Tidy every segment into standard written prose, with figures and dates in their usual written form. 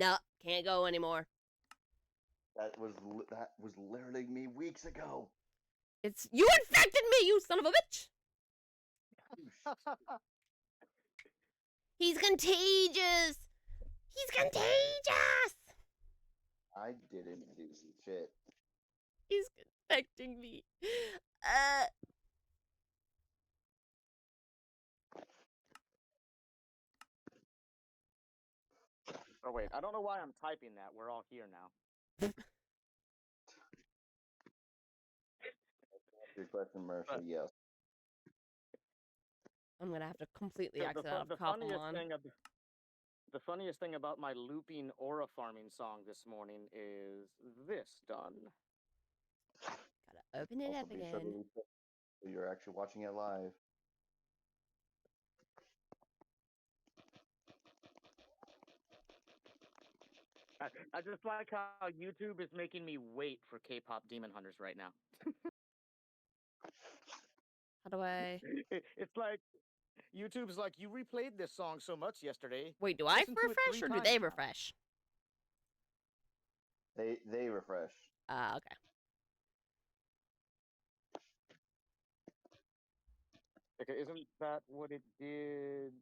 No, can't go anymore. That was literally me weeks ago. It's you infected me, you son of a bitch. He's contagious. He's contagious. I didn't do shit. He's infecting me. Oh wait, I don't know why I'm typing that. We're all here now. Your question, Mercer, yes. I'm gonna have to completely The, exit fu- out of the funniest Cobblemon. thing the funniest thing about my looping aura farming song this morning is this done. Gotta open it Also, up be sure again. that you're actually watching it live. I just like how YouTube is making me wait for K-pop Demon Hunters right now. How do I? It's like YouTube's like, you replayed this song so much yesterday. Wait, do I Listen to it refresh 3 or do times they now." refresh? They refresh. Okay. Okay, isn't that what it did?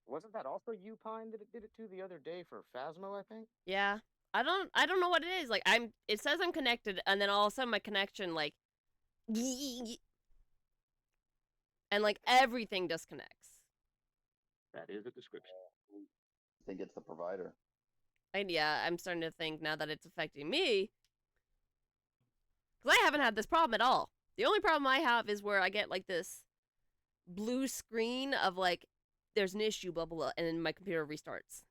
Wasn't that also Upine that it did it to the other day for Phasmo, I think? Yeah. I don't know what it is. Like it says I'm connected and then all of a sudden my connection like and like everything disconnects. That is a description. I think it's the provider. And yeah, I'm starting to think now that it's affecting me. Because I haven't had this problem at all. The only problem I have is where I get like this blue screen of like there's an issue, blah blah blah, and then my computer restarts.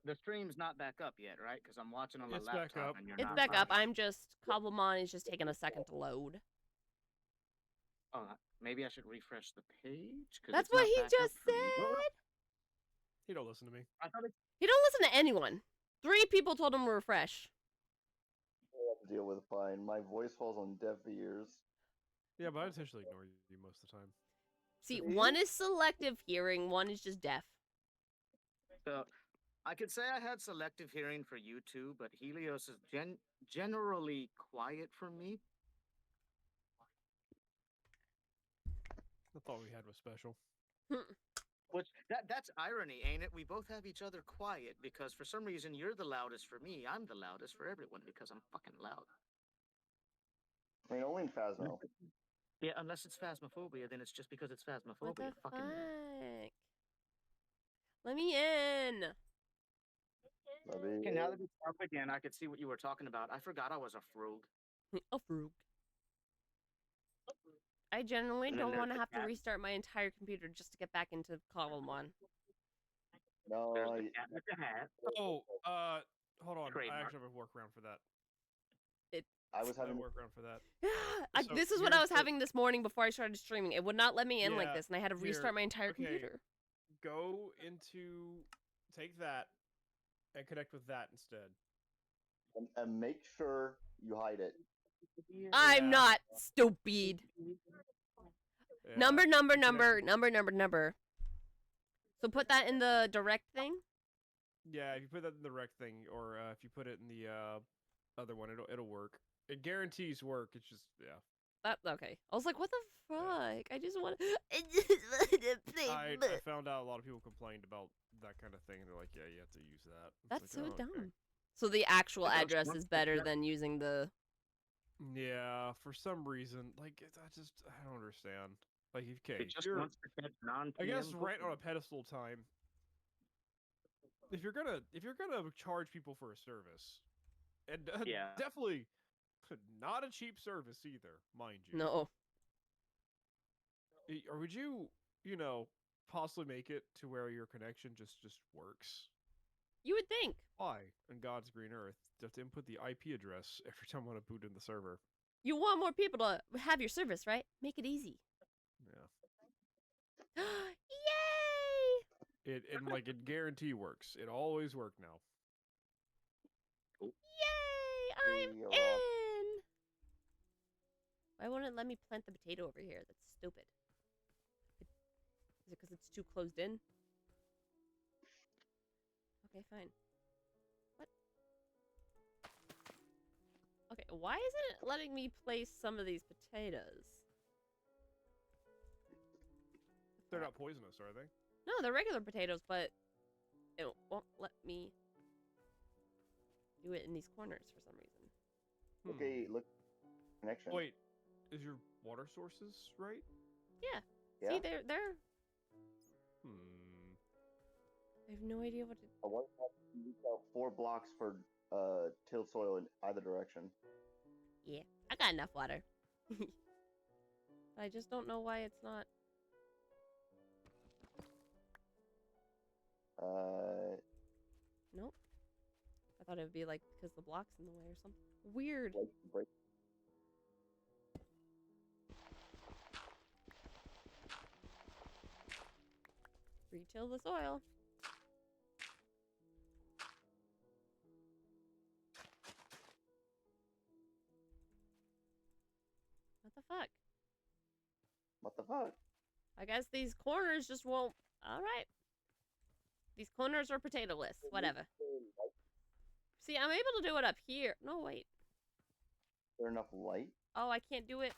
The stream's not back up yet, right? Because I'm watching on my It's back laptop up. and you're It's not. back up. I'm just Cobblemon is just taking a second to load. Oh, maybe I should refresh the page. That's what he just said. He don't listen to me. I thought it. He don't listen to anyone. 3 people told him to refresh. I have to deal with fine. My voice falls on deaf ears. Yeah, but I intentionally ignore you most of the time. See, one is selective hearing, one is just deaf. So, I could say I had selective hearing for you too, but Helios is generally quiet for me. I thought we had was special. Which that's irony, ain't it? We both have each other quiet because for some reason you're the loudest for me. I'm the loudest for everyone because I'm fucking loud. I mean, only in Phasmo. Yeah, unless it's phasmophobia, then it's just because it's phasmophobia. What the fucking. fuck? Let me in. Okay, now that it's up again, I could see what you were talking about. I forgot I was a frog. A frog. I generally And then don't want to there's have the to cat. restart my entire computer just to get back into Cobblemon. No, There's the cat with the hat. Oh, hold on. Trademark. I actually have a workaround for that. I was I have having a workaround for that. So This is what I here's was having this morning before I started streaming. It would not let me in like Yeah, this, and I had to restart here. my entire Okay. computer. Go into, take that, and connect with that instead. and make sure you hide it. I'm Yeah. not stupid. Yeah. Number. Connect- So put that in the direct thing. Yeah, if you put that in the rec thing, or if you put it in the other one, it'll work. It guarantees work. It's just Okay. I was like, what the fuck? I just want to play. I found out a lot of people complained about that kind of thing. They're like, yeah, you have to use that. It's That's like, so oh, dumb. okay. So the actual It looks address more is better like that. than using the. Yeah, for some reason, like I don't understand. Like, okay, It just you're, wants to catch I guess non-PM right on a Pokemon. pedestal time. If you're gonna charge people for a service, and Yeah. definitely not a cheap service either, mind you. No. Or would you possibly make it to where your connection just works? You would think. Why, on God's green earth, do you have to input the IP address every time I want to boot in the server? You want more people to have your service, right? Make it easy. Yeah. Yay! It guarantee works. It always worked now. Yay! I'm You're in! Why won't it let me plant the potato over here? That's stupid. Is it because it's too closed in? Okay, fine. What? Okay, why isn't it letting me place some of these potatoes? They're not poisonous, are they? No, they're regular potatoes, but it won't let me do it in these corners for some reason. Okay, look, connection. Wait, is your water sources right? Yeah. Yeah. See, they're. Hmm. I have no idea what to. I want to use out 4 blocks for tilled soil in either direction. Yeah, I got enough water. I just don't know why it's not. Nope. I thought it would be like because the block's in the way or something. Weird. Break. Retill the soil. What the fuck? What the fuck? I guess these corners just won't. Alright. These corners are potato-less. Whatever. See, I'm able to do it up here. No, wait. Is there enough light? Oh, I can't do it.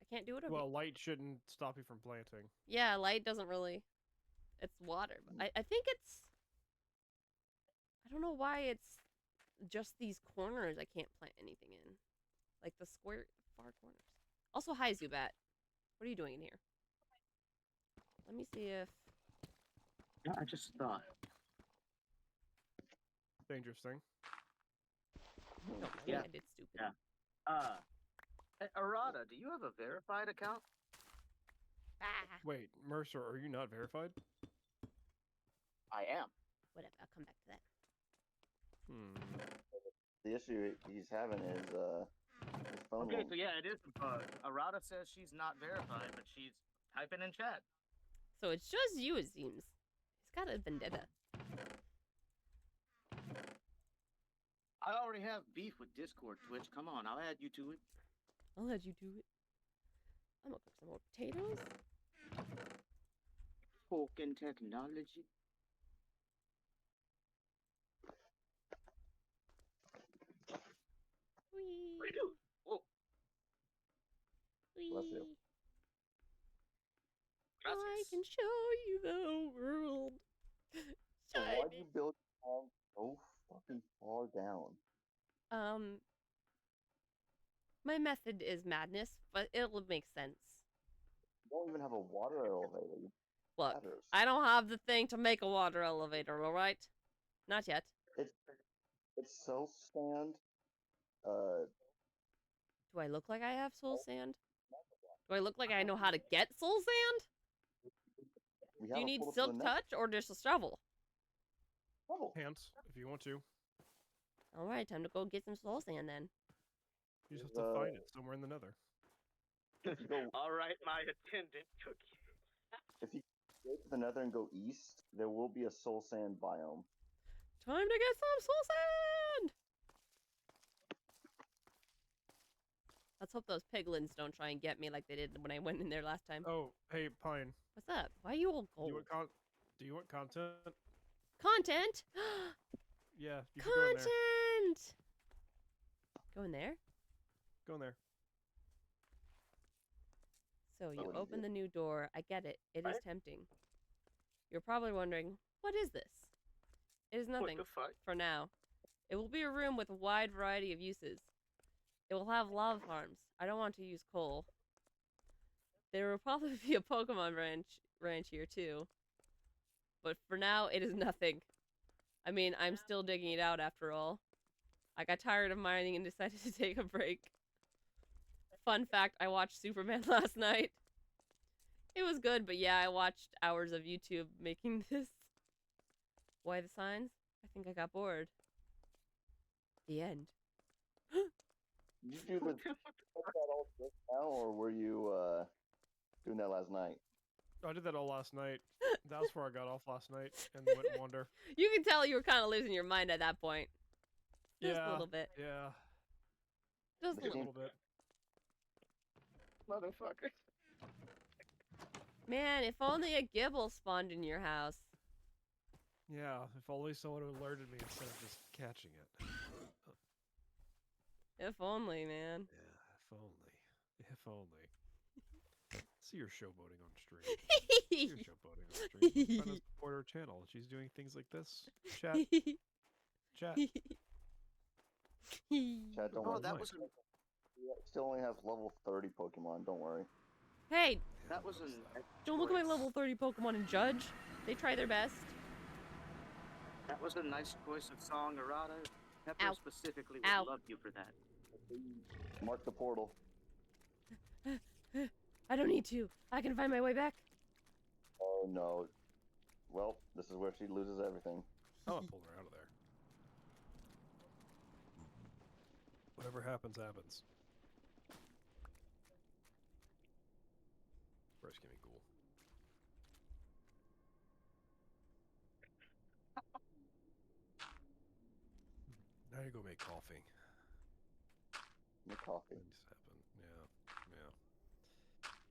I can't do it over Well, light shouldn't stop you from planting. Yeah, light doesn't really. It's water. But I think it's. I don't know why it's just these corners I can't plant anything in. Like the square, far corners. Also, hi, Zubat. What are you doing in here? Let me see if. Yeah, I just thought. Dangerous thing. No, I think Yeah. I did stupid. Yeah. Arata, do you have a verified account? Ah, Wait, Mercer, are you not verified? I am. whatever. I'll come back to that. The issue he's having is his phone. Okay, won't- so yeah, it is a bug. Arata says she's not verified, but she's typing in chat. So it's just you, it seems. He's got a vendetta. I already have beef with Discord, Twitch. Come on, I'll add you to it. I'll let you do it. I'm gonna cook some more potatoes. Fucking technology. Whee! What do you do? Whoa. Bless you. Whee! I Gracias. can show you the world. So why'd Shiny. you build your home so fucking far down? My method is madness, but it'll make sense. You don't even have a water elevator. Look, Matters. I don't have the thing to make a water elevator, alright? Not yet. It's so stand. Do I look like I have soul sand? Do I look like I know how to get soul sand? We Do have you a need pull to silk the next touch or just a shovel? level. Hands, if you want to. Alright, time to go get some soul sand then. You just have to find it somewhere in the nether. If you go, All right, my attendant cookie. if you go to the nether and go east, there will be a soul sand biome. Time to get some soul sand! Let's hope those piglins don't try and get me like they did when I went in there last time. Oh, hey, Pine. What's up? Why are you all Do gold? you want content? Content? Yeah, you can go in there. Content! Go in there? Go in there. So you would open easy. the new door. I get it. It is Right. tempting. You're probably wondering, what is this? It is nothing What the fuck? for now. It will be a room with a wide variety of uses. It will have lava farms. I don't want to use coal. There will probably be a Pokemon ranch here too. But for now, it is nothing. I mean, I'm still digging it out after all. I got tired of mining and decided to take a break. Fun fact, I watched Superman last night. It was good, but yeah, I watched hours of YouTube making this. Why the signs? I think I got bored. The end. Did you do that all just now, or were you doing that last night? I did that all last night. That's where I got off last night and went wander. You can tell you were kind of losing your mind at that point. Just Yeah. a little bit. Yeah, Just a This a little. little bit. Motherfucker. Man, if only a Gibble spawned in your house. Yeah, if only someone alerted me instead of just catching it. If only, man. Yeah, if only. If only. See your showboating on stream. See your showboating on stream. Find us support our channel. She's doing things like this. Chat. Chat. Chat, don't Oh, worry. that was an We still only have level 30 Pokemon. Don't worry. Hey, that was an. don't look at my choice. level 30 Pokemon and judge. They try their best. That was a nice choice of song, Arata. Pepper Ow. specifically would Ow. love you for that. Mark the portal. I don't need to. I can find my way back. Oh no. Well, this is where she loses everything. I'm gonna pull her out of there. Whatever happens, happens. Bryce, give me cool. Now you go make coffee. Make coffee. That just happened. Yeah. Yeah.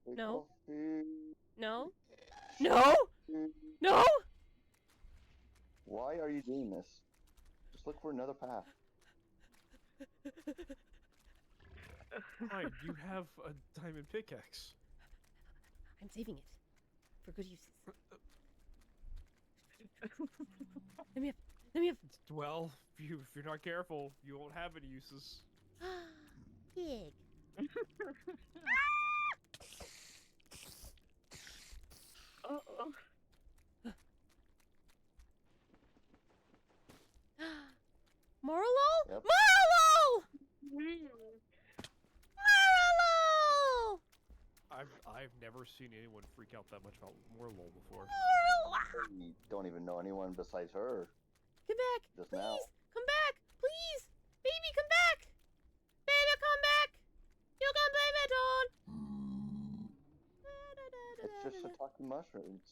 Make No. coffee. No? No? No? Why are you doing this? Just look for another path. Fine, you have a diamond pickaxe. I'm saving it for good uses. Let me up. Let me up. Well, if you're not careful, you won't have any uses. Pig. Uh-oh. Marlo? Yep. Marlo! Marlo! I've never seen anyone freak out that much about Morlul before. Marlo! We don't even know anyone besides her. Come back, Just please. now. Come back, please. Baby, come back. Baby, come back. You can play Meton. It's just shiitake mushrooms.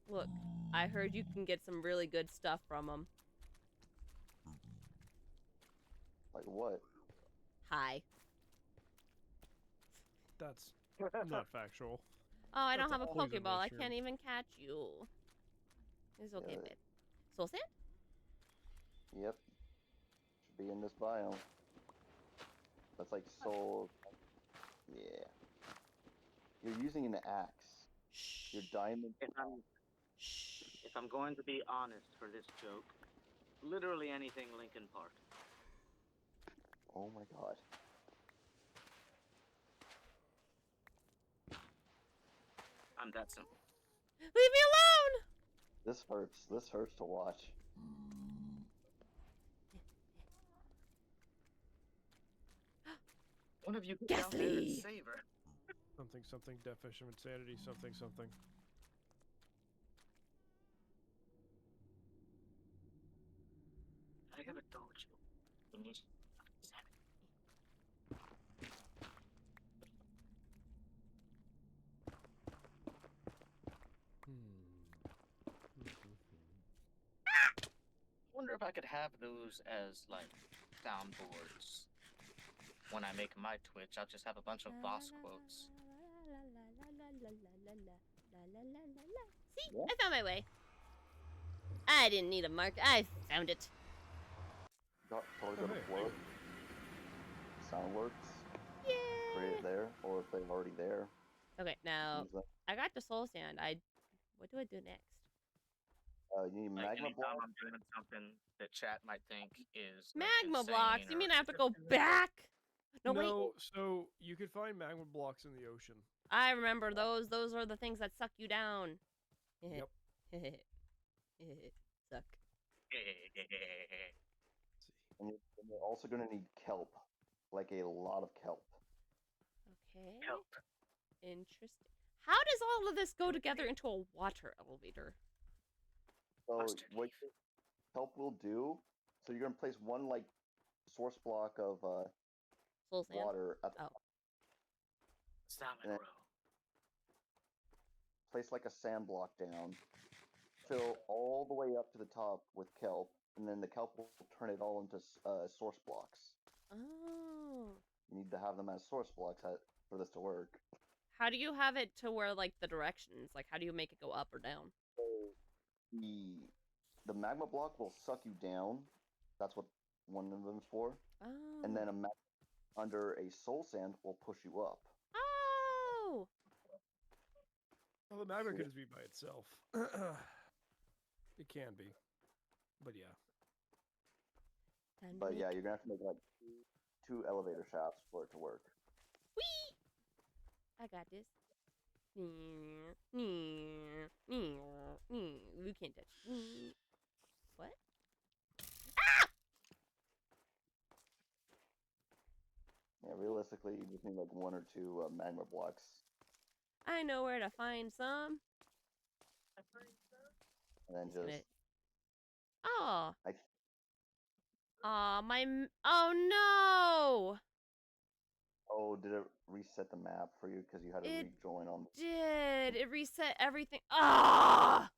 Look, I heard you can get some really good stuff from them. Like what? Hi. That's not factual. Oh, I don't That's have a always a Pokeball. I mushroom. can't even catch you. It's okay, Yeah. babe. Soul Sand? Yep. Should be in this biome. That's like soul. Yeah. You're using an axe. Shh. Your diamond. Shh. If I'm going to be honest for this joke, literally anything Linkin Park. Oh my god. I'm that simple. Leave me alone! This hurts. This hurts to watch. One of you get down there and Ghastly. save her. Something, definition of insanity, something. I ever told you. You need wonder if I could have those as like soundboards. When I make my Twitch, I'll just have a bunch of boss quotes. See? Yeah. I found my way. I didn't need a mark. I found it. Got probably go Oh, to hey, floor. Soundworks. Create it there, or if they're already there. Okay, now Use them. I got the soul sand. What do I do next? You need Like magma anytime block. I'm doing something that chat might think is Magma insane blocks. You or- mean I have to go back? No, wait. So you could find magma blocks in the ocean. I remember those. Those are the things that suck you down. Yep. Suck. And you're also going to need kelp. Like a lot of kelp. Okay. Help. Interesting. How does all of this go together into a water elevator? So Mustard what leaf. kelp will do, so you're going to place one like source block of Soul sand. water at the Oh. Salmon Yeah. roe. place like a sand block down, fill all the way up to the top with kelp, and then the kelp will turn it all into source blocks. Oh. You need to have them as source blocks for this to work. How do you have it to where like the directions? Like how do you make it go up or down? So the magma block will suck you down. That's what one of them's for. Oh. And then under a soul sand will push you up. Oh. Well, the magma could just be by itself. It can be, but yeah. Time to But make- yeah, you're gonna have to make like two elevator shafts for it to work. Whee! I got this. You can't touch. What? Yeah, realistically, you just need like one or two magma blocks, I know where to find some. and then Just gonna- just Oh. I Oh no! oh, did it reset the map for you because you had to It rejoin on? Did it reset everything? Ah!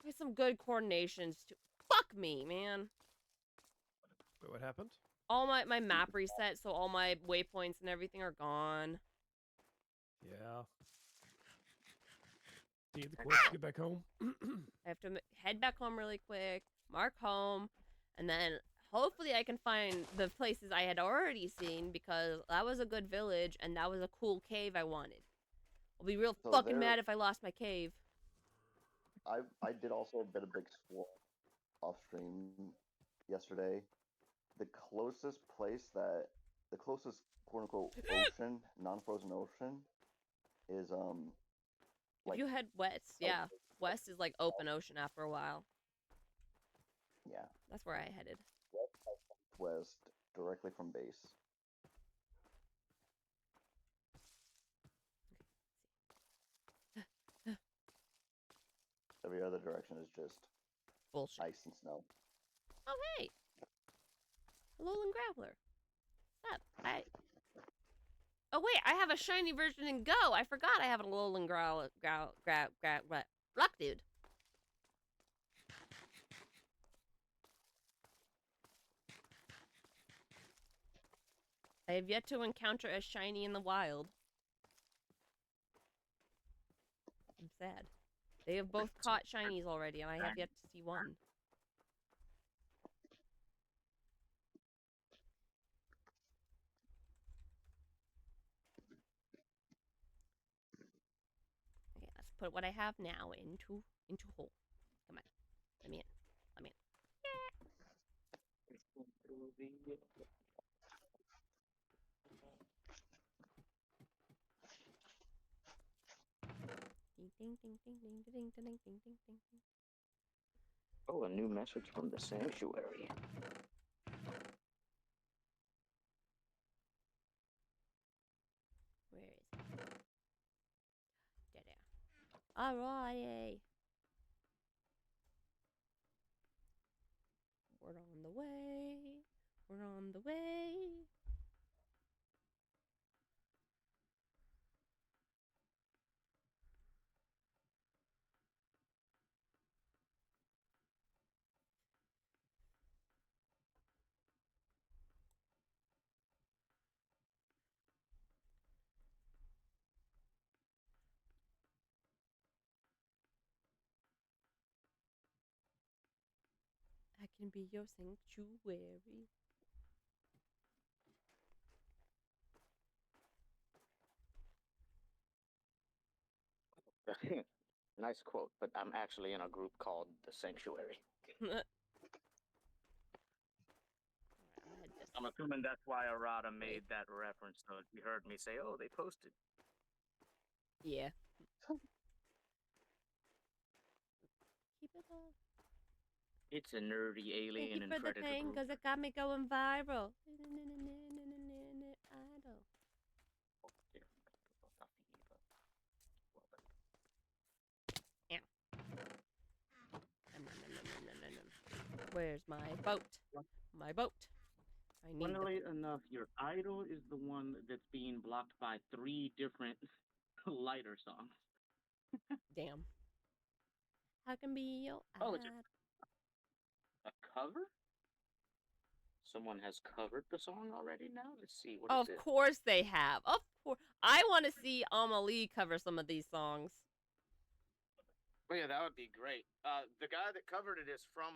Get some good coordinations too. Fuck me, man. Wait, what happened? All my map reset, so all my waypoints and everything are gone. Yeah. Need the quest to get back home. I have to head back home really quick, mark home, and then hopefully I can find the places I had already seen because that was a good village and that was a cool cave I wanted. I'll be real So fucking there- mad if I lost my cave. I did also a bit of big explore off stream yesterday. The closest quote unquote ocean, non-frozen ocean, is If you head west, yeah, west is like open ocean after a while. yeah, That's where I headed. west directly from base. Every other direction is just Bullshit. ice and snow. Oh hey, Alolan Graveler. What's up? Oh wait, I have a shiny version in Go. I forgot I have an Alolan Rock dude. I have yet to encounter a shiny in the wild. I'm sad. They have both caught shinies already, and I have yet to see one. Okay, let's put what I have now into hole. Come on, let me in. Let me in. Ding ding ding ding ding ding ding ding ding ding ding. Oh, a new message from the sanctuary. Where is it? There. Alrighty. We're on the way. We're on the way. I can be your sanctuary. Nice quote, but I'm actually in a group called the Sanctuary. I'm assuming that's why Arata made that reference. So you heard me say, "Oh, they posted." Yeah. Keep it up. It's a nerdy Thank alien you and for the predator thing, group. because it got me going viral. Idol. Where's my boat? My boat. I need Funnily enough, your idol is the one that's being blocked by 3 different lighter songs. Damn. How can be your Oh, it's idol? a cover? Someone has covered the song already now? Let's see. What Of is it? course they have. Of course. I want to see Amalie cover some of these songs. Oh yeah, that would be great. The guy that covered it is from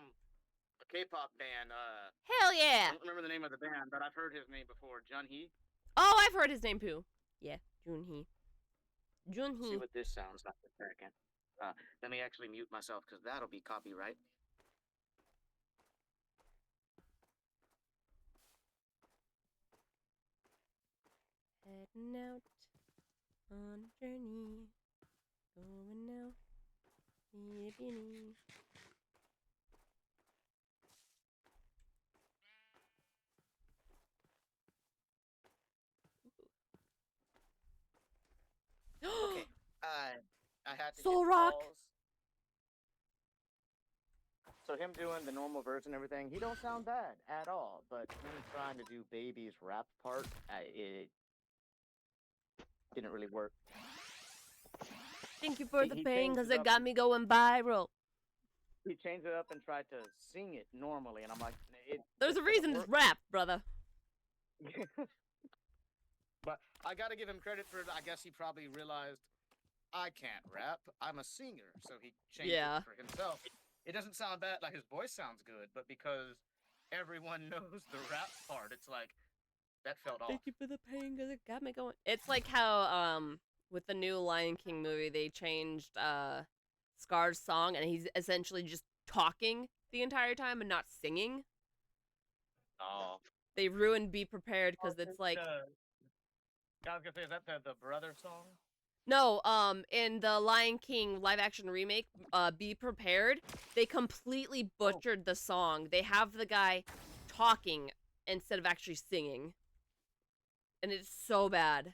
a K-pop band. Hell I yeah! don't remember the name of the band, but I've heard his name before. Junhee. Oh, I've heard his name too. Yeah, Junhee. See Junhee. what this sounds like a second. Let me actually mute myself because that'll be copyright. Heading out on a journey. Going now. Need a beanie. Okay. I had to Soul hit Rock. pause. So him doing the normal verse and everything, he don't sound bad at all. But him trying to do Baby's rap part, it didn't really work. Thank you for the He pain, changed cause it it up got and- me going viral. He changed it up and tried to sing it normally, and I'm like, There's a it reason doesn't it's rap, brother. work. But I gotta give him credit for it. I guess he probably realized I can't rap. I'm a singer, so he changed Yeah. it for himself. It doesn't sound bad. Like his voice sounds good, but because everyone knows the rap part, it's like that felt off. Thank you for the pain, cause it got me going. It's like how with the new Lion King movie they changed Scar's song, and he's essentially just talking the entire time and not singing. Oh, They ruined Be Prepared because it's like I was gonna say, is that the brother song? no, in the Lion King live action remake, Be Prepared, they completely butchered the song. They have the guy talking instead of actually singing. And it's so bad.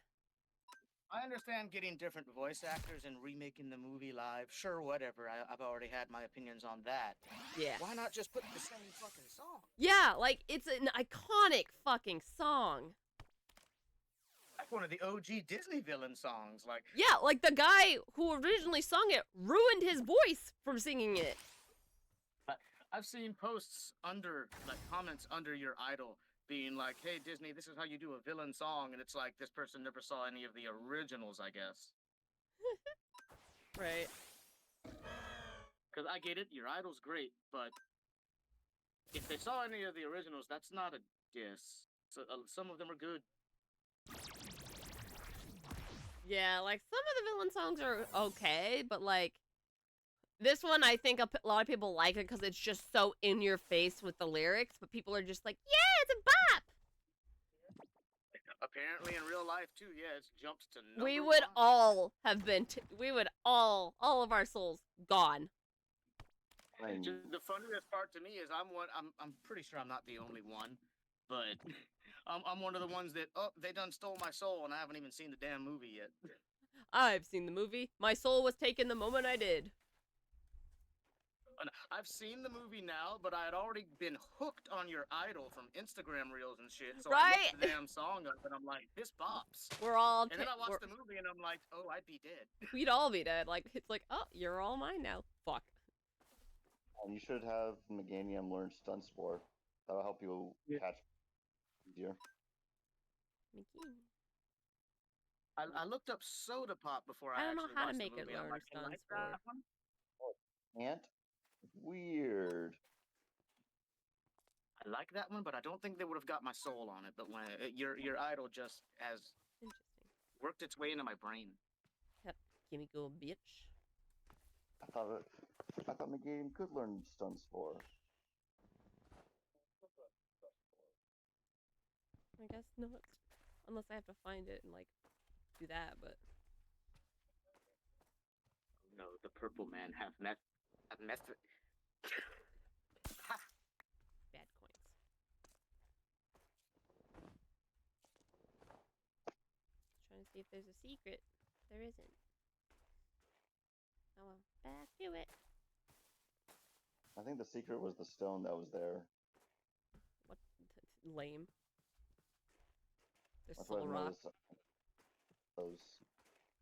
I understand getting different voice actors and remaking the movie live. Sure, whatever. I've already had my opinions on that. Yeah. Why not just put the same fucking song? Yeah, like it's an iconic fucking song. Like one of the OG Disney villain songs. Like, Yeah, like the guy who originally sung it ruined his voice from singing it. I've seen posts under, like comments under your idol being like, hey, Disney, this is how you do a villain song. And it's like, this person never saw any of the originals, I guess. Right. Because I get it, your idol's great, but if they saw any of the originals, that's not a diss. So, some of them are good. Yeah, like some of the villain songs are okay, but like this one, I think a lot of people like it because it's just so in your face with the lyrics, but people are just like, yeah, it's a bop. Apparently in real life too, yeah, it's jumped to number We would one. all have been, we would all of our souls gone. The funniest part to me is I'm pretty sure I'm not the only one, but I'm one of the ones that they done stole my soul and I haven't even seen the damn movie yet. I've seen the movie. My soul was taken the moment I did. And I've seen the movie now, but I had already been hooked on your idol from Instagram reels and shit. So I Right? looked the damn song up and I'm like, this bops. We're all, And then I watched the movie and I'm like, oh, I'd be dead. we'd all be dead. Like it's like, oh, you're all mine now. Fuck. And you should have Meganium learn Stun Spore. That'll help you catch easier. I looked up Soda Pop before I don't know actually how to watched make the it movie. I'm learn like, I Stun like Spore. that one. Can't? Weird. I like that one, but I don't think they would have got my soul on it. But when your idol just has Interesting. worked its way into my brain. Gimme go, bitch. I thought Meganium could learn Stun Spore. I guess not. Unless I have to find it and like do that, but No, the purple man have met with. bad coins. Trying to see if there's a secret. There isn't. Oh well, back to it. I think the secret was the stone that was there. What? Lame. There's That's what Soul I Rock. noticed. Those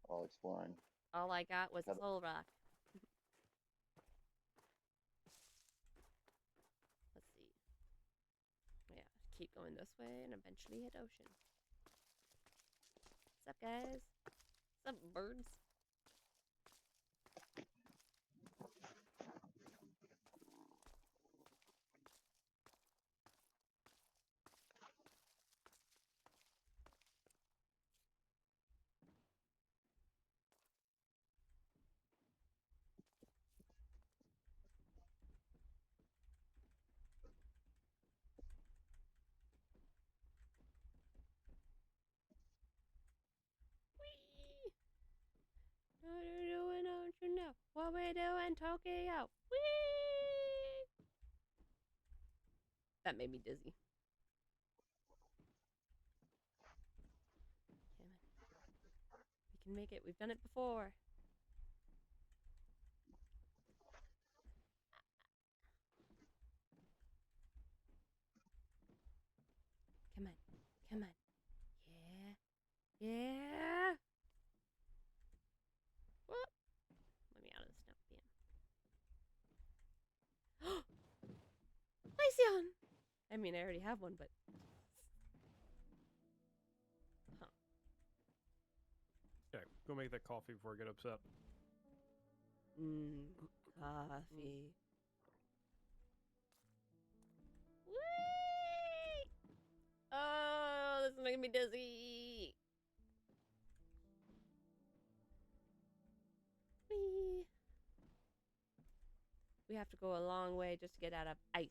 all exploring. All I got was Got it. Soul Rock. Let's see. Yeah, keep going this way and eventually hit ocean. What's up, guys? What's up, birds? in Tokyo. Whee! That made me dizzy. Come on. We can make it. We've done it before. Come on. Come on. Yeah. Yeah. Whoop. Let me out of the snow bin. Lycion! I mean, I already have one, but... Huh. Okay, go make that coffee before I get upset. Coffee. Whee! Oh, this is making me dizzy. Whee! We have to go a long way just to get out of ice.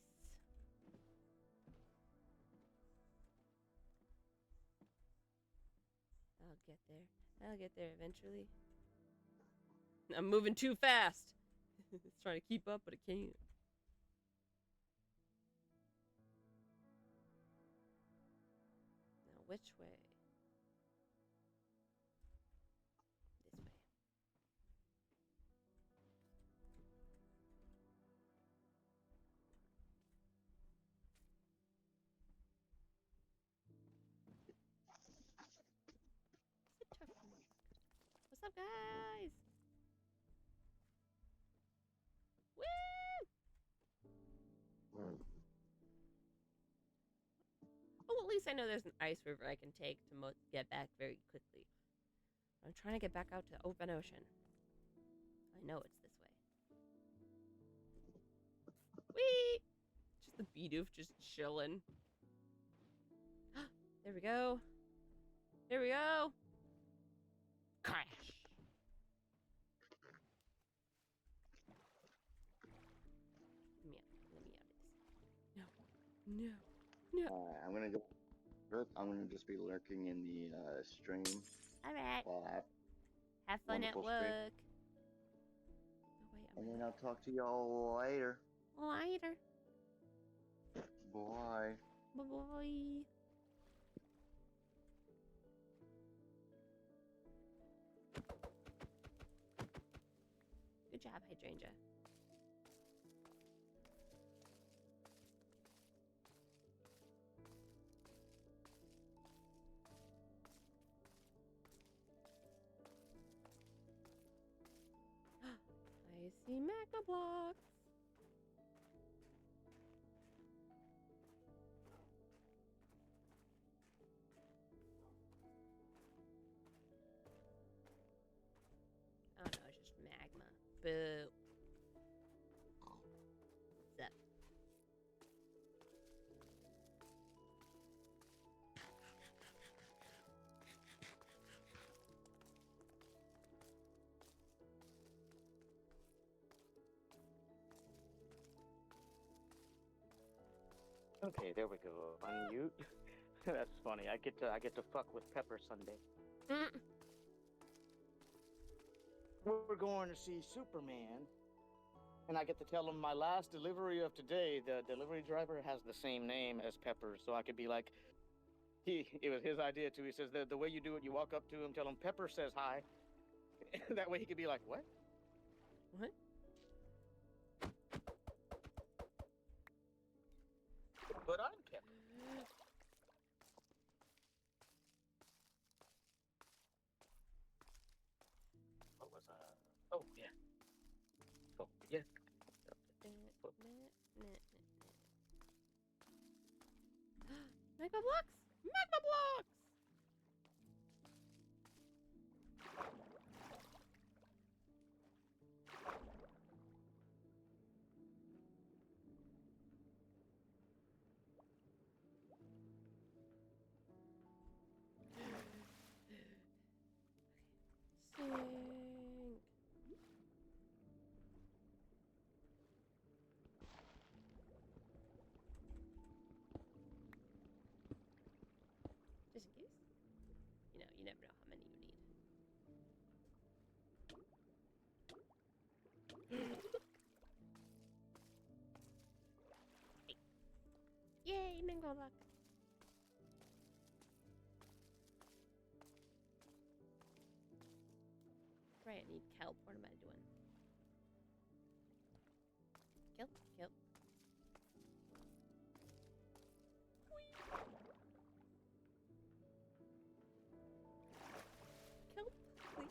I'll get there. I'll get there eventually. I'm moving too fast. It's trying to keep up, but it can't. Now, which way? This way. What's up, guys? Woo! Oh, at least I know there's an ice river I can take to get back very quickly. I'm trying to get back out to open ocean. I know it's this way. Whee! Just the Bidoof just chilling. There we go. There we go. Crash. Let me out of this. No. No. I'm gonna go. I'm gonna just be lurking in the stream. All right. While I Have fun at wonderful stream. work. Oh, wait, And then I'll talk to y'all later. later. Bye. Bye-bye. Good job, Hydrangea. I see magma blocks. Oh no, it's just magma. Boo. What's up? Okay, there we go. Unmute. That's funny. I get to fuck with Pepper Sunday. Mm. We're going to see Superman, and I get to tell him my last delivery of today. The delivery driver has the same name as Pepper, so I could be like, it was his idea too. He says the way you do it, you walk up to him, tell him Pepper says hi. That way he could be like, what? What? But I'm Pepper. What was Oh yeah. Oh yeah. Magma blocks! Magma blocks! Sing. Just in case. You never know how many you need. Oh, look. Right, I need kelp. What am I doing? Kelp, kelp. Kelp, please.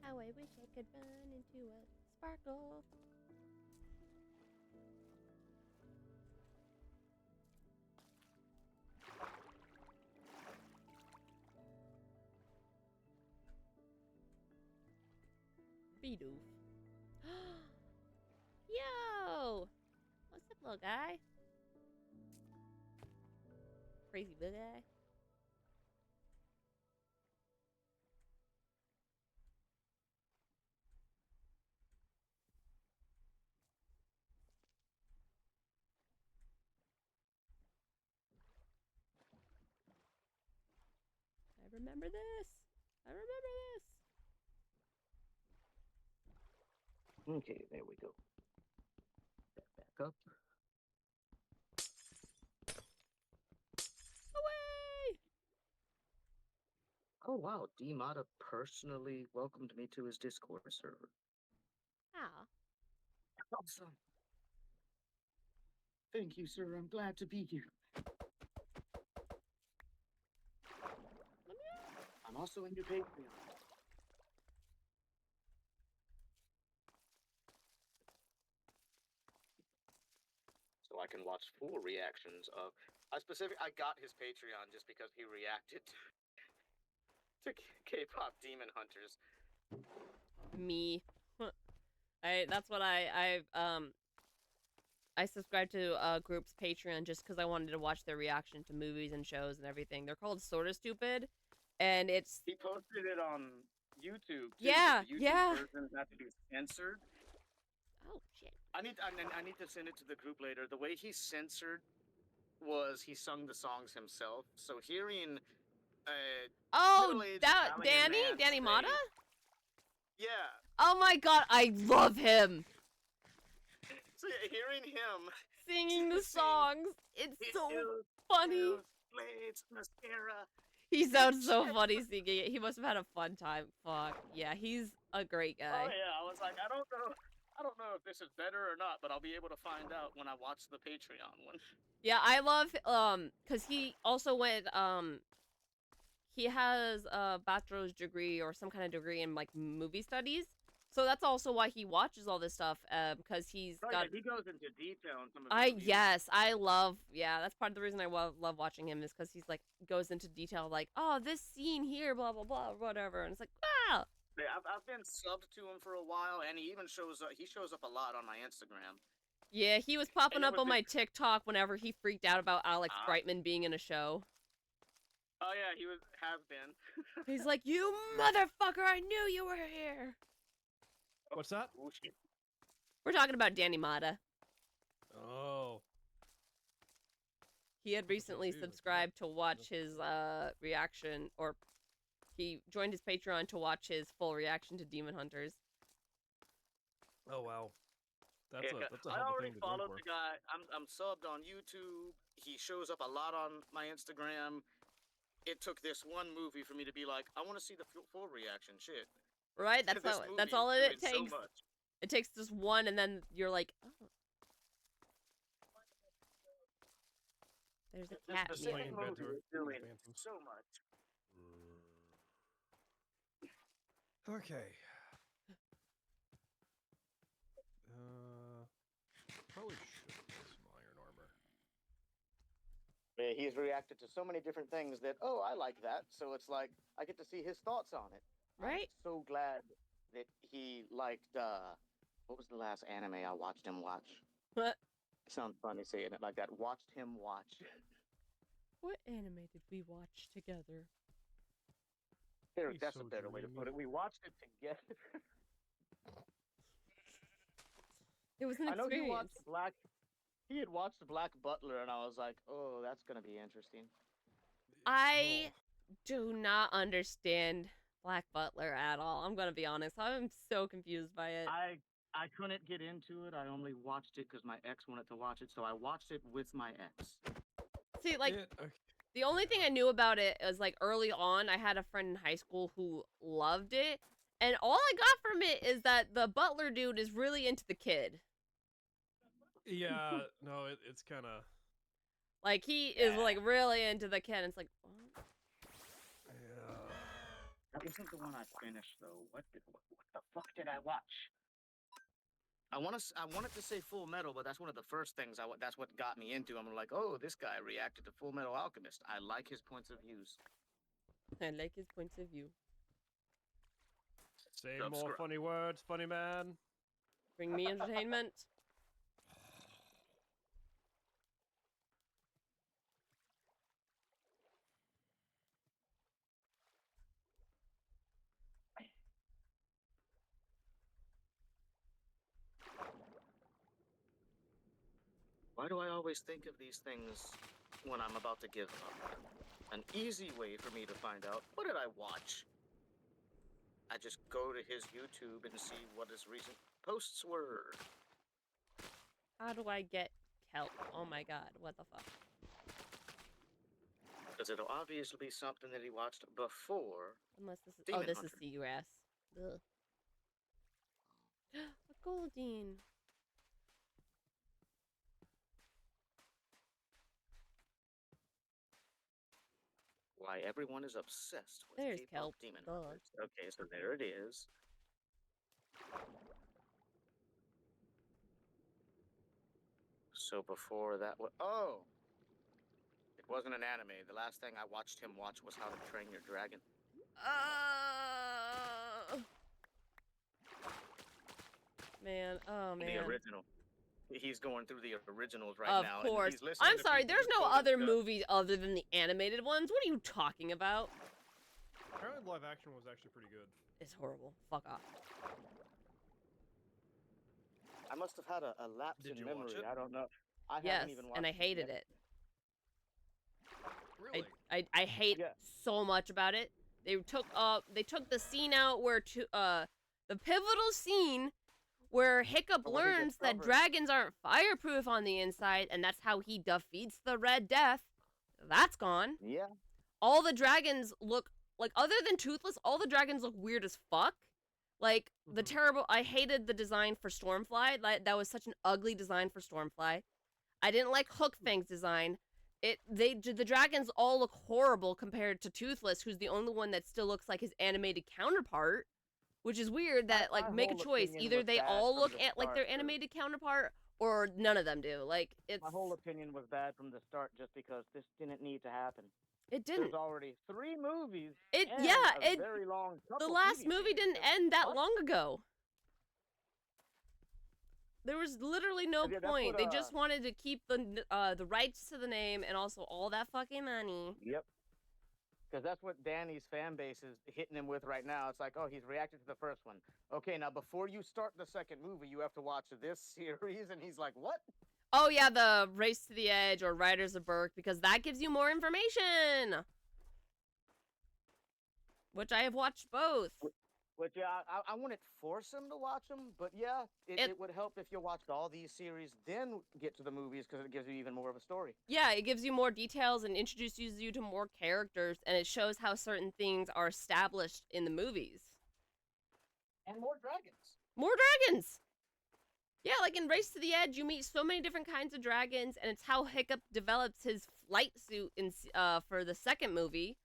How I wish I could run into a sparkle. Bidoof. Yo! What's up, little guy? Crazy little guy. I remember this. I remember this. Okay, there we go. Back up. Away! Oh wow, D-Mata personally welcomed me to his Discord server. Ah. Awesome. Thank you, sir. I'm glad to be here. I'm also in your Patreon. So I can watch full reactions of. I got his Patreon just because he reacted to K-pop Demon Hunters. Me. That's what I subscribed to a group's Patreon just because I wanted to watch their reaction to movies and shows and everything. They're called Sorta Stupid, and it's He posted it on YouTube. Too, Yeah, but the YouTube yeah. version had to be censored. Oh shit. I need to send it to the group later. The way he censored was he sung the songs himself. So hearing Oh, middle-aged that Italian man Danny say- Mata? Yeah. Oh my god, I love him So hearing him singing the Sing. songs. It's so Pills, funny. pills, blades, mascara. He sounds so funny singing it. He must have had a fun time. Fuck yeah, he's a great guy. Oh yeah, I was like, I don't know if this is better or not, but I'll be able to find out when I watch the Patreon one. Yeah, I love cause he also went he has a bachelor's degree or some kind of degree in like movie studies. So that's also why he watches all this stuff, because he's Oh, got. yeah, he goes into detail on some of his That's part of the reason I love watching him is because he's like goes into detail like, oh, this scene here, blah blah blah, whatever, and it's like, wow. Yeah, I've been subbed to him for a while, and he even shows up. He shows up a lot on my Instagram. Yeah, he was popping And it up was on my TikTok whenever he freaked out about Alex Ah. Brightman being in a show. Oh yeah, he has been. He's like, you motherfucker, I knew you were here. What's that? Oh, shit. We're talking about Danny Mata. Oh. He had recently Dude, subscribed to watch that's his reaction, or he joined his Patreon to watch his full reaction to Demon Hunters. Oh wow. That's Yeah, a I humble already thing to followed join the guy. I'm subbed on YouTube. He shows up a lot on my Instagram. It took this one movie for me to be like, I want to see the full reaction. Shit. Right? That's This that's movie all is it doing so takes. much. It takes just one, and then you're like, oh. There's a This cat specific meowing. movie Banter. is doing Phantoms. so much. Okay. Probably should get some iron armor. Yeah, he's reacted to so many different things that, oh, I like that. So it's like, I get to see his thoughts on it. Right? I'm so glad that he liked, what was the last anime I watched him watch? What? Sounds funny saying it like that. Watched him watch. What anime did we watch together? There, He's that's so a better way to dreamy. put it. We watched it together. It was an I know you experience. watched Black. He had watched Black Butler, and I was like, oh, that's gonna be interesting. I do not understand Black Butler at all. I'm gonna be honest. I'm so confused by it. I couldn't get into it. I only watched it because my ex wanted to watch it, so I watched it with my ex. See, like, the only thing I knew about it was, like, early on, I had a friend in high school who loved it, and all I got from it is that the butler dude is really into the kid. Yeah, no, it's kind of... Like, he is, like, really into the kid, and it's like, what? Yeah. That isn't the one I finished, though. What the fuck did I watch? I wanted to say Full Metal, but that's one of the first things that's what got me into. I'm like, oh, this guy reacted to Full Metal Alchemist. I like his points of views. I like his points of view. Say more funny words, funny man. Bring me entertainment. Why do I always think of these things when I'm about to give up? An easy way for me to find out, what did I watch? I just go to his YouTube and see what his recent posts were. How do I get kelp? Oh my god, what the fuck? Because it'll obviously be something that he watched before. Unless this is... Demon oh, this Hunter. is seagrass. Ugh. A Goldine. Why everyone is obsessed with There's K-pop kelp. Demon Duh. Hunters. Okay, so there it is. So before that, oh! It wasn't an anime. The last thing I watched him watch was How to Train Your Dragon. Man, oh man. The original. He's going through the originals right of now. course. And he's listening I'm to sorry, people there's who no quoted other stuff. movies other than the animated ones. What are you talking about? Apparently live action was actually pretty good. It's horrible. Fuck off. I must have had a lapse Did in you watch memory. it? I don't know. I Yes, haven't even watched and I hated yet. it. Really? I hate Yeah. so much about it. They took the scene out where the pivotal scene where Hiccup But when he learns that discovered- dragons aren't fireproof on the inside, and that's how he defeats the Red Death. That's gone. Yeah. All the dragons look like, other than Toothless, all the dragons look weird as fuck. Like the Mhm. terrible. I hated the design for Stormfly. That was such an ugly design for Stormfly. I didn't like Hookfang's design. The dragons all look horrible compared to Toothless, who's the only one that still looks like his animated counterpart, which is weird. That My like make a whole choice. opinion Either was they bad all from look the at like their start, 'cause animated counterpart, or none of them do. Like it's My whole opinion was bad from the start, just because this didn't need to happen. it There's didn't. already 3 movies. It and yeah. a It very long. the couple last TV movie series. didn't Just end that what? long ago. There was literally no Yeah, that's point. what, They just wanted to keep the rights to the name and also all that fucking money. Yep. Because that's what Danny's fan base is hitting him with right now. It's like, oh, he's reacted to the first one. Okay, now before you start the second movie, you have to watch this series, and he's like, what? Oh yeah, the Race to the Edge or Riders of Berk, because that gives you more information. Which I have watched both. Which, yeah, I wouldn't force him to watch them, but yeah, it would help if you watched all these series, then get to the movies, because it gives you even more of a story. Yeah, it gives you more details and introduces you to more characters, and it shows how certain things are established in the movies. And more dragons. More dragons! Yeah, like in Race to the Edge, you meet so many different kinds of dragons, and it's how Hiccup develops his flight suit for the second movie.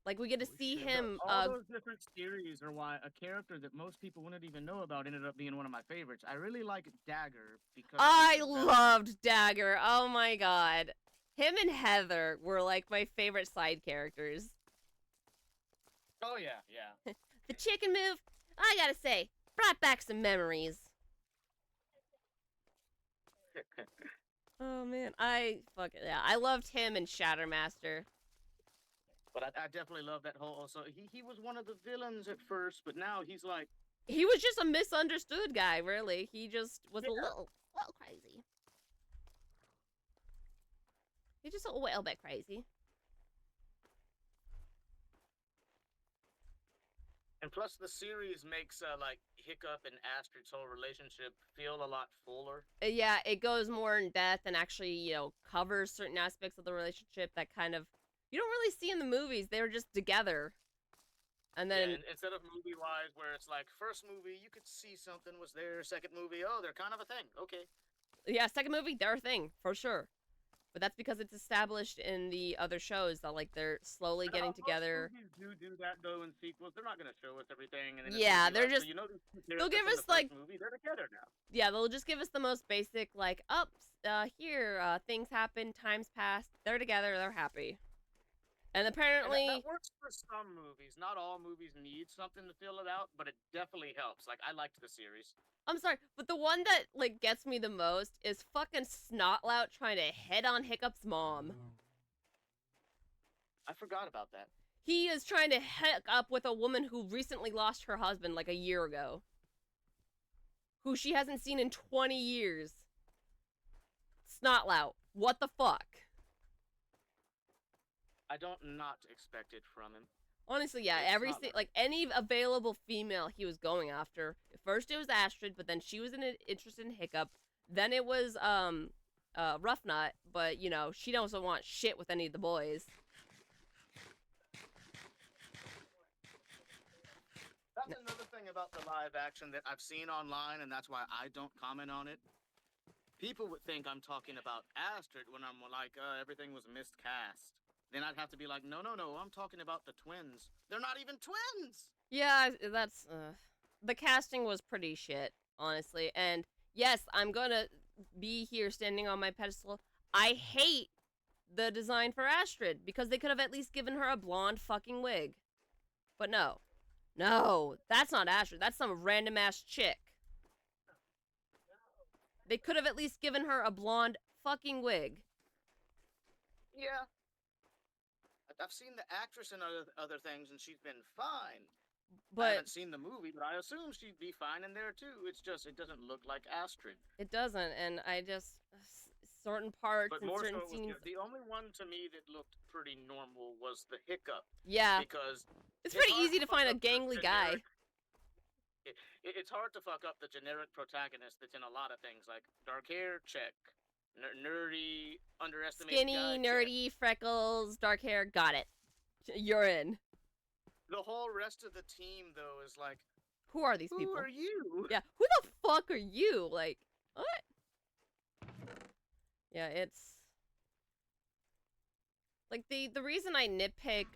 Like, we get to Holy see shit. him, All those different series are why a character that most people wouldn't even know about ended up being one of my favorites. I really like Dagger because I loved Dagger. Oh my god. Him and Heather were like my favorite side characters. Oh yeah, yeah. The chicken move, I gotta say, brought back some memories. Oh man, I loved him and Shattermaster. But I definitely love that whole. Also, he was one of the villains at first, but now he's like He was just a misunderstood guy, really. He just was a little crazy. He's just a little bit crazy. And plus, the series makes like Hiccup and Astrid's whole relationship feel a lot fuller. Yeah, it goes more in depth and actually, you know, covers certain aspects of the relationship that kind of you don't really see in the movies. They're just together. And then Yeah, and instead of movie-wise, where it's like first movie you could see something was there, second movie, oh, they're kind of a thing. Okay. yeah, second movie, their thing for sure. But that's because it's established in the other shows that like they're slowly getting together. Most movies do that though in sequels. They're not gonna show us everything, and then Yeah, it's they're like, just so you know these two they'll give characters us from the like first movie, they're together now. yeah, they'll just give us the most basic like here things happen, times pass, they're together, they're happy. And apparently And that works for some movies. Not all movies need something to fill it out, but it definitely helps. Like I liked the series. I'm sorry, but the one that like gets me the most is fucking Snotlout trying to head on Hiccup's mom. I forgot about that. He is trying to hook up with a woman who recently lost her husband like a year ago. Who she hasn't seen in 20 years. Snotlout, what the fuck? I don't not expect it from him. Honestly, yeah, It's not like any available female he was going after. First it was Astrid, but then she was interested in Hiccup. Then it was Rough Nut, but you know, she doesn't want shit with any of the boys. That's another thing about the live action that I've seen online, and that's why I don't comment on it. People would think I'm talking about Astrid when I'm like, everything was miscast. Then I'd have to be like, no, I'm talking about the twins. They're not even twins! Yeah, that's the casting was pretty shit, honestly. And yes, I'm gonna be here standing on my pedestal. I hate the design for Astrid because they could have at least given her a blonde fucking wig. But no. No, that's not Astrid. That's some random ass chick. They could have at least given her a blonde fucking wig. Yeah. I've seen the actress in other things, and she's been fine. I But haven't seen the movie, but I assume she'd be fine in there too. It's just it doesn't look like Astrid. it doesn't, and I just certain parts But and more so, certain it was scenes. good. The only one to me that looked pretty normal was the Hiccup, Yeah, because it's pretty hard easy to fuck find a up the gangly guy. generic- It's hard to fuck up the generic protagonist that's in a lot of things, like dark hair, check. Nerdy, underestimated Skinny, guy, check. nerdy, freckles, dark hair. Got it. You're in. The whole rest of the team, though, is like, Who are these who people? are you? Yeah, who the fuck are you? Like, what? Yeah, it's like the reason I nitpick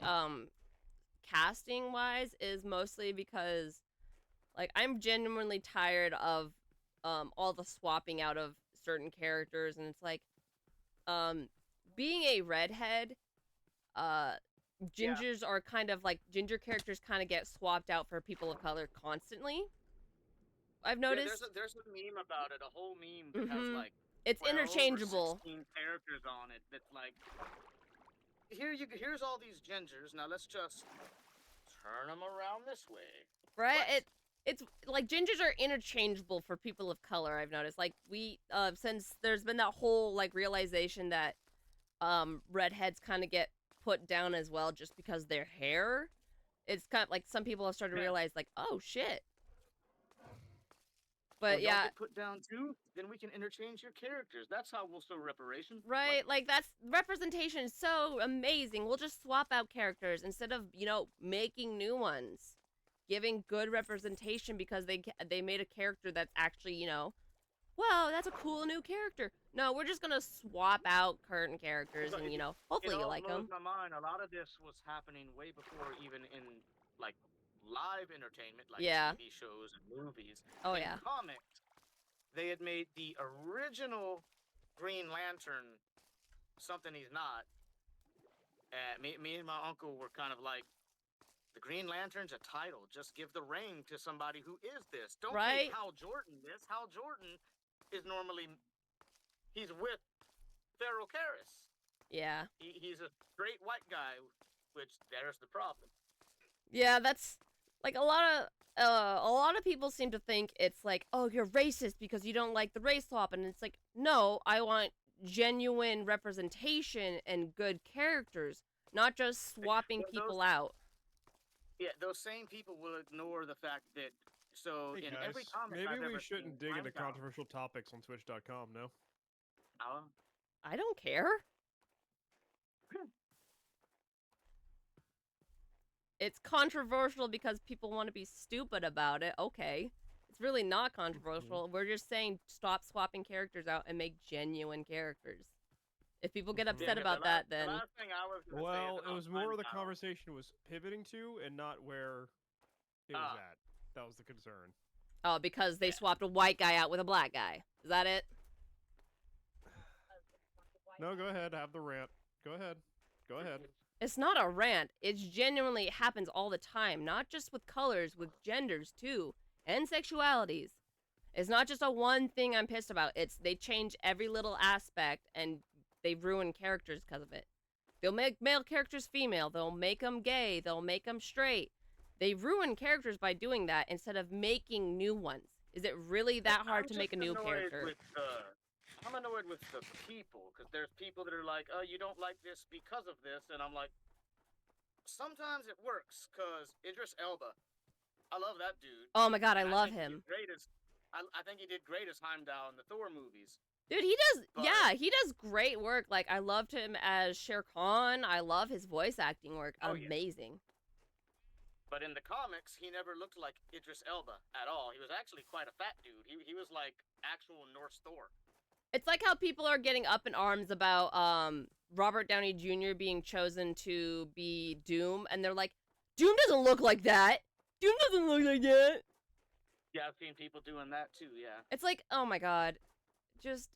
casting wise is mostly because like I'm genuinely tired of all the swapping out of certain characters, and it's like being a redhead, gingers are kind of like ginger characters kind of get swapped out for people of color constantly. I've Yeah, noticed there's a meme about it, a whole meme that has Mhm. like it's 12 or interchangeable. 16 characters on it. That's like, here's all these gingers. Now let's just turn them around this way. Right? What? It's like gingers are interchangeable for people of color, I've noticed. Like we since there's been that whole like realization that redheads kind of get put down as well just because their hair. It's kind of like some people have started to Yeah. realize like, "Oh shit." Well, But y'all yeah, get put down too, then we can interchange your characters. That's how we'll show reparation. right? Like that's representation is so amazing. We'll just swap out characters instead of, you know, making new ones. Giving good representation because they made a character that's actually, you know, wow, that's a cool new character. No, we're just gonna swap out current characters and, you know, hopefully It you all like blows them. my mind. A lot of this was happening way before even in like live entertainment, like Yeah. TV shows and movies. Oh in yeah. comics, they had made the original Green Lantern something he's not. Me and my uncle were kind of like, the Green Lantern's a title. Just give the ring to somebody who is this. Don't Right. make Hal Jordan this. Hal Jordan is normally, he's with Feral Karras. Yeah. He's a straight white guy, which there's the problem. Yeah, that's like a lot of people seem to think it's like, oh, you're racist because you don't like the race swap, and it's like, no, I want genuine representation and good characters, not just swapping people out. Yeah, those same people will ignore the fact that Hey in guys, every comic maybe I've we ever shouldn't seen, dig into Heimdall- controversial topics on Twitch.com, no? I don't care. It's controversial because people want to be stupid about it. Okay. It's really not controversial. We're just saying stop swapping characters out and make genuine characters. If people get upset Yeah, about that, then... The last thing I was gonna say Well, is it about was more the Heimdall. conversation was pivoting to and not where it was at. That was the concern. Oh, because they swapped a white guy out with a black guy. Is that it? No, go ahead. Have the rant. Go ahead. Go ahead. It's not a rant. It's genuinely, it happens all the time. Not just with colors, with genders too. And sexualities. It's not just a one thing I'm pissed about. It's they change every little aspect and they ruin characters because of it. They'll make male characters female. They'll make them gay. They'll make them straight. They ruin characters by doing that instead of making new ones. Is it really that hard to make a new character? I'm annoyed with the people, because there's people that are like, oh, you don't like this because of this, and I'm like, sometimes it works, because Idris Elba, I love that dude. Oh my god, I And love think he him. did great as, I think he did great as Heimdall in the Thor movies. Dude, he does, But- yeah, he does great work. Like, I loved him as Shere Khan. I love his voice acting work. Oh, yeah. Amazing. But in the comics, he never looked like Idris Elba at all. He was actually quite a fat dude. He was like actual Norse Thor. It's like how people are getting up in arms about Robert Downey Jr. being chosen to be Doom, and they're like, Doom doesn't look like that. Doom doesn't look like that. Yeah, I've seen people doing that too, yeah. It's like, oh my god. Just,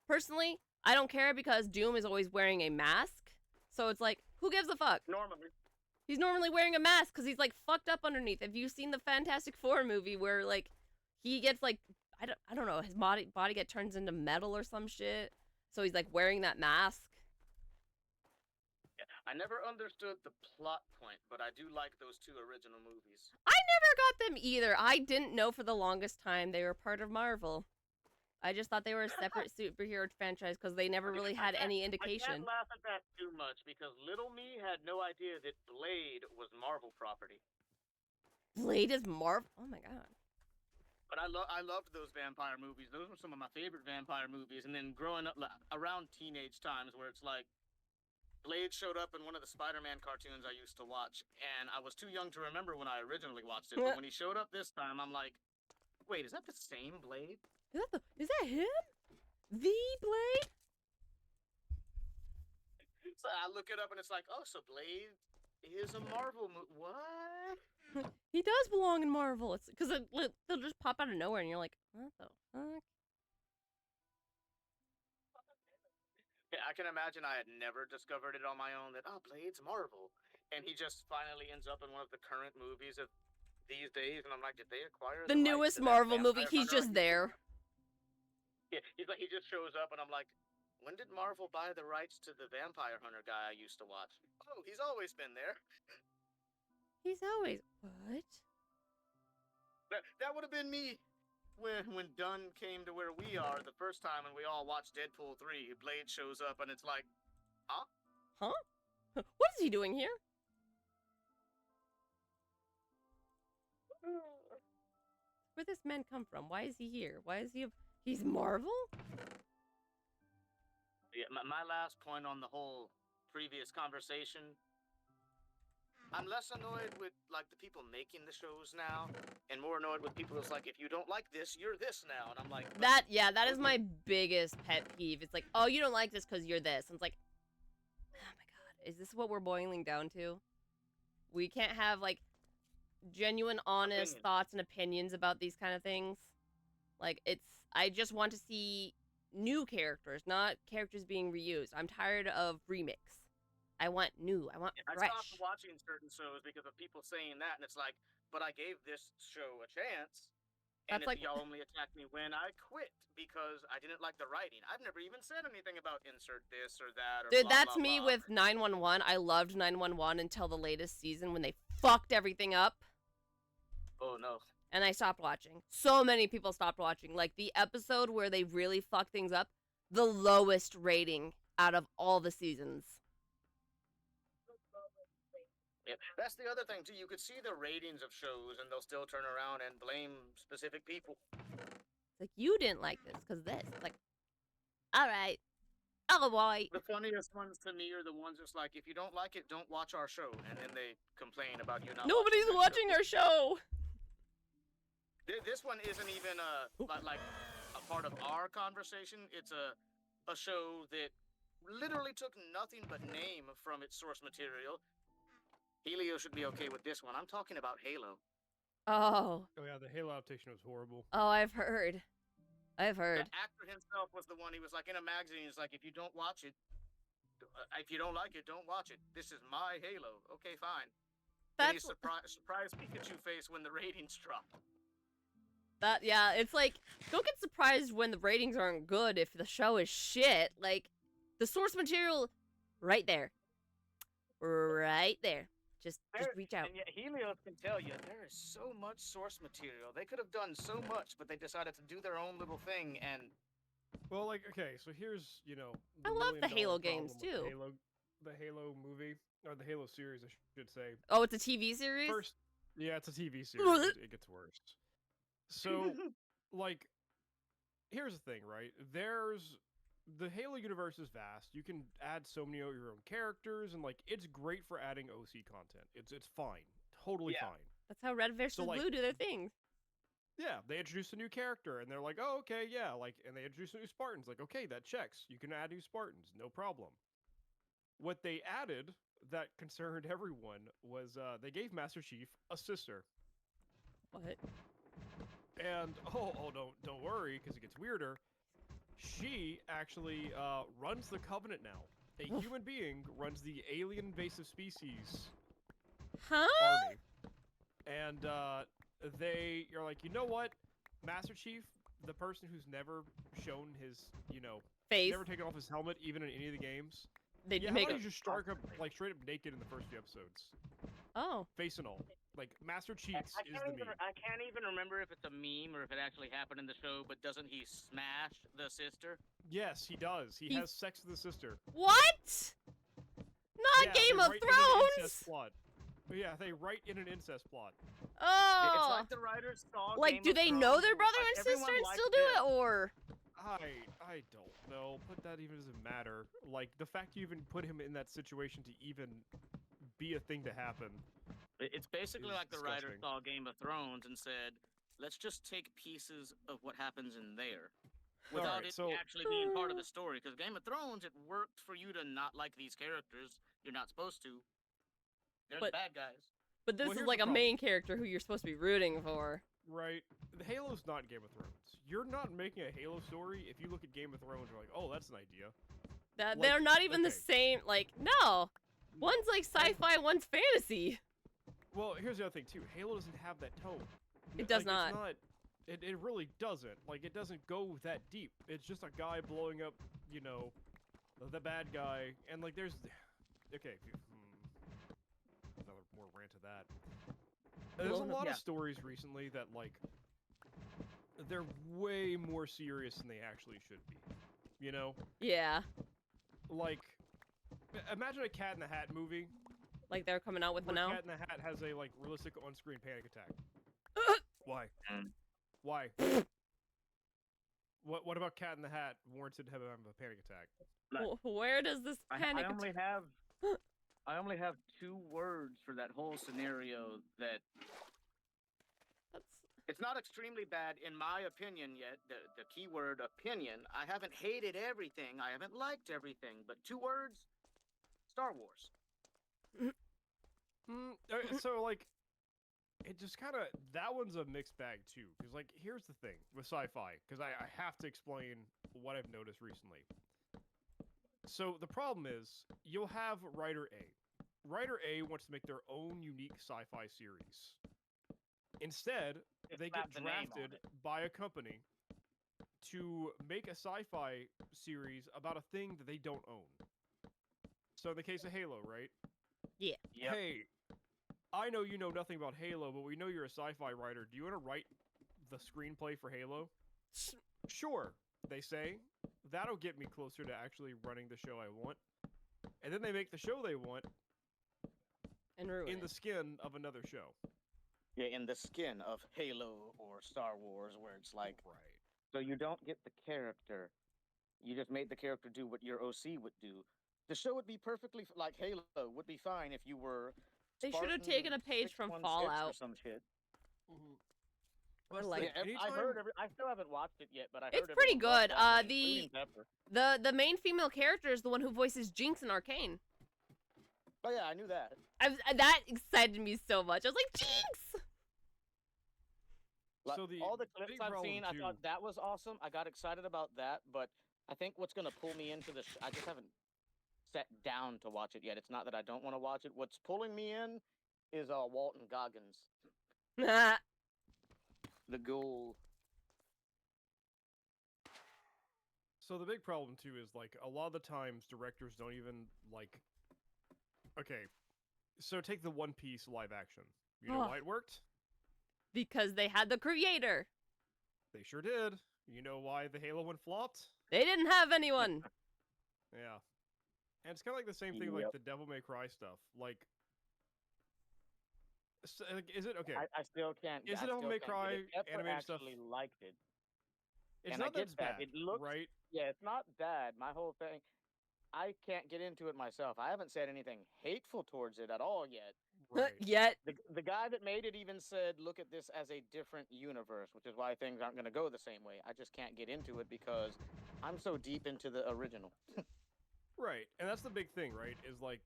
personally, I don't care because Doom is always wearing a mask. So it's like, who gives a fuck? Normally. He's normally wearing a mask because he's like fucked up underneath. Have you seen the Fantastic Four movie where like he gets like I don't know, his body turns into metal or some shit, so he's like wearing that mask. Yeah, I never understood the plot point, but I do like those two original movies. I never got them either. I didn't know for the longest time they were part of Marvel. I just thought they were a separate superhero franchise because they never really had any I indication. can't laugh at that too much because little me had no idea that Blade was Marvel property. Blade is Marvel. Oh my god. But I loved those vampire movies. Those were some of my favorite vampire movies. And then growing up around teenage times, where it's like Blade showed up in one of the Spider-Man cartoons I used to watch, and I was too young to remember when I originally watched it. But when he showed up this time, I'm like, wait, is that the same Blade? Is that him? The Blade? So I look it up and it's like, oh, so Blade is a Marvel movie. What? He does belong in Marvel. It's because they'll just pop out of nowhere, and you're like, what the fuck? Yeah, I can imagine I had never discovered it on my own that Blade's Marvel, and he just finally ends up in one of the current movies of these days, and I'm like, did they acquire The rights newest to that Marvel movie. Vampire He's Hunter? just there. Yeah, he's like, he just shows up, and I'm like, when did Marvel buy the rights to the Vampire Hunter guy I used to watch? Oh, he's always been there. He's always what? That would have been me when Dunn came to where we are the first time and we all watched Deadpool 3. Blade shows up and it's like, Huh? What is he doing here? Where'd this man come from? Why is he here? Why is he? He's Marvel? yeah, my last point on the whole previous conversation. I'm less annoyed with like the people making the shows now, and more annoyed with people who's like, if you don't like this, you're this now, and I'm like, That is my biggest pet peeve. It's like, oh, you don't like this because you're this. And it's like, oh my god, is this what we're boiling down to? We can't have like genuine, honest Opinion. thoughts and opinions about these kind of things. Like, I just want to see new characters, not characters being reused. I'm tired of remix. I want new. I want I fresh. stopped watching certain shows because of people saying that, and it's like, but I gave this show a chance, and That's like- y'all only attacked me when I quit because I didn't like the writing. I've never even said anything about insert this or that. Or Dude, blah, that's blah, me blah. with 911. I loved 911 until the latest season when they fucked everything up. Oh no. And I stopped watching. So many people stopped watching. Like, the episode where they really fucked things up, the lowest rating out of all the seasons. Yeah, that's the other thing too. You could see the ratings of shows, and they'll still turn around and blame specific people. It's like, you didn't like this, because this. It's like, alright. Oh, boy. The funniest ones to me are the ones that's like, if you don't like it, don't watch our show, and then they complain about you not. Nobody's watching our show. This one isn't even like a part of our conversation. It's a show that literally took nothing but name from its source material. Helio should be okay with this one. I'm talking about Halo. Oh. Oh yeah, the Halo adaptation was horrible. Oh, I've heard. I've heard. The actor himself was the one. He was like in a magazine. He's like, if you don't watch it, if you don't like it, don't watch it. This is my Halo. Okay, fine. And he's surprised Pikachu face when the ratings drop. That, yeah, it's like, don't get surprised when the ratings aren't good if the show is shit. Like, the source material, right there. Right there. Just reach out. And yet Helios can tell you, there is so much source material. They could have done so much, but they decided to do their own little thing, and... Well, like, okay, so here's, you know... I love the Halo million-dollar games, problem too. with the Halo movie, or the Halo series, I should say. Oh, it's a TV series? First, yeah, it's a TV series. It gets worse. So, like, here's the thing, right? The Halo universe is vast. You can add so many of your own characters, and, like, it's great for adding OC content. It's fine. Totally fine. That's how Red vs. Blue do their thing. Yeah, they introduce a new character, and they're like, oh, okay, yeah, like, and they introduce new Spartans. Like, okay, that checks. You can add new Spartans. No problem. What they added that concerned everyone was they gave Master Chief a sister. What? And don't worry, because it gets weirder. She actually runs the Covenant now. A human being runs the alien invasive species army. And you're like, you know what, Master Chief, the person who's never shown his, face, never taken off his helmet, even in any of the games. They how make about you just start up like straight up naked in the first few episodes? Oh. Face and all. Like, Master Cheeks is the meme. I can't even remember if it's a meme or if it actually happened in the show, but doesn't he smash the sister? Yes, he does. He has sex with the sister. What? Not Game of Thrones! Yeah, they write in an incest plot. Oh! It's like the writers saw Like, Game do of they Thrones, know their brother like, and sister and still do them. it, or? I don't know, but that even doesn't matter. Like, the fact you even put him in that situation to even be a thing to happen. It's basically like the disgusting. writers saw Game of Thrones and said, let's just take pieces of what happens in there. Without it actually being part of the story. Because Game of Thrones, it worked for you to not like these characters. You're not supposed to. They're the bad guys. But this is like a main character who you're supposed to be rooting for. Right. The Halo's not Game of Thrones. You're not making a Halo story if you look at Game of Thrones, you're like, oh, that's an idea. That they're not even the same, like, no! One's like sci-fi, one's fantasy. Well, here's the other thing, too. Halo doesn't have that tone. It does not. It really doesn't. Like, it doesn't go that deep. It's just a guy blowing up, the bad guy. And, like, there's... Okay. Another more rant of that. There's a lot of stories recently that, like, they're way more serious than they actually should be. You know? Yeah. Like, imagine a Cat in the Hat movie. Like they're coming out with one now? Cat in the Hat has a, like, realistic on-screen panic attack. Why? Why? What about Cat in the Hat warranted him having a panic attack? Where does this panic attack... I only have 2 words for that whole scenario that... It's not extremely bad, in my opinion, yet. The keyword opinion. I haven't hated everything. I haven't liked everything. But 2 words? Star Wars. So, like, it just kind of... That one's a mixed bag, too. Because, like, here's the thing with sci-fi. Because I have to explain what I've noticed recently. So, the problem is, you'll have Writer A. Writer A wants to make their own unique sci-fi series. Instead, they get drafted by a company to make a sci-fi series about a thing that they don't own. So in the case of Halo, right? Yeah. Yep. Hey, I know you know nothing about Halo, but we know you're a sci-fi writer. Do you want to write the screenplay for Halo? Sure, they say. That'll get me closer to actually running the show I want. And then they make the show they want And ruin in it. the skin of another show. Yeah, in the skin of Halo or Star Wars, where it's like, Right. so you don't get the character. You just made the character do what your OC would do. The show would be perfectly like Halo would be fine if you were. They should have taken a page from 616 Fallout. or some shit. Or like, Yeah, I heard. I still haven't watched it yet, but I heard it's pretty everyone loved good. that, including Pepper. The main female character is the one who voices Jinx in Arcane. Oh yeah, I knew that. That excited me so much. I was like, Jinx! Like, So the all the clips big I've problem, seen, I too- thought that was awesome. I got excited about that, but I think what's gonna pull me into the I just haven't sat down to watch it yet. It's not that I don't want to watch it. What's pulling me in is Walton Goggins, the ghoul. So the big problem too is like a lot of the times directors don't even like. Okay, so take the One Piece live action. You know Ugh. why it worked? Because they had the creator. They sure did. You know why the Halo one flopped? They didn't have anyone. Yeah. And it's kind of like the same thing like Yep. the Devil May Cry stuff. Like, is it okay? I still can't. Is I it Devil still May can't get Cry it. Pepper animated stuff? actually liked it. It's and I not that get it's that. bad, It looks- right? Yeah, it's not bad. My whole thing, I can't get into it myself. I haven't said anything hateful towards it at all yet. Right. Yet. The guy that made it even said, "Look at this as a different universe," which is why things aren't going to go the same way. I just can't get into it because I'm so deep into the original. Right, and that's the big thing, right? Is like,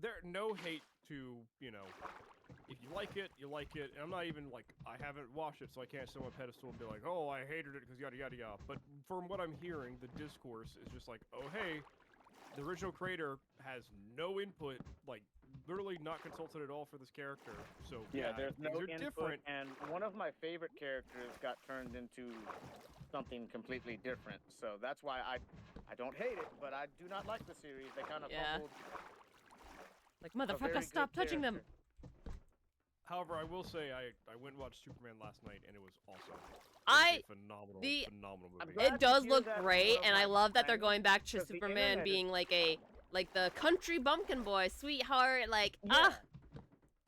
there no hate to, you know, if you like it, you like it. And I'm not even like, I haven't watched it, so I can't sit on a pedestal and be like, oh, I hated it because yada yada yada. But from what I'm hearing, the discourse is just like, oh hey, the original creator has no input, like literally not consulted at all for this character. So Yeah, there's things no are input, different. and one of my favorite characters got turned into something completely different. So that's why I don't hate it, but I do not like the series. They kind of Yeah. fumbled Like, a very motherfucker, good stop touching them. character. However, I will say I went and watched Superman last night, and it was awesome. It I- was a phenomenal, the- phenomenal I'm movie. glad It does to hear look that great, one of and I my love that they're friends- going back to because the Superman internet is- being like the country bumpkin boy, sweetheart, like Yeah.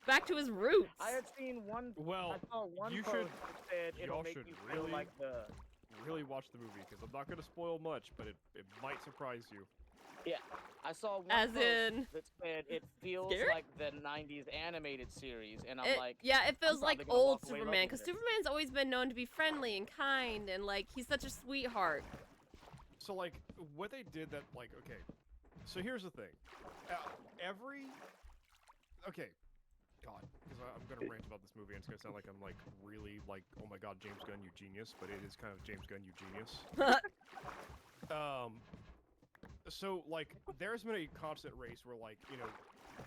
back to his roots. I had seen one. Well, I saw one you post should- that said it'll y'all make should you feel really- like the. Really watch the movie because I'm not going to spoil much, but it might surprise you. I saw one As post in- that said it feels Scared? like the '90s animated series, and I'm like, yeah, it feels like probably gonna old walk away Superman loving because this. Superman's always been known to be friendly and kind and like he's such a sweetheart. So, like, what they did that, like, okay. So here's the thing. Okay. God, because I'm going to rant about this movie and it's going to sound like I'm, like, really, like, oh my god, James Gunn, you genius. But it is kind of James Gunn, you genius. So, like, there's been a constant race where, like, you know,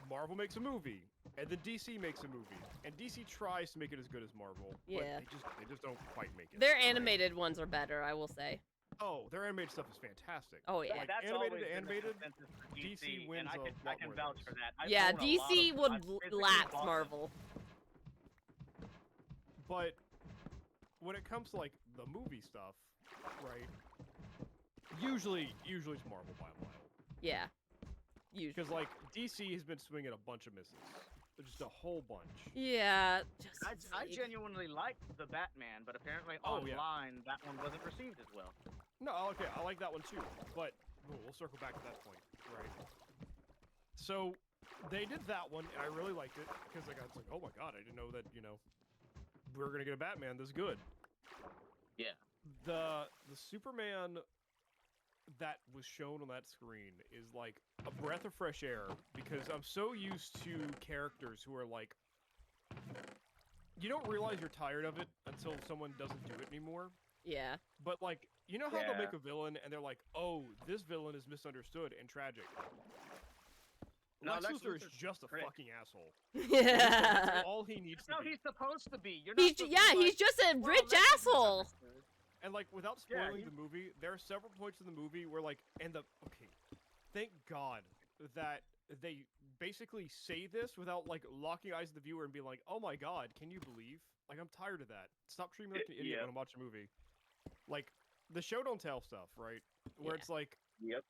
Marvel makes a movie, and then DC makes a movie, and DC tries to make it as good as Marvel, Yeah. but they just don't quite make it. Their right? animated ones are better, I will say. Oh, their animated stuff is fantastic. Oh yeah. Like, that's animated always to been the animated, consensus for DC wins and I a can, lot I can more vouch of for those. that. I Yeah, own a lot DC of them. would I've physically lapse bought them. Marvel. But when it comes to like the movie stuff, right? Usually it's Marvel by a mile. Yeah. Usually. Because like DC has been swinging a bunch of misses, just a whole bunch. Yeah. Just I genuinely liked the Batman, but apparently Oh, yeah. online that one wasn't received as well. No, okay, I like that one too. But we'll circle back to that point, right? So they did that one, and I really liked it because like I was like, oh my god, I didn't know that we were gonna get a Batman this good. Yeah. The Superman that was shown on that screen is like a breath of fresh air because I'm so used to characters who are like, you don't realize you're tired of it until someone doesn't do it anymore. Yeah. But like, you know how they'll Yeah. make a villain and they're like, oh, this villain is misunderstood and tragic. No, Lex Lex Luthor is Luthor's just a prick. fucking asshole. Yeah. That's all he needs That's to how be. he's supposed to be. You're not He's supposed yeah, to be he's like, just a "Well, rich Lex is asshole. misunderstood." And like, without Yeah, spoiling he- the movie, there are several points in the movie where like, okay, thank God that they basically say this without like locking eyes with the viewer and being like, "Oh my god, can you believe?" Like I'm tired of that. Stop treating me like an idiot when I'm watching a movie. Like the show don't tell stuff, right? Where it's like, Yep.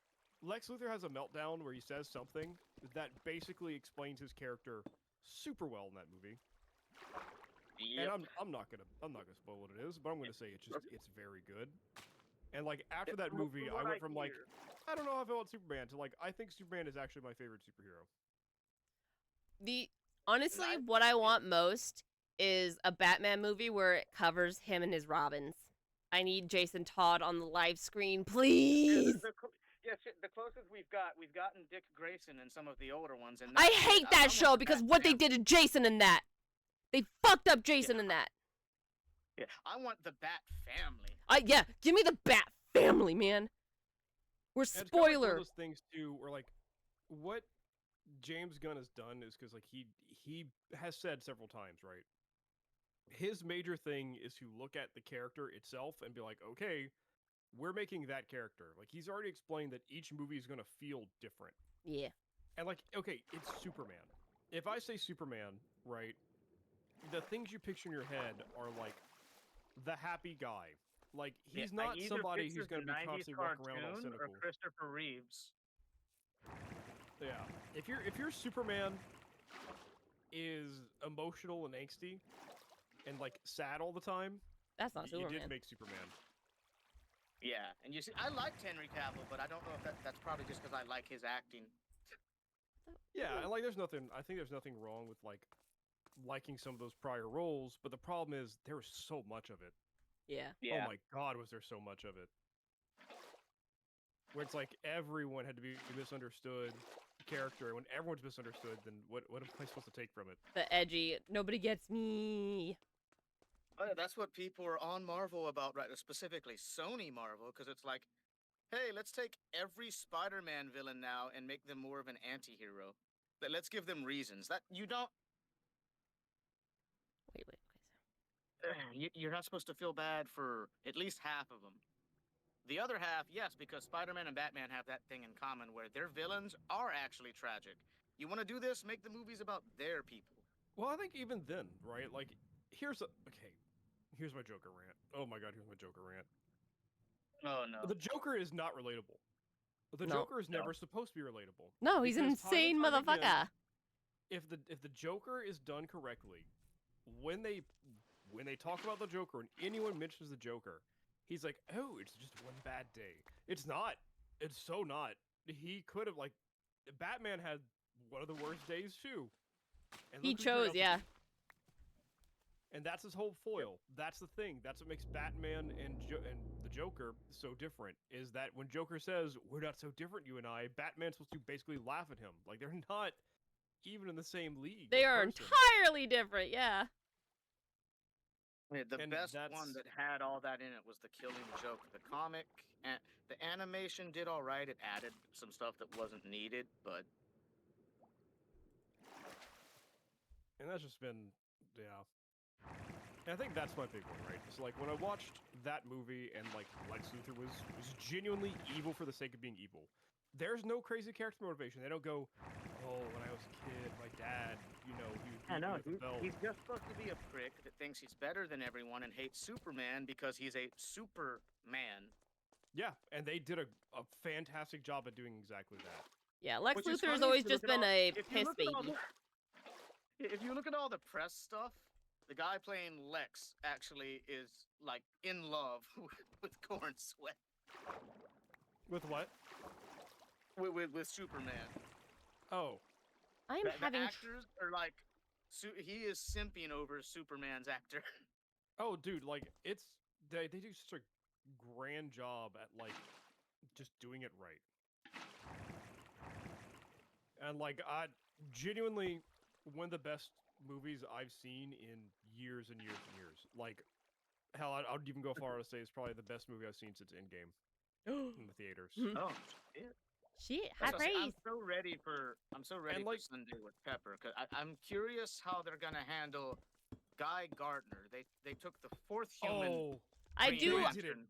Lex Luthor has a meltdown where he says something that basically explains his character super well in that movie. Yep. And I'm not gonna spoil what it is, but I'm gonna say it's very good. And like after that movie, I went from like I don't know how I feel about Superman to like I think Superman is actually my favorite superhero. Honestly, what I want most is a Batman movie where it covers him and his Robins. I need Jason Todd on the live screen, please. The closest we've gotten Dick Grayson in some of the older ones, and I hate that show because what they did to Jason in that. They fucked up Jason in that. Yeah, I want the Bat family. Yeah, give me the Bat family, man. We're And it's kind of like one spoiler. of those things too, where like what James Gunn has done is because like he has said several times, right? His major thing is to look at the character itself and be like, okay, we're making that character. Like he's already explained that each movie is gonna feel different. Yeah. And like, okay, it's Superman. If I say Superman, right, the things you picture in your head are like the happy guy. Like he's not somebody who's gonna be constantly walking around all cynical. Or Christopher Reeves. Yeah. If your Superman is emotional and angsty and like sad all the time, That's not you Superman. did make Superman. Yeah, and you see, I liked Henry Cavill, but I don't know if that's probably just because I like his acting. Yeah, and like I think there's nothing wrong with like liking some of those prior roles, but the problem is there was so much of it. Yeah. Yeah. Oh my god, was there so much of it. Where it's like everyone had to be misunderstood character, and when everyone's misunderstood, then what am I supposed to take from it? The edgy, nobody gets me. Oh, yeah, that's what people are on Marvel about, right? Specifically Sony Marvel, because it's like, hey, let's take every Spider-Man villain now and make them more of an anti-hero. Let's give them reasons. That you don't. Wait. You're not supposed to feel bad for at least half of them. The other half, yes, because Spider-Man and Batman have that thing in common where their villains are actually tragic. You want to do this? Make the movies about their people. Well, I think even then, right? Like, here's my Joker rant. Oh my god, here's my Joker rant. Oh no. The Joker is not relatable. The No. Joker is never supposed to be relatable. No, he's an Because time and insane time motherfucker. again, if the Joker is done correctly, when they talk about the Joker and anyone mentions the Joker, he's like, oh, it's just one bad day. It's not. It's so not. He could have, like, Batman had one of the worst days too. And He look who turned chose, out to yeah. be. And that's his whole foil. That's the thing. That's what makes Batman and the Joker so different. Is that when Joker says, "We're not so different, you and I," Batman's supposed to basically laugh at him. Like they're not even in the same league. They as are person. entirely different, yeah. Yeah, the And best that's- one that had all that in it was the Killing Joke. The comic and the animation did all right. It added some stuff that wasn't needed, but And that's just been, yeah. And I think that's my big one, right? So like when I watched that movie and like Lex Luthor was genuinely evil for the sake of being evil. There's no crazy character motivation. They don't go, oh, when I was a kid, my dad, you know, he would beat me with a belt. he's just supposed to be a prick that thinks he's better than everyone and hates Superman because he's a Superman. Yeah, and they did a fantastic job at doing exactly that. Yeah, Lex Which is Luthor has funny always if you just look at been all- a if you piss look at all baby. If you look at all the press stuff, the guy playing Lex actually is like in love with Corn Sweat. With what? With Superman. Oh, I'm The having actors are like, he is simping over Superman's actor. oh, dude, like it's they do such a grand job at like just doing it right. And like I genuinely one of the best movies I've seen in years and years and years. Like hell, I'd even go far to say it's probably the best movie I've seen since Endgame in the theaters. Oh, shit. shit, high That's what I say, praise. I'm so ready like- for Sunday with Pepper because I'm curious how they're gonna handle Guy Gardner. They took the fourth human. Oh, I Green do Lantern.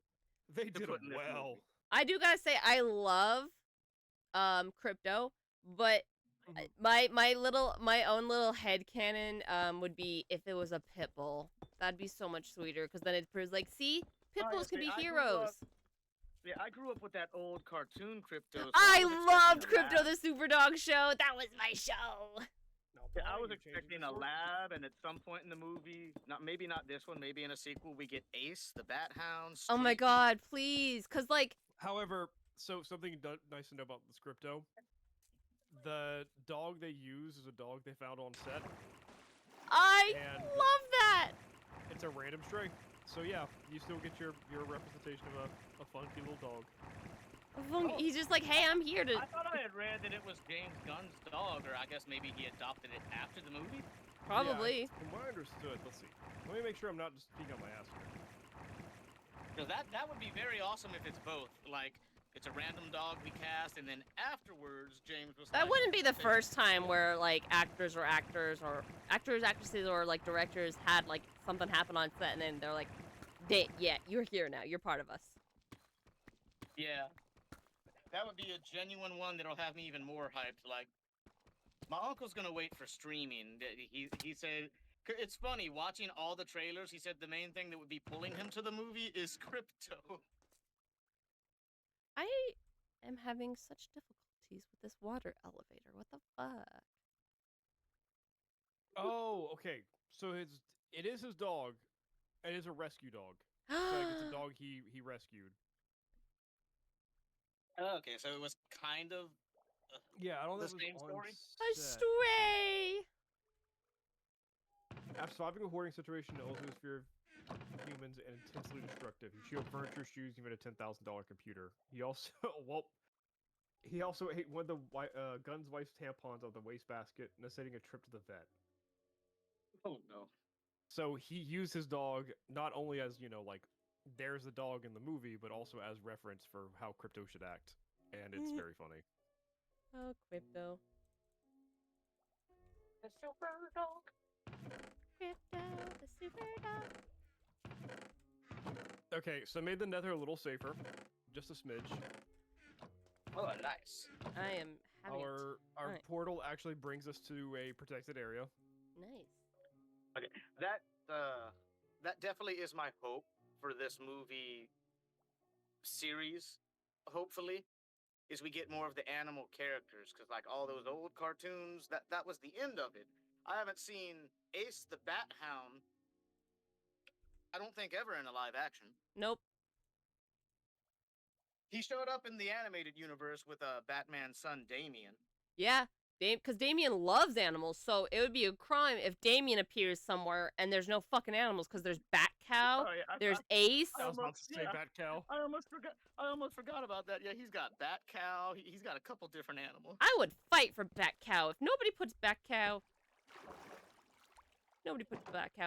they did put it in this well. movie. I do gotta say I love Crypto, but My own little headcanon would be if it was a pit bull. That'd be so much sweeter because then it proves like, see, pit Oh, yeah, bulls could see, be I grew heroes. up- Yeah, I grew up with that old cartoon Crypto. So I was loved expecting a Crypto lab. the Superdog show. That was my show. Now, Yeah, I Bonnie, was you're changing expecting the a source. lab, and at some point in the movie, maybe not this one, maybe in a sequel, we get Ace, the Bat Hound. Oh my Streaky. god, please, cause like However, so something nice to know about the Scripto. The dog they use is a dog they found on set. I And- love that. It's a random stray. So yeah, you still get your representation of a funky little dog. He's just like, hey, I'm here to. I thought I had read that it was James Gunn's dog, or I guess maybe he adopted it after the movie. Probably. Yeah, from what I understood, let's see. Let me make sure I'm not just speaking on my ass here. Because that would be very awesome if it's both. Like, it's a random dog we cast, and then afterwards, James was That like, wouldn't be the "I'll take first time where like actors, actresses, or like directors had like something happen on set, and then they're like, yeah, you're here now. You're part of us. it." Yeah. That would be a genuine one that'll have me even more hyped. Like, my uncle's gonna wait for streaming. He said, it's funny, watching all the trailers, he said the main thing that would be pulling him to the movie is Crypto. I am having such difficulties with this water elevator. What the fuck? Oh, okay. So it is his dog. It is a rescue dog. So like, it's a dog he rescued. Okay, so it was kind of Yeah, I don't know the if it same was on story? A set. stray. After surviving a hoarding situation, the ultimate fear of humans and intensely destructive. He chewed furniture, shoes, even a $10,000 computer. He also, he also ate one of the Gunn's wife's tampons out of the wastebasket, necessitating a trip to the vet. Oh no. So he used his dog not only as, like, there's the dog in the movie, but also as reference for how Crypto should act. And it's very funny. Oh, Crypto. The super dog. Crypto, the super dog. Okay, so I made the nether a little safer. Just a smidge. Oh, nice. I am having Our Alright. portal actually brings us to a protected area. nice. Okay, that definitely is my hope for this movie series. Hopefully, is we get more of the animal characters, because like all those old cartoons, that was the end of it. I haven't seen Ace the Bat Hound. I don't think ever in a live action. Nope. He showed up in the animated universe with Batman's son Damien. Yeah, because Damien loves animals, so it would be a crime if Damien appears somewhere and there's no fucking animals, because there's Bat Cow, Oh, yeah, there's Ace. I was about to say yeah. Bat Cow. I almost forgot about that. Yeah, he's got Bat Cow. He's got a couple different animals. I would fight for Bat Cow. If nobody puts Bat Cow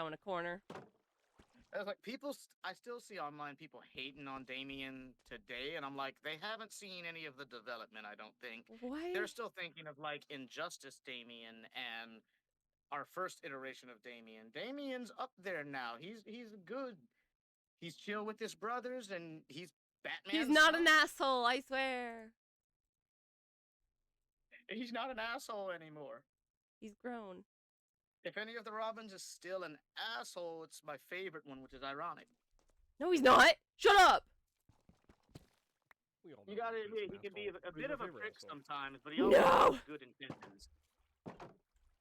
in a corner. I was like, I still see online people hating on Damien today, and I'm like, they haven't seen any of the development, I don't think. Why? They're still thinking of, like, Injustice Damien and our first iteration of Damien. Damien's up there now. He's good. He's chill with his brothers, and he's Batman. He's not an asshole, I swear. He's not an asshole anymore. He's grown. If any of the Robins is still an asshole, it's my favorite one, which is ironic. No, he's not. Shut up. We all You know gotta Batman's admit, an he can be asshole. a Who's bit your of a favorite prick asshole? sometimes, but he always No! has good intentions.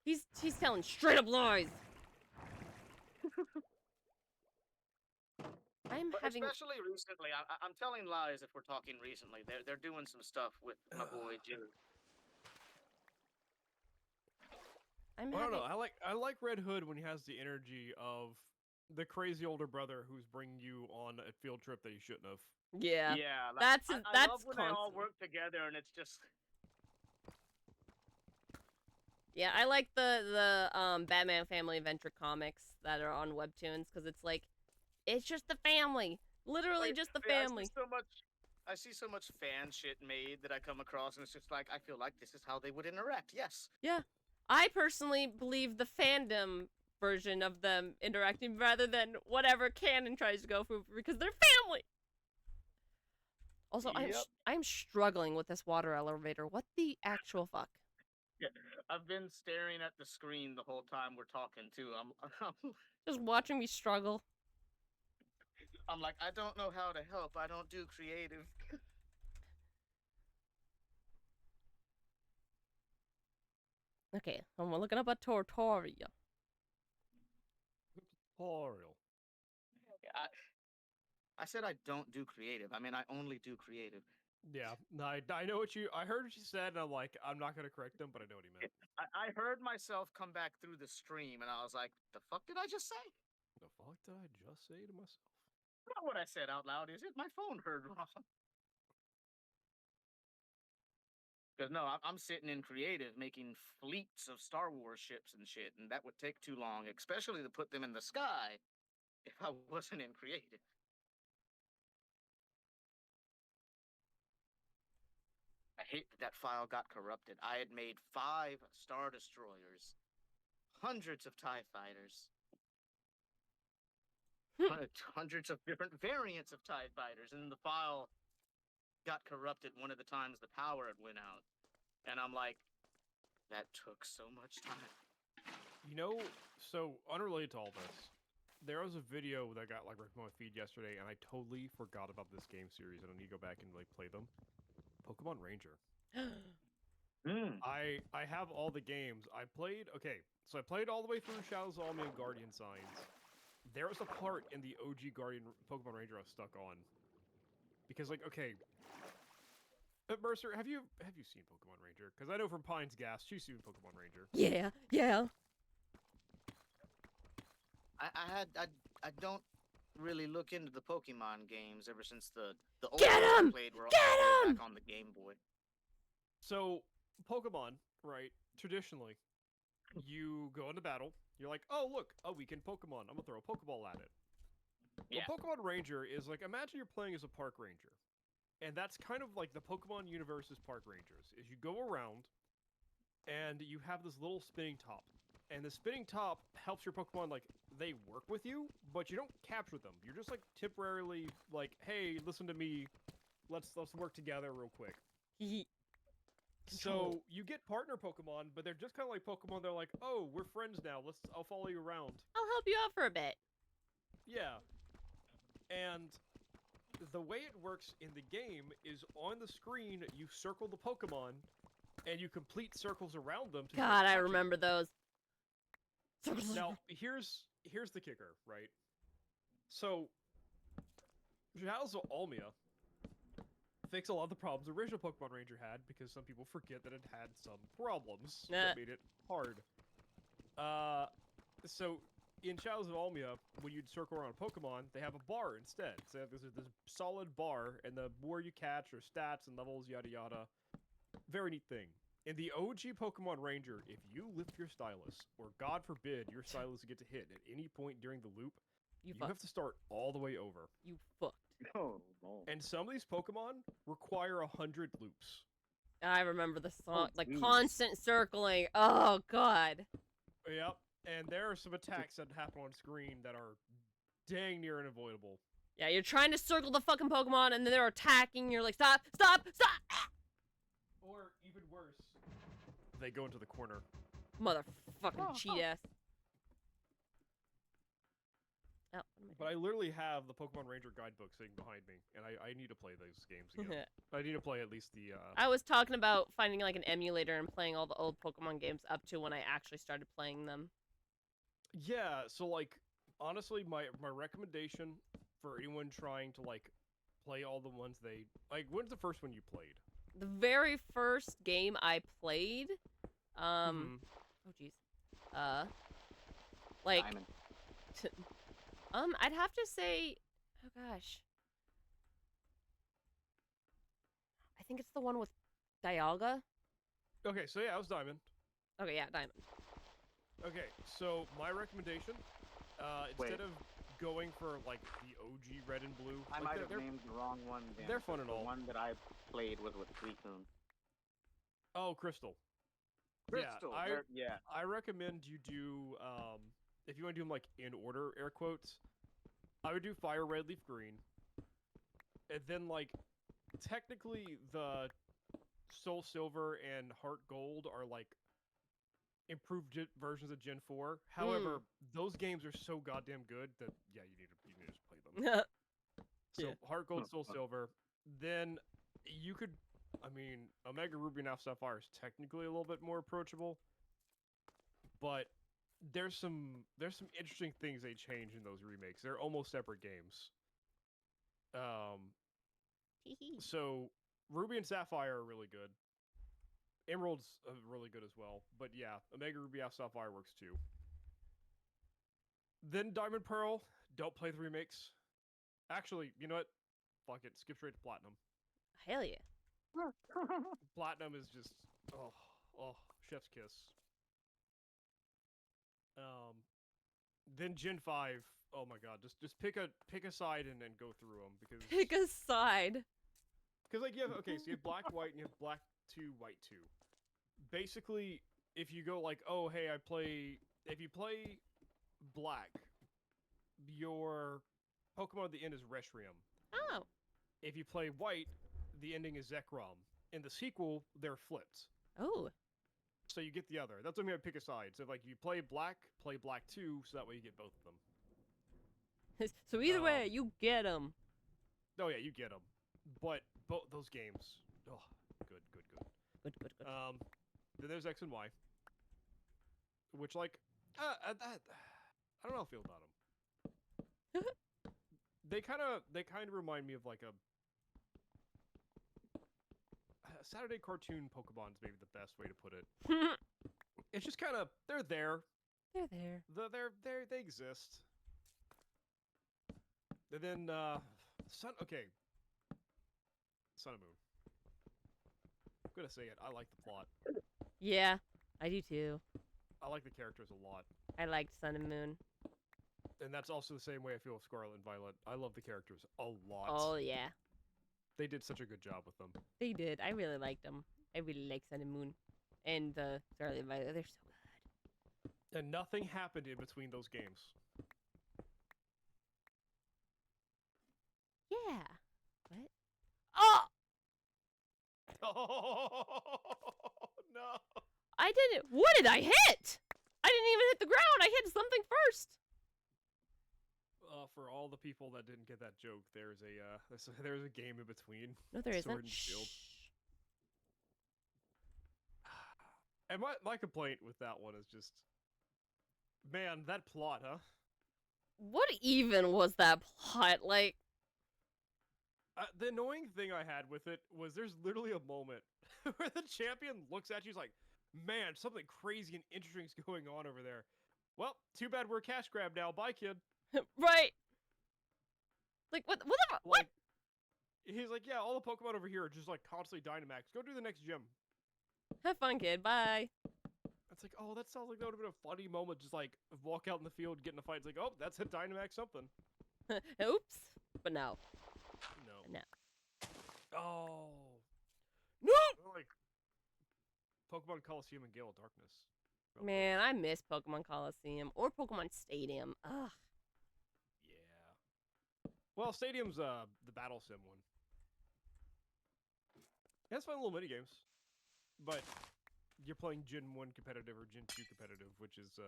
He's telling straight up lies. I'm But having. especially recently, I'm telling lies if we're talking recently. They're doing some stuff with my boy Jimmy. I'm Well, I don't having. know. I like Red Hood when he has the energy of the crazy older brother who's bringing you on a field trip that he shouldn't have. Yeah. Like, That's I that's love when they all constant. work together, and it's just Yeah, I like the Batman Family Adventure comics that are on webtoons, because it's like, it's just the family, literally like, just the yeah, family. I see so much fan shit made that I come across, and it's just like I feel like this is how they would interact. Yes. Yeah, I personally believe the fandom version of them interacting rather than whatever canon tries to go for, because they're family. Also, Yep. I'm struggling with this water elevator. What the actual fuck? Yeah, I've been staring at the screen the whole time we're talking too. Just watching me struggle. I'm like, I don't know how to help. I don't do creative. Okay, I'm looking up a tutorial. Tutorial. I said I don't do creative. I mean, I only do creative. Yeah, no, I know what you. I heard what you said, and I'm like, I'm not gonna correct him, but I know what he meant. I heard myself come back through the stream, and I was like, the fuck did I just say? The fuck did I just say to myself? Not what I said out loud, is it? My phone heard wrong. Because no, I'm sitting in creative making fleets of Star Wars ships and shit, and that would take too long, especially to put them in the sky if I wasn't in creative. I hate that file got corrupted. I had made 5 Star Destroyers, hundreds of TIE fighters, hundreds of different variants of TIE fighters, and the file got corrupted one of the times the power had went out. And I'm like, that took so much time. You know, so unrelated to all this, there was a video that got like recommended on my feed yesterday, and I totally forgot about this game series, and I need to go back and like play them. Pokemon Ranger. I have all the games. I played so I played all the way through Shadows of Almia and Guardian Signs. There was a part in the OG Guardian Pokemon Ranger I was stuck on. Because Mercer, have you seen Pokemon Ranger? Because I know from Pine's Gas, she's seen Pokemon Ranger. Yeah, yeah. I don't really look into the Pokemon games ever since the old Get ones I 'em! played were all Get the way 'em! back on the Game Boy. So, Pokemon, right, traditionally, you go into battle, you're like, oh, look, a weakened Pokemon, I'm gonna throw a Pokeball at it. Yeah. Well, Pokemon Ranger is like, imagine you're playing as a park ranger. And that's kind of like the Pokemon universe's park rangers, is you go around, and you have this little spinning top. And the spinning top helps your Pokemon, like, they work with you, but you don't capture them. You're just, like, temporarily, like, hey, listen to me, let's work together real quick. So, you get partner Pokemon, but they're just kind of like Pokemon, they're like, oh, we're friends now, I'll follow you around. I'll help you out for a bit. Yeah. And the way it works in the game is on the screen, you circle the Pokemon, and you complete circles around them to God, I remember those. Now, here's the kicker, right? So, Shadows of Almia fixed a lot of the problems the original Pokemon Ranger had, because some people forget that it had some problems that made it hard. So, in Shadows of Almia, when you'd circle around a Pokemon, they have a bar instead. So there's this solid bar, and the more you catch, or stats and levels, yada yada. Very neat thing. In the OG Pokemon Ranger, if you lift your stylus, or God forbid your stylus get to hit at any point during the loop, you have to start all the way over. You fucked. Oh, no. And some of these Pokemon require 100 loops. I remember the song, like geez. constant circling. Oh God. Yep. And there are some attacks that happen on screen that are dang near unavoidable. Yeah, you're trying to circle the fucking Pokemon, and then they're attacking. You're like, stop, stop, stop! Or even worse, they go into the corner. Motherfucking cheat ass. Oh, But I literally have the Pokemon Ranger guidebook sitting behind me, and I need to play those games again. I need to play at least the. I was talking about finding like an emulator and playing all the old Pokemon games up to when I actually started playing them. Yeah, so like honestly, my recommendation for anyone trying to like play all the ones they like. When's the first one you played? The very first game I played, oh jeez, like, I'd have to say, oh gosh, I think it's the one with Dialga. Okay, so yeah, it was Diamond. Okay, yeah, Diamond. Okay, so my recommendation, instead of going for like the OG Red and Blue, I like, might have named the wrong one. Then, they're fun and all. The one that I played was with Suicune. Oh, Crystal. Crystal. Yeah, I recommend you do if you want to do them like in order, air quotes. I would do Fire Red, Leaf Green, and then like technically the Soul Silver and Heart Gold are like improved versions of Gen 4. However, those games are so goddamn good that yeah, you need to just play them. So Yeah. Heart Gold, Soul Silver. Then you could, I mean, Omega Ruby and Alpha Sapphire is technically a little bit more approachable, but there's some interesting things they change in those remakes. They're almost separate games. So Ruby and Sapphire are really good. Emerald's really good as well. But yeah, Omega Ruby Alpha Sapphire works too. Then Diamond Pearl. Don't play the remakes. Actually, you know what? Fuck it. Skip straight to Platinum. Hell yeah. Platinum is just chef's kiss. Then Gen 5. Oh my god, just pick a side and go through them because Pick a side. Because like you have so you have black, white, and you have black 2, white 2. Basically, if you go like, oh hey, if you play black, your Pokemon at the end is Reshiram. Oh. If you play white, the ending is Zekrom. In the sequel, they're flipped. Oh. So you get the other. That's what I mean by pick a side. So like if you play black 2, so that way you get both of them. So either way, you get them. Oh yeah, you get them. But both those games, oh, good. Good. Then there's X and Y, which like, I don't know how I feel about them. They kind of remind me of like a Saturday cartoon Pokemon is maybe the best way to put it. It's just kind of they're there. They're there. They exist. And then Sun and Moon. I'm gonna say it. I like the plot. Yeah, I do too. I like the characters a lot. I liked Sun and Moon. And that's also the same way I feel with Scarlet and Violet. I love the characters a lot. Oh yeah. They did such a good job with them. They did. I really liked them. I really like Sun and Moon. And Scarlet and Violet. They're so good. And nothing happened in between those games. Yeah. What? Oh! Oh no! I didn't. What did I hit? I didn't even hit the ground. I hit something first. For all the people that didn't get that joke, there's a game in between. No, there isn't. Sword and Shield. And my complaint with that one is just, man, that plot, huh? What even was that plot? Like, the annoying thing I had with it was there's literally a moment where the champion looks at you, he's like, man, something crazy and interesting is going on over there. Well, too bad we're a cash grab now. Bye, kid. right? Like, what the fuck? What? Like, he's like, yeah, all the Pokemon over here are just like constantly Dynamax. Go do the next gym. Have fun, kid. Bye. It's like, oh, that sounds like that would have been a funny moment. Just like walk out in the field, get in a fight. It's like, oh, that's a Dynamax something. Oops. But no. No. No. Oh. No! Like Pokemon Coliseum and Gale of Darkness. Man, I miss Pokemon Coliseum or Pokemon Stadium. Ugh. Yeah. Well, Stadium's the Battle Sim one. It has fun little mini games, but you're playing Gen 1 competitive or Gen 2 competitive, which is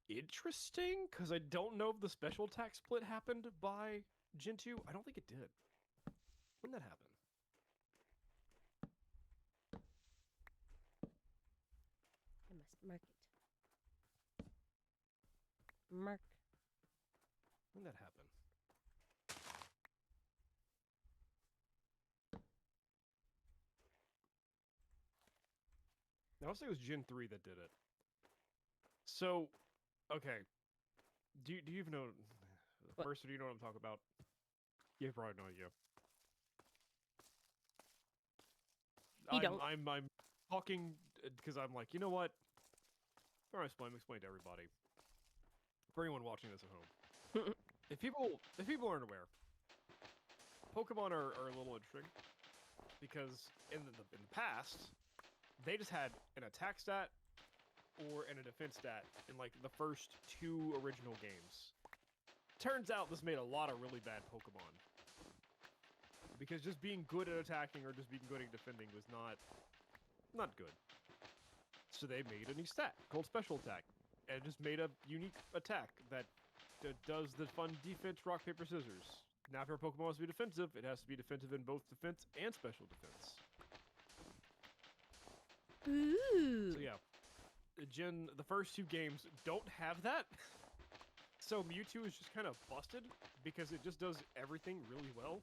interesting because I don't know if the special attack split happened by Gen 2. I don't think it did. When did that happen? I must mark it. Mark. When did that happen? I want to say it was Gen 3 that did it. So, okay. Do you even know... What? First, do you know what I'm talking about? You have probably no idea. I'm talking because I'm like, you know what? Before I explain to everybody. For anyone watching this at home. If people aren't aware, Pokemon are a little interesting. Because in the past, they just had an attack stat or a defense stat in like the first 2 original games. Turns out this made a lot of really bad Pokemon. Because just being good at attacking or just being good at defending was not good. So they made a new stat called Special Attack, and it just made a unique attack that does the fun defense rock paper scissors. Now, for a Pokemon wants to be defensive, it has to be defensive in both defense and special defense. Ooh. So yeah, the first 2 games don't have that. So Mewtwo is just kind of busted because it just does everything really well.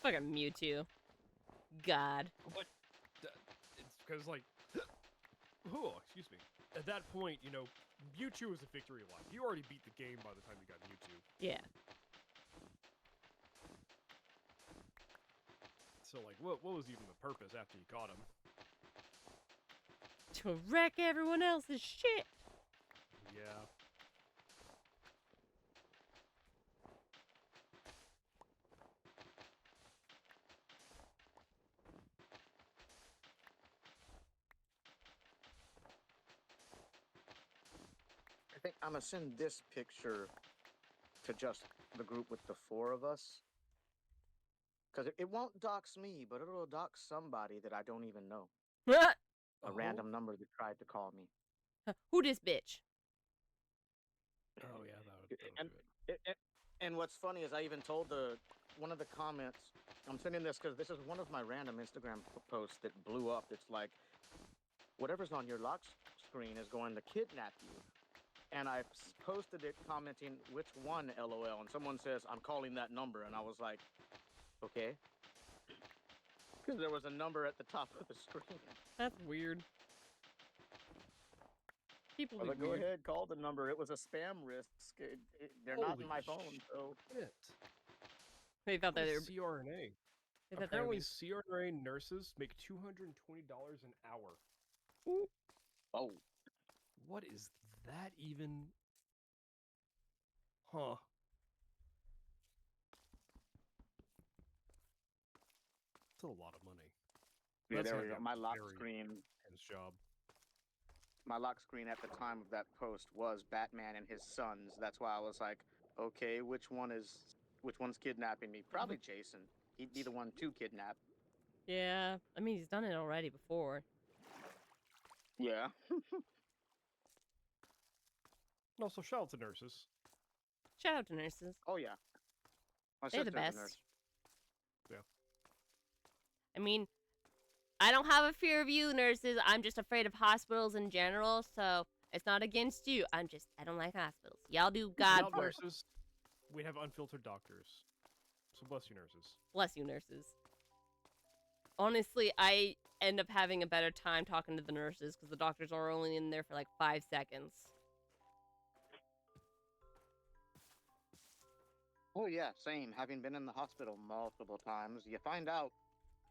Fucking Mewtwo. God. But it's because, like, oh, excuse me. At that point, you know, Mewtwo is a victory lap. You already beat the game by the time you got Mewtwo. Yeah. So, like, what was even the purpose after you caught him? To wreck everyone else's shit. Yeah. I think I'm gonna send this picture to just the group with the 4 of us. Because it won't dox me, but it'll dox somebody that I don't even know. A random number that tried to call me. Who this bitch? Oh, yeah, that would And, do it. and what's funny is I even told one of the comments, I'm sending this because this is one of my random Instagram posts that blew up. It's like, whatever's on your lock screen is going to kidnap you. And I posted it commenting, which one, LOL. And someone says, I'm calling that number. And I was like, okay. Because there was a number at the top of the screen. That's weird. People I was be like, go weird. ahead, call the number. It was a spam risk. They're not Holy in my phone, so. shit. They thought that they were. CRNA. They thought they were Apparently, being- CRNA nurses make $220 an hour. Oh. What is that even? Huh. It's a lot of money. Yeah, That's there gotta we be go. a My lock very screen. intense job. My lock screen at the time of that post was Batman and his sons. That's why I was like, okay, which one's kidnapping me? Probably Jason. He'd be the one to kidnap. Yeah. I mean, he's done it already before. Yeah. And also, shout out to nurses. Shout out to nurses. Oh yeah. My They're the sister's a best. nurse. I mean, I don't have a fear of you, nurses. I'm just afraid of hospitals in general, so it's not against you. I don't like hospitals. Y'all do God's Without work. nurses, we have unfiltered doctors. So bless you, nurses. Bless you, nurses. Honestly, I end up having a better time talking to the nurses because the doctors are only in there for like 5 seconds. Oh yeah, same. Having been in the hospital multiple times, you find out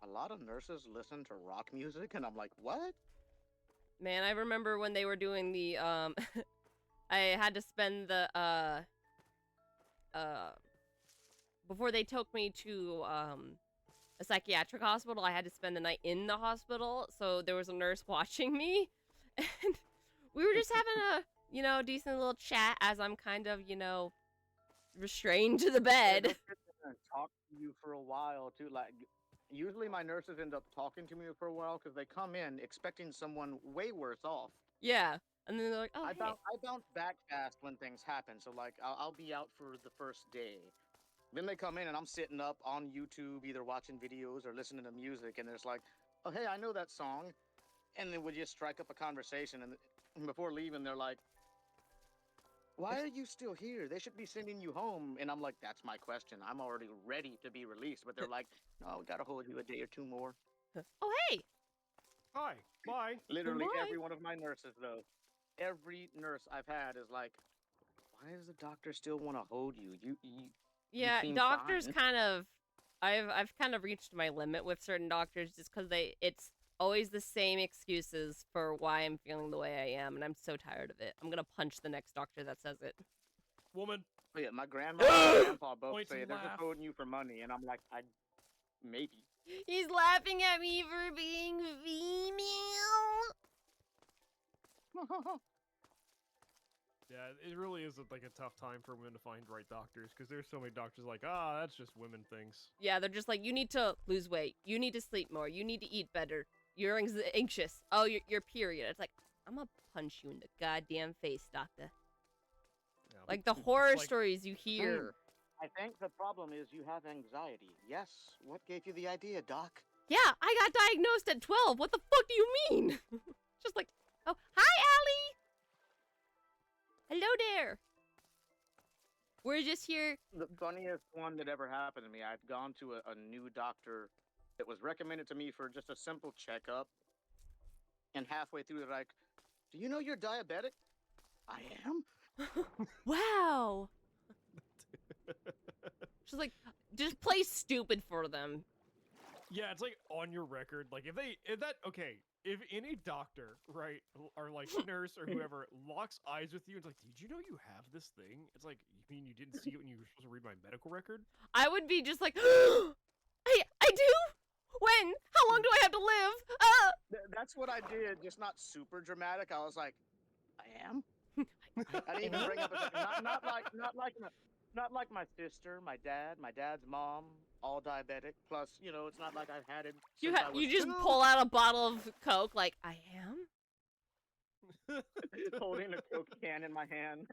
a lot of nurses listen to rock music, and I'm like, what? Man, I remember when they were doing the, I had to spend the, before they took me to, a psychiatric hospital, I had to spend the night in the hospital, so there was a nurse watching me, and we were just having a, you know, decent little chat as I'm kind of, you know, restrained to the bed. They'll sit there and talk to you for a while too. Like, usually my nurses end up talking to me for a while because they come in expecting someone way worse off. Yeah, and then they're like, oh, I hey. bounce back fast when things happen. So like, I'll be out for the first day. Then they come in and I'm sitting up on YouTube, either watching videos or listening to music, and there's like, oh hey, I know that song, and then we just strike up a conversation, and before leaving, they're like, why are you still here? They should be sending you home. And I'm like, that's my question. I'm already ready to be released. But they're like, no, we got to hold you a day or two more. Oh, hey. Hi, bye. Literally Goodbye. every one of my nurses, though. Every nurse I've had is like, why does the doctor still want to hold you? Yeah, seem doctors fine. kind of, I've kind of reached my limit with certain doctors just because it's always the same excuses for why I'm feeling the way I am, and I'm so tired of it. I'm gonna punch the next doctor that says it. Woman. Oh, yeah, my grandma and grandpa both Points say and they're laugh. just holding you for money. And I'm like, maybe. He's laughing at me for being female. Yeah, it really is like a tough time for women to find right doctors because there's so many doctors like, that's just women things. Yeah, they're just like, you need to lose weight. You need to sleep more. You need to eat better. You're anxious. Oh, your period. It's like, I'm gonna punch you in the goddamn face, doctor. Yeah, Like the horror like- stories you hear. I think the problem is you have anxiety. Yes. What gave you the idea, Doc? Yeah, I got diagnosed at 12. What the fuck do you mean? Just like, oh, hi, Allie. Hello there. We're just here. The funniest one that ever happened to me, I'd gone to a new doctor that was recommended to me for just a simple checkup. And halfway through, they're like, do you know you're diabetic? I am? Wow. Just like, just play stupid for them. Yeah, it's like on your record. Like if any doctor, right, or like nurse or whoever locks eyes with you, it's like, did you know you have this thing? It's like, you mean you didn't see it when you were supposed to read my medical record? I would be just like, I do? When? How long do I have to live? That's what I did, just not super dramatic. I was like, I am? I didn't even bring up a not like my sister, my dad's mom, all diabetic. Plus, you know, it's not like I've had it. You since I was you just 2. pull out a bottle of Coke, like, I am? Holding a Coke can in my hand.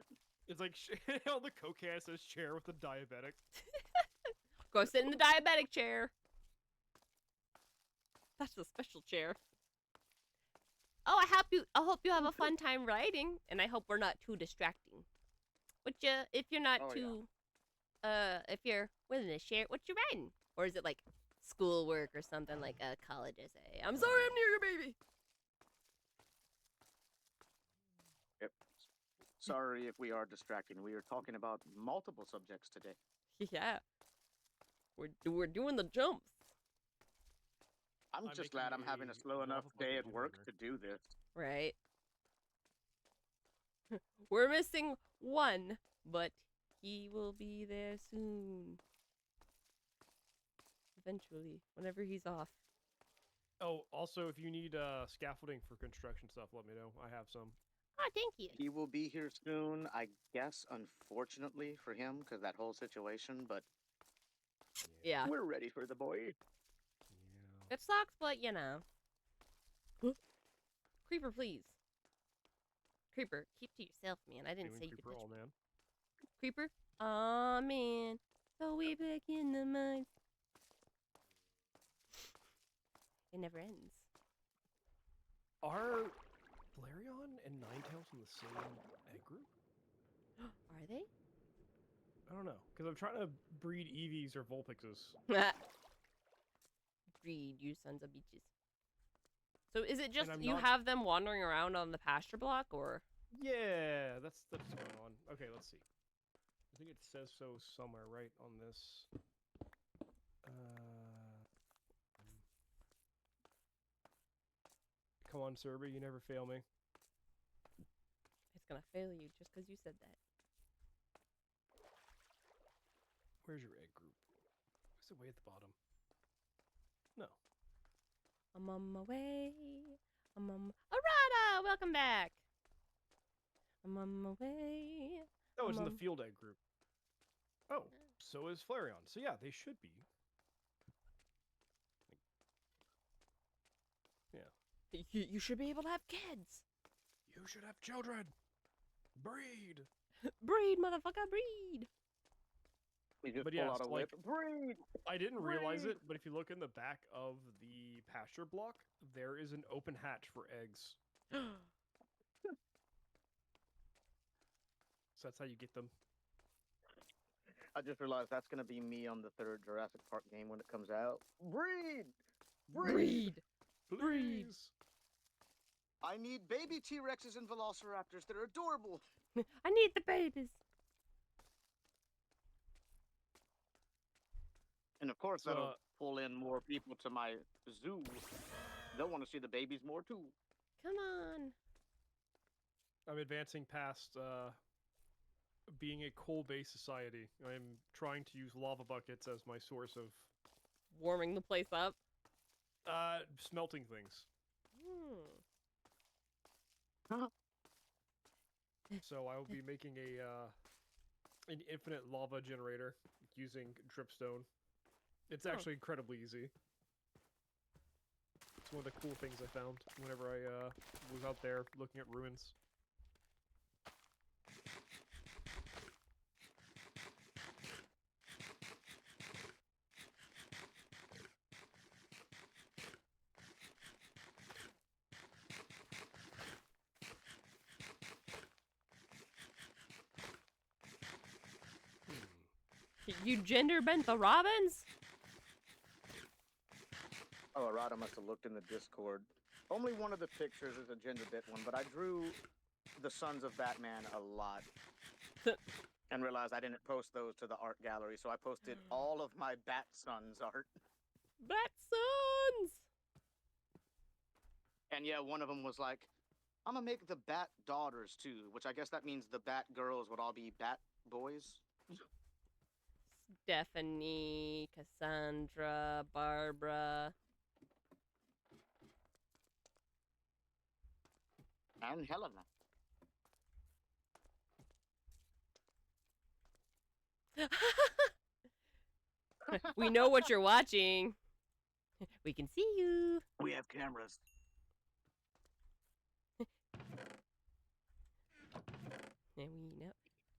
It's like all the Coke can says chair with the diabetic. Go sit in the diabetic chair. That's the special chair. Oh, I hope you have a fun time riding, and I hope we're not too distracting. If you're not too, if you're willing to share what you're riding, or is it like schoolwork or something like a college essay? I'm sorry, I'm near your baby. Yep. Sorry if we are distracting. We are talking about multiple subjects today. Yeah, we're doing the jumps. I'm just glad I'm having a making slow a enough lava day bucket at work hamburger. to do this. Right. We're missing one, but he will be there soon. Eventually, whenever he's off. Oh, also, if you need scaffolding for construction stuff, let me know. I have some. Oh, thank you. He will be here soon, I guess, unfortunately for him, because that whole situation, but Yeah. we're ready for the boy. Yeah. It sucks, but you know. Creeper, please. Creeper, keep to yourself, man. I didn't Doing say you could Creeper touch all me. man. Creeper? Aw, man. So way back in the mines. It never ends. Are Flareon and Ninetales in the same egg group? Are they? I don't know, because I'm trying to breed Eevees or Vulpixes. Breed, you sons of bitches. So is it just I'm you not- have them wandering around on the pasture block, or? Yeah, that's what's going on. Okay, let's see. I think it says so somewhere, right, on this. Come on, Serby, you never fail me. It's gonna fail you just because you said that. Where's your egg group? Is it way at the bottom? No. I'm on my way. I'm on. Arata, welcome back. I'm on my way. Oh, it's in the on- field egg group. Oh, so is Flareon. So yeah, they should be. Yeah. You should be able to have kids. You should have children. Breed. Breed, motherfucker, breed. We just But pull yeah, out a it's whip. like- Breed! I didn't realize Breed. it, but if you look in the back of the pasture block, there is an open hatch for eggs. So that's how you get them. I just realized that's gonna be me on the 3rd Jurassic Park game when it comes out. Breed! Breed. Please. I need baby T-Rexes and Velociraptors. They're adorable. I need the babies. And of course, So, that'll pull in more people to my zoo. They'll want to see the babies more too. Come on. I'm advancing past being a coal-based society. I'm trying to use lava buckets as my source of Warming the place up. smelting things. Hmm. So I will be making an infinite lava generator using dripstone. It's Oh. actually incredibly easy. It's one of the cool things I found whenever I was out there looking at ruins. You gender bent the robins? Oh, Arata must have looked in the Discord. Only one of the pictures is a gender bit one, but I drew the Sons of Batman a lot. And realized I didn't post those to the art gallery, so I posted all of my Bat Sons art. Bat sons! And yeah, one of them was like, I'm gonna make the Bat daughters too, which I guess that means the Bat girls would all be Bat boys. Stephanie, Cassandra, Barbara. And Helena. We know what you're watching. We can see you. We have cameras. And we know.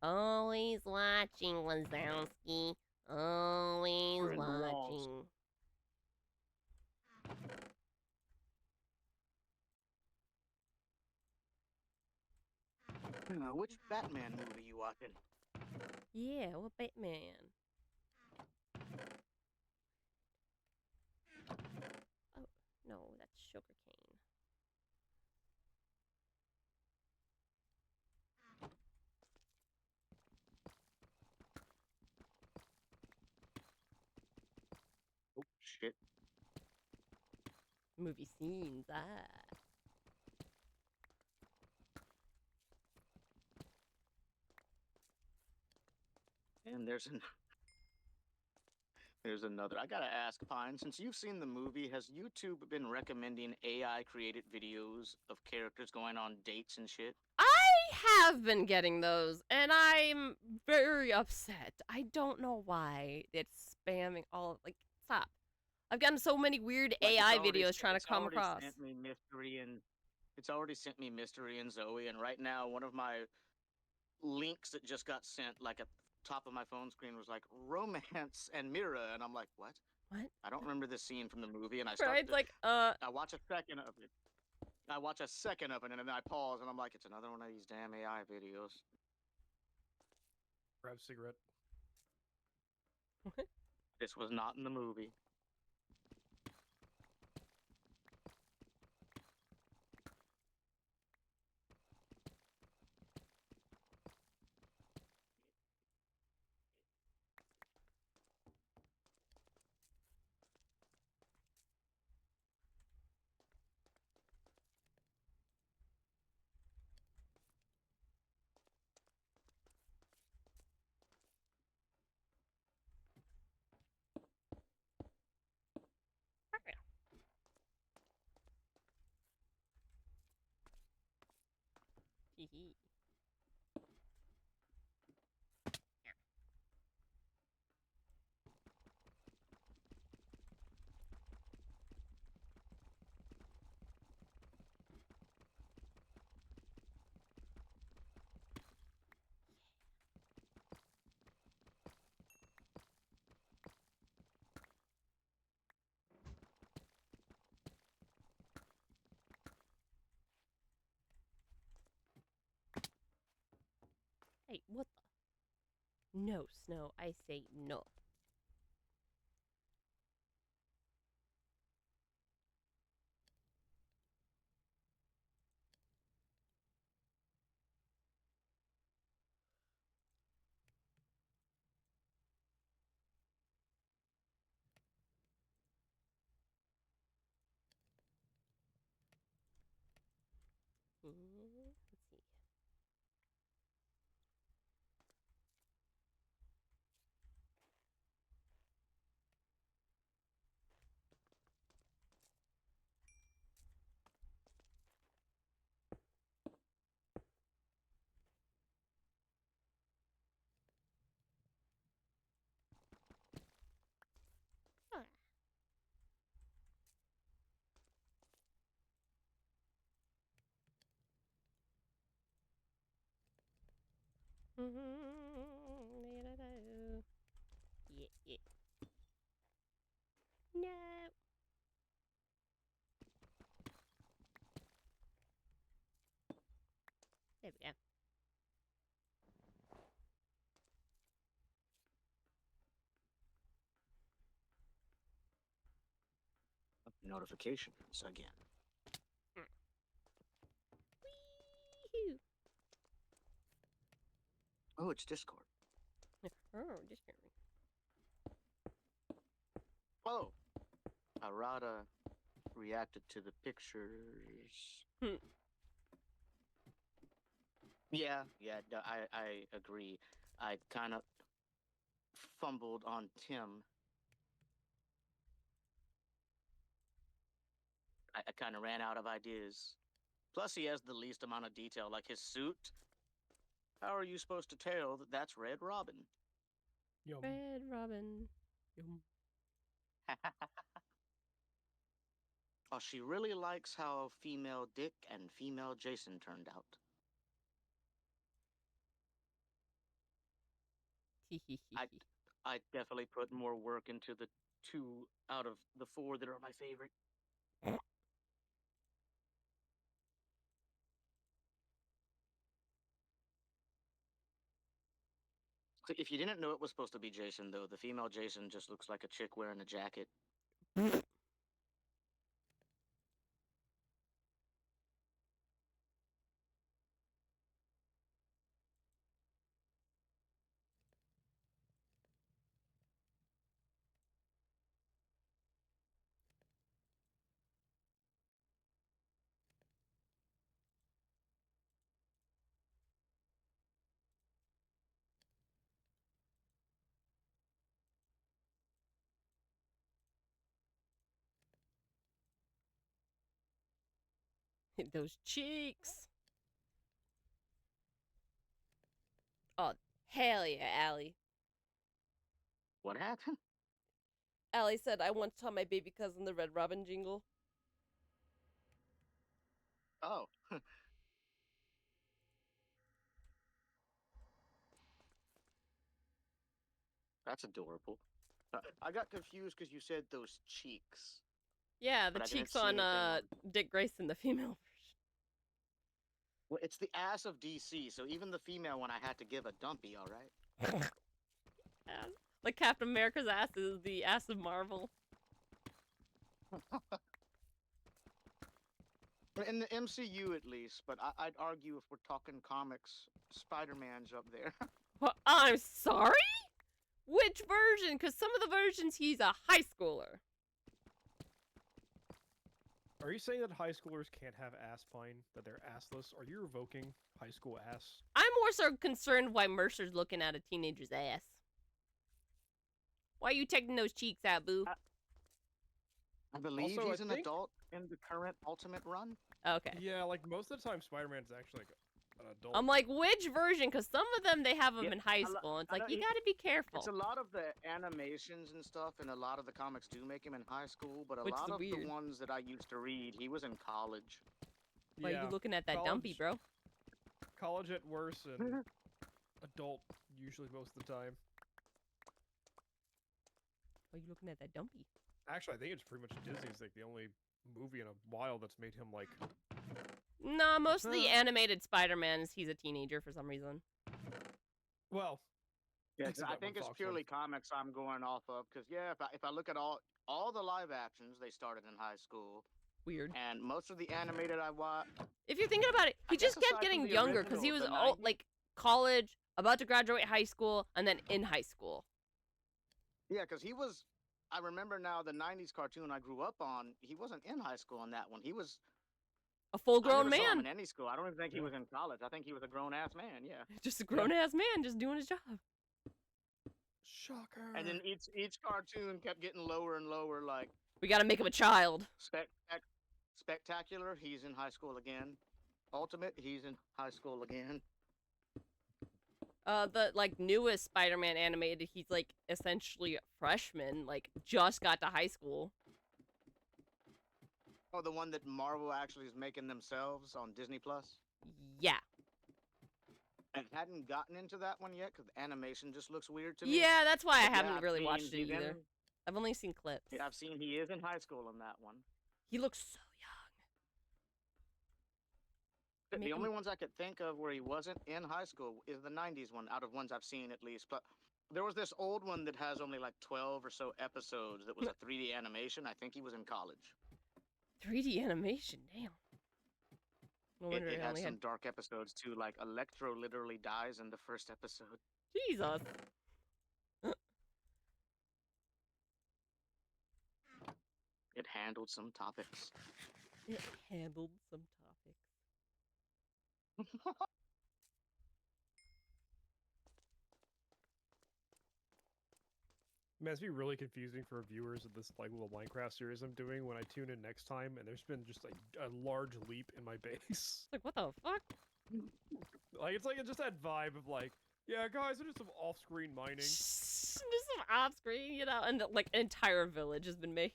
Always watching, Wazowski. Always We're in the walls. watching. Which Batman movie you watching? Yeah, what Batman? Oh, no, that's sugarcane. Oh, shit. Movie scenes, ah. And there's another. I gotta ask, Pine, since you've seen the movie, has YouTube been recommending AI created videos of characters going on dates and shit? I have been getting those, and I'm very upset. I don't know why it's spamming all. Like, stop. I've gotten so many weird Like, it's AI already- videos trying to it's come already across. sent me Mystery and it's already sent me Mystery and Zoe, and right now one of my links that just got sent, like at the top of my phone screen, was like romance and Mira, and I'm like, what? What? I don't remember this scene from the movie, and I Right? start. It's like, I watch a second of it. I watch a second of it, and then I pause, and I'm like, it's another one of these damn AI videos. Grab a cigarette. This was not in the movie. hee hee. Hey, what the? No, Snow. I say no. Let's see. Ah. Yeah, yeah. No. There we go. Notifications again. Wee-hoo. Oh, it's Discord. Oh, just kidding. Oh, Arata reacted to the pictures. Hmm. Yeah, no, I agree. I kind of fumbled on Tim. I kind of ran out of ideas. Plus, he has the least amount of detail, like his suit. How are you supposed to tell that that's Red Robin? Yum. Red Robin. Yum. Oh, she really likes how female Dick and female Jason turned out. I definitely put more work into the 2 out of the 4 that are my favorite. So if you didn't know it was supposed to be Jason, though, the female Jason just looks like a chick wearing a jacket. Those cheeks. Oh, hell yeah, Allie. What happened? Allie said, I once taught my baby cousin the Red Robin jingle. Oh. That's adorable. I got confused because you said those cheeks. Yeah, the But I didn't cheeks see on anything on- Dick Grayson, the female version. Well, it's the ass of DC, so even the female one I had to give a dumpy, all right? Yeah. Like Captain America's ass is the ass of Marvel. In the MCU, at least, but I'd argue if we're talking comics, Spider-Man's up there. Well, I'm sorry? Which version? Because some of the versions he's a high schooler. Are you saying that high schoolers can't have ass pine? That they're assless? Are you revoking high school ass? I'm more so concerned why Mercer's looking at a teenager's ass. Why are you taking those cheeks out, boo? I believe Also, he's I an think- adult in the current Ultimate run. Okay. Yeah, like most of the time, Spider-Man's actually like an adult. I'm like, which version? Because some of them, they have them Yeah, in high I lo- school. And it's I like, know you it- gotta be careful. It's a lot of the animations and stuff, and a lot of the comics do make him in high school, but a Which is lot of weird. the ones that I used to read, he was in college. Why yeah, are you looking at that dumpy, college- bro? college at worst and adult usually most of the time. Why are you looking at that dumpy? Actually, I think it's pretty much Disney's like the only movie in a while that's made him like. Nah, most of the Huh. animated Spider-Mans, he's a teenager for some reason. Well, Yeah, Except I that one think it's Fox purely one. comics I'm going off of, because yeah, if I look at all the live actions, they started in high school, Weird. and most of the animated I watch, If you're thinking about it, he I guess just kept aside from getting the younger because he was original, the all 90s. like college, about to graduate high school, and then in high school. yeah, because he was. I remember now the '90s cartoon I grew up on. He wasn't in high school on that one. He was A I full-grown never saw him man. in any school. I don't even think he was in college. I think he was a grown ass man. Yeah. Just a grown-ass man just doing his job. shocker. And then each cartoon kept getting lower and lower. Like We gotta make him a child. Spectacular, he's in high school again. Ultimate, he's in high school again. The like newest Spider-Man animated, he's like essentially a freshman, like just got to high school. Oh, the one that Marvel actually is making themselves on Disney Plus. Yeah. I hadn't gotten into that one yet because the animation just looks weird to me. Yeah, that's why I But yeah, haven't I've really seen watched it he's either. in- I've only seen clips. Yeah, I've seen he is in high school in that one. He looks so young. The only ones I could think of where he wasn't in high school is the 90s one, out of ones I've seen at least. But there was this old one that has only like 12 or so episodes that was a 3D animation. I think he was in college. 3D animation, damn. No wonder It it had only some had dark episodes too, like Electro literally dies in the first episode. Jesus. It handled some topics. It handled some topics. Man, it's be really confusing for viewers of this like little Minecraft series I'm doing when I tune in next time, and there's been just like a large leap in my base. It's like, what the fuck? It's just that vibe of like, yeah, guys, I did some off-screen mining. Just some off screen, you know, and like an entire village has been made.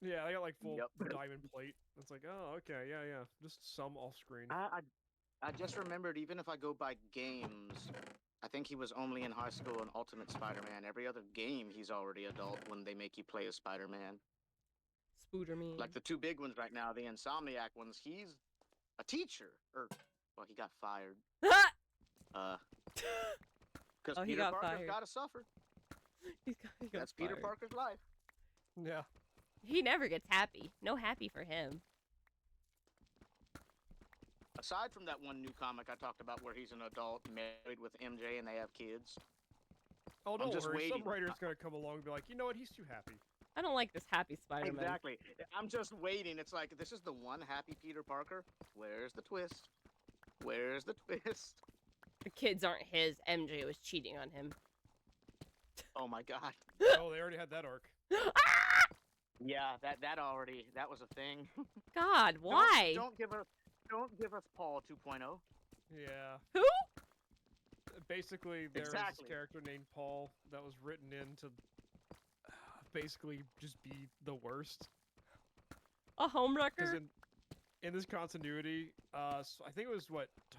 Yeah, I got like full Yep. diamond plate. It's like, oh, okay, yeah, just some off-screen. I just remembered, even if I go by games, I think he was only in high school in Ultimate Spider-Man. Every other game, he's already adult when they make you play as Spider-Man. Spooderman. Like the two big ones right now, the Insomniac ones, he's a teacher. Well, he got fired. Because Oh, he Peter got Parker's fired. gotta suffer. he got That's Peter fired. Parker's life. Yeah. He never gets happy. No happy for him. Aside from that one new comic I talked about where he's an adult married with MJ and they have kids. Oh, I'm don't just worry. Some waiting. writer's gonna come along and be like, you know what? He's too happy. I don't like this happy Spider-Man. Exactly. I'm just waiting. It's like, this is the one happy Peter Parker. Where's the twist? Where's the twist? The kids aren't his. MJ was cheating on him. Oh my god. Oh, they already had that arc. Yeah, that was a thing. God, why? Don't give us Paul 2.0. Yeah. Who? Basically, there was Exactly. this character named Paul that was written in to basically just be the worst. A homewrecker? Because in this continuity, so I think it was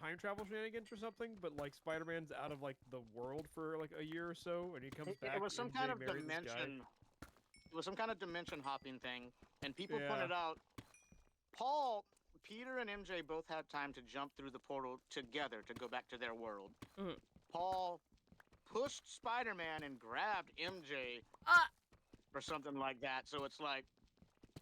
time travel shenanigans or something, but like Spider-Man's out of like the world for like a year or so, and he comes back. It was some and kind they of marry this guy. dimension. It was some kind of dimension hopping thing, and people Yeah. pointed out, Peter and MJ both had time to jump through the portal together to go back to their world. Mhm. Paul pushed Spider-Man and grabbed MJ Ah! or something like that. So it's like,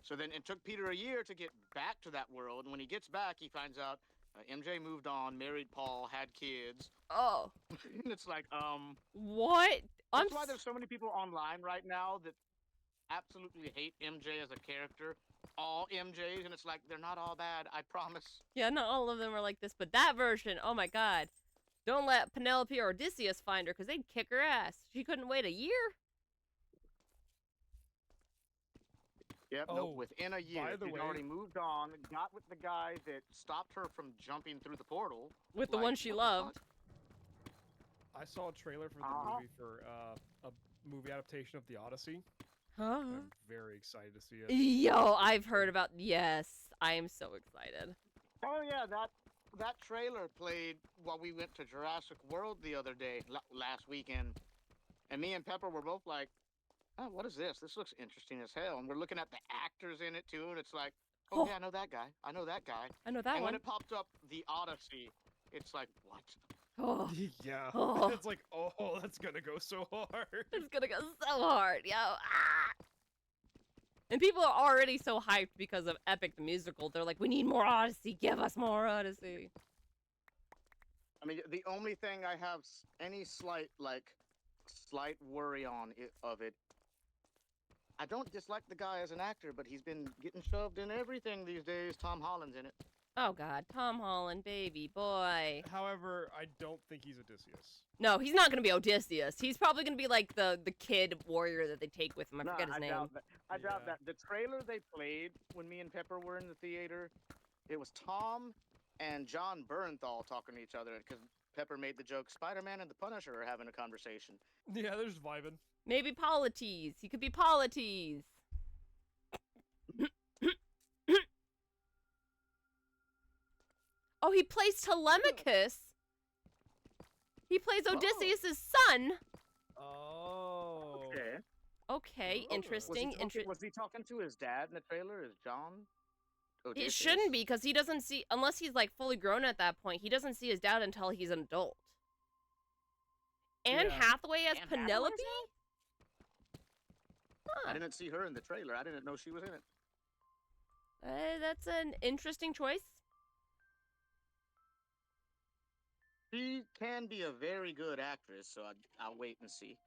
so then it took Peter a year to get back to that world, and when he gets back, he finds out MJ moved on, married Paul, had kids. Oh. And it's like, What? that's why there's so many people online right now that absolutely hate MJ as a character. All MJs, and it's like, they're not all bad, I promise. Yeah, not all of them are like this, but that version, oh my god. Don't let Penelope or Odysseus find her, because they'd kick her ass. She couldn't wait a year? Yep, Oh, nope, within a year, by the she'd way- already moved on, got with the guy that stopped her from jumping through the portal. With the Like, one she what the loved. fuck? I saw a trailer for the movie for a movie adaptation of the Odyssey. Huh? I'm very excited to see it. Yo, I've heard about. Yes, I am so excited. Oh yeah, that trailer played while we went to Jurassic World the other day, last weekend. And me and Pepper were both like, oh, what is this? This looks interesting as hell. And we're looking at the actors in it too, and it's like, oh, Oh. yeah, I know that guy. I know that guy. I know that And one. when it popped up, the Odyssey, it's like, what? Oh, Yeah. Oh. It's like, oh, that's gonna go so hard. it's gonna go so hard, yo. Ah! And people are already so hyped because of Epic the Musical. They're like, we need more Odyssey. Give us more Odyssey. I mean, the only thing I have any slight worry on of it, I don't dislike the guy as an actor, but he's been getting shoved in everything these days. Tom Holland's in it. Oh god, Tom Holland, baby boy. However, I don't think he's Odysseus. No, he's not gonna be Odysseus. He's probably gonna be like the kid warrior that they take with him. I forget his name. Doubt that. I doubt Yeah. that. The trailer they played when me and Pepper were in the theater, it was Tom and John Bernthal talking to each other because Pepper made the joke, Spider-Man and the Punisher are having a conversation. Yeah, they're just vibing. Maybe Polites. He could be Polites. Oh, he plays Telemachus. He plays Oh. Odysseus' son. Oh. Okay. Okay, Oh. interesting. Was he talking to his dad in the trailer? Is John? It shouldn't be, because he doesn't see, unless he's like fully grown at that point, he doesn't see his dad until he's an adult. Anne Yeah. Hathaway as Anne Penelope? Hathaway's Huh. I didn't see her in the trailer. I didn't know she was in it. That's an interesting choice. She can be a very good actress, so I'll wait and see.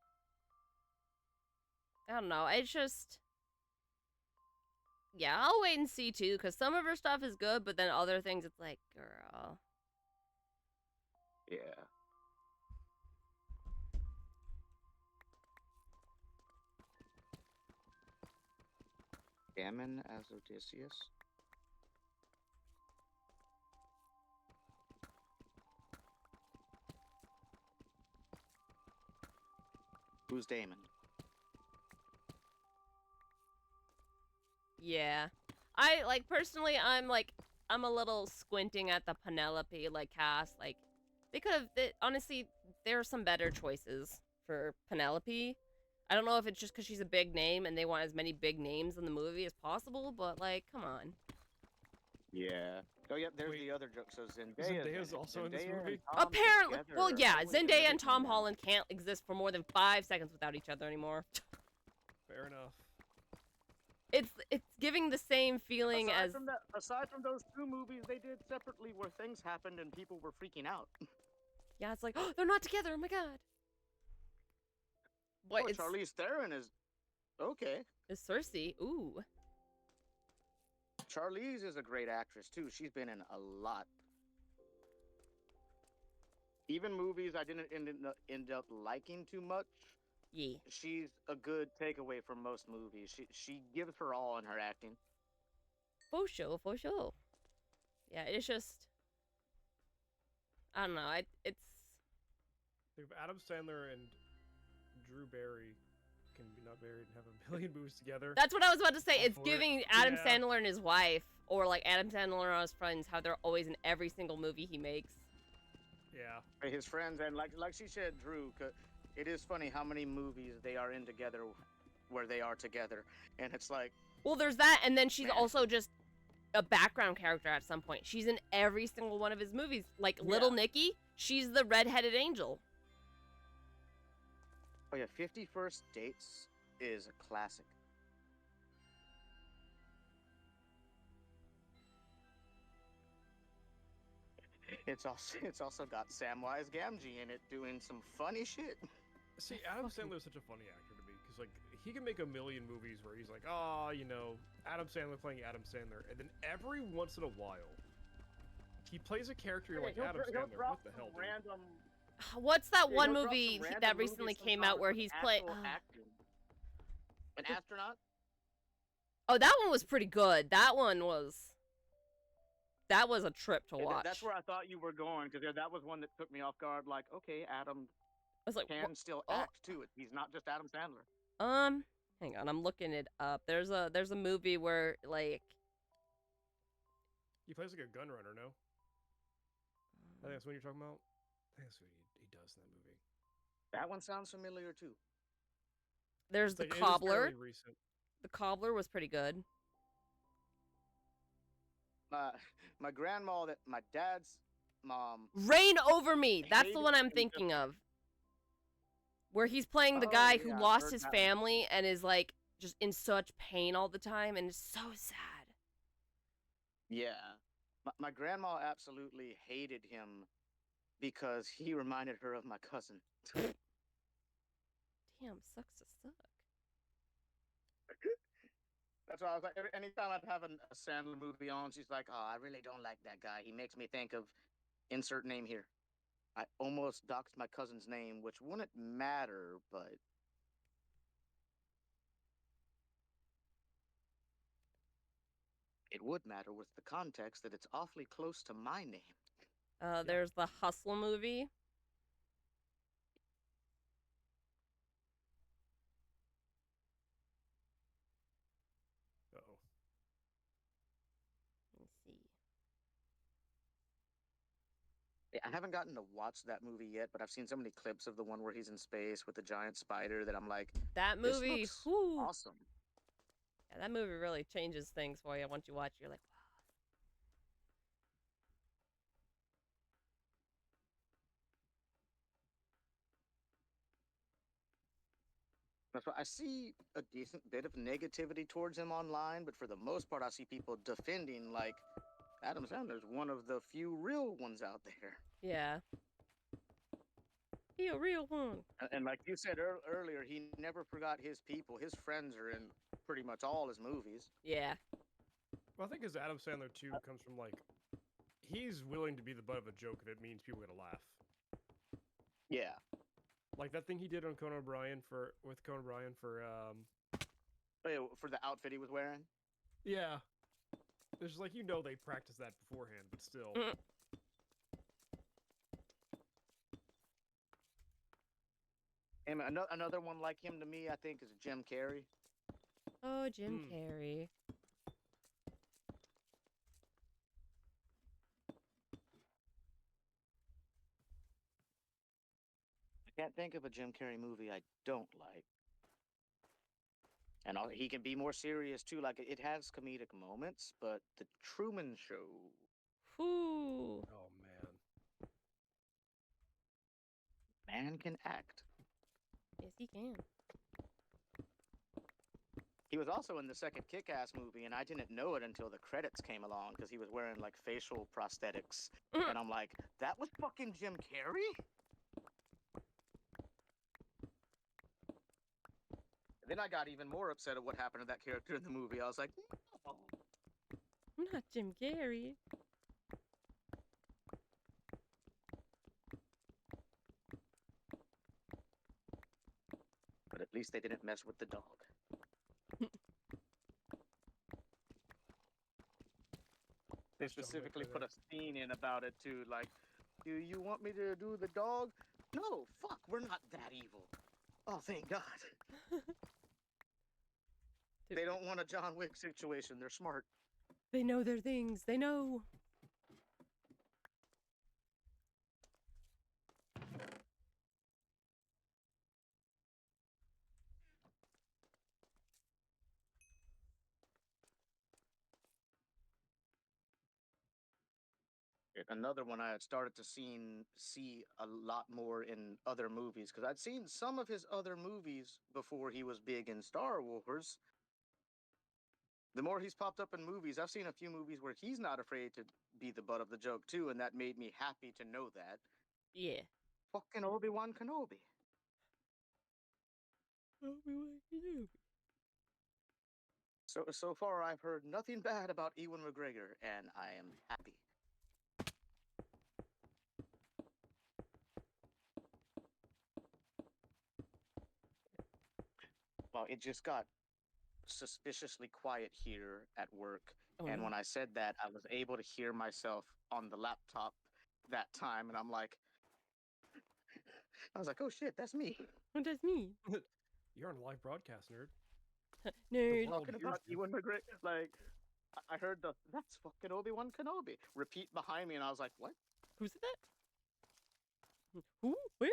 I don't know. It's just, yeah, I'll wait and see too, because some of her stuff is good, but then other things, it's like, girl. Yeah. Gammon as Odysseus. Who's Damon? Yeah. Personally, I'm a little squinting at the Penelope, cast. They could have, honestly, there are some better choices for Penelope. I don't know if it's just because she's a big name and they want as many big names in the movie as possible, but, come on. Yeah. Oh, yeah, there's Wait. the other joke. So Zendaya's Zendaya's also in this movie? Apparently, well, yeah, Zendaya and everything Tom now. Holland can't exist for more than 5 seconds without each other anymore. Fair enough. It's giving the same feeling as... Aside from those 2 movies they did separately where things happened and people were freaking out. Yeah, it's like, oh, they're not together, oh my god. What, it's Charlize Theron is... Okay. Cersei, ooh. Charlize is a great actress, too. She's been in a lot. Even movies I didn't end up liking too much, Yeah. she's a good takeaway from most movies. She gives her all in her acting. For sure, for sure. Yeah, it's just... I don't know, it's... If Adam Sandler and Drew Barry can be not married and have a million movies together. That's what I was about to say. Go It's for it. giving Adam Yeah. Sandler and his wife, or Adam Sandler and his friends, how they're always in every single movie he makes. Yeah. His friends, and like she said, Drew, it is funny how many movies they are in together where they are together. And it's like... Well, there's that, and then she's Man. also just a background character at some point. She's in every single one of his movies. Little Nicky, she's the redheaded angel. Oh yeah, 50 First Dates is a classic. It's also got Samwise Gamgee in it doing some funny shit. See, Adam Sandler is such a funny actor to me because he can make a million movies where he's like, oh, Adam Sandler playing Adam Sandler, and then every once in a while, he plays a character you're like, Adam Sandler, what the hell, dude? Random, What's that yeah, one he'll drop movie some random that movie recently came out sometimes where with he's playing... actual acting. An astronaut? Oh, that one was pretty good. That was a trip to Yeah, watch. that's where I thought you were going, because that was one that took me off guard. Like, okay, Adam I was like, can still oh. act too. He's not just Adam Sandler. Hang on, I'm looking it up. There's a movie where He plays like a gun runner, no? I think that's what you're talking about. I think that's what he does in that movie. That one sounds familiar too. there's It's the like, it is Cobbler. fairly recent. The Cobbler was pretty good. My grandma, that my dad's mom. Reign Over Me. That's the hated one I'm him thinking just- of. Where he's playing the Oh, guy who yeah, I've lost heard his that one. family and is just in such pain all the time, and it's so sad. Yeah, my grandma absolutely hated him because he reminded her of my cousin. Damn, sucks to suck. That's why I was like, anytime I'd have a Sandler movie on, she's like, "Oh, I really don't like that guy. He makes me think of insert name here." I almost doxed my cousin's name, which wouldn't matter, but it would matter with the context that it's awfully close to my name. There's the Hustle movie. Uh-oh. Let me see. Yeah, I haven't gotten to watch that movie yet, but I've seen so many clips of the one where he's in space with the giant spider that I'm like, That this movie, looks whoo. awesome. Yeah, that movie really changes things for you once you watch it. You're like, That's why I see a decent bit of negativity towards him online, but for the most part, I see people defending like Adam Sandler's one of the few real ones out there. yeah. He a real one. And like you said earlier, he never forgot his people. His friends are in pretty much all his movies. Yeah. Well, I think his Adam Sandler too comes from like he's willing to be the butt of a joke if it means people are gonna laugh. Yeah. Like that thing he did on Conan O'Brien for For the outfit he was wearing. yeah. It's just like they practiced that beforehand, but still. And another one like him to me, I think, is Jim Carrey. Oh, Jim Carrey. I can't think of a Jim Carrey movie I don't like. And he can be more serious too. Like it has comedic moments, but The Truman Show. Whoo. Oh man. Man can act. Yes, he can. He was also in the second Kick-Ass movie, and I didn't know it until the credits came along because he was wearing like facial prosthetics, and I'm like, that was fucking Jim Carrey. Then I got even more upset at what happened to that character in the movie. I was like, no. I'm not Jim Carrey. But at least they didn't mess with the dog. They specifically put a scene in about it too, like, do you want me to do the dog? No, fuck, we're not that evil. Oh, thank God. They don't want a John Wick situation. They're smart. They know their things. They know. Another one I had started to see a lot more in other movies because I'd seen some of his other movies before he was big in Star Wars. The more he's popped up in movies, I've seen a few movies where he's not afraid to be the butt of the joke too, and that made me happy to know that. Yeah. Fucking Obi-Wan Kenobi. Obi-Wan Kenobi. So far, I've heard nothing bad about Ewan McGregor, and I am happy. Well, it just got suspiciously quiet here at work. Oh, And no. when I said that, I was able to hear myself on the laptop that time. And I was like, oh shit, that's me. What does me? You're on a live broadcast, nerd. Nerd. world Talking hears about you. Ewan McGregor. Like, I heard that's fucking Obi-Wan Kenobi repeat behind me. And I was like, what? Who said that? Who? Where?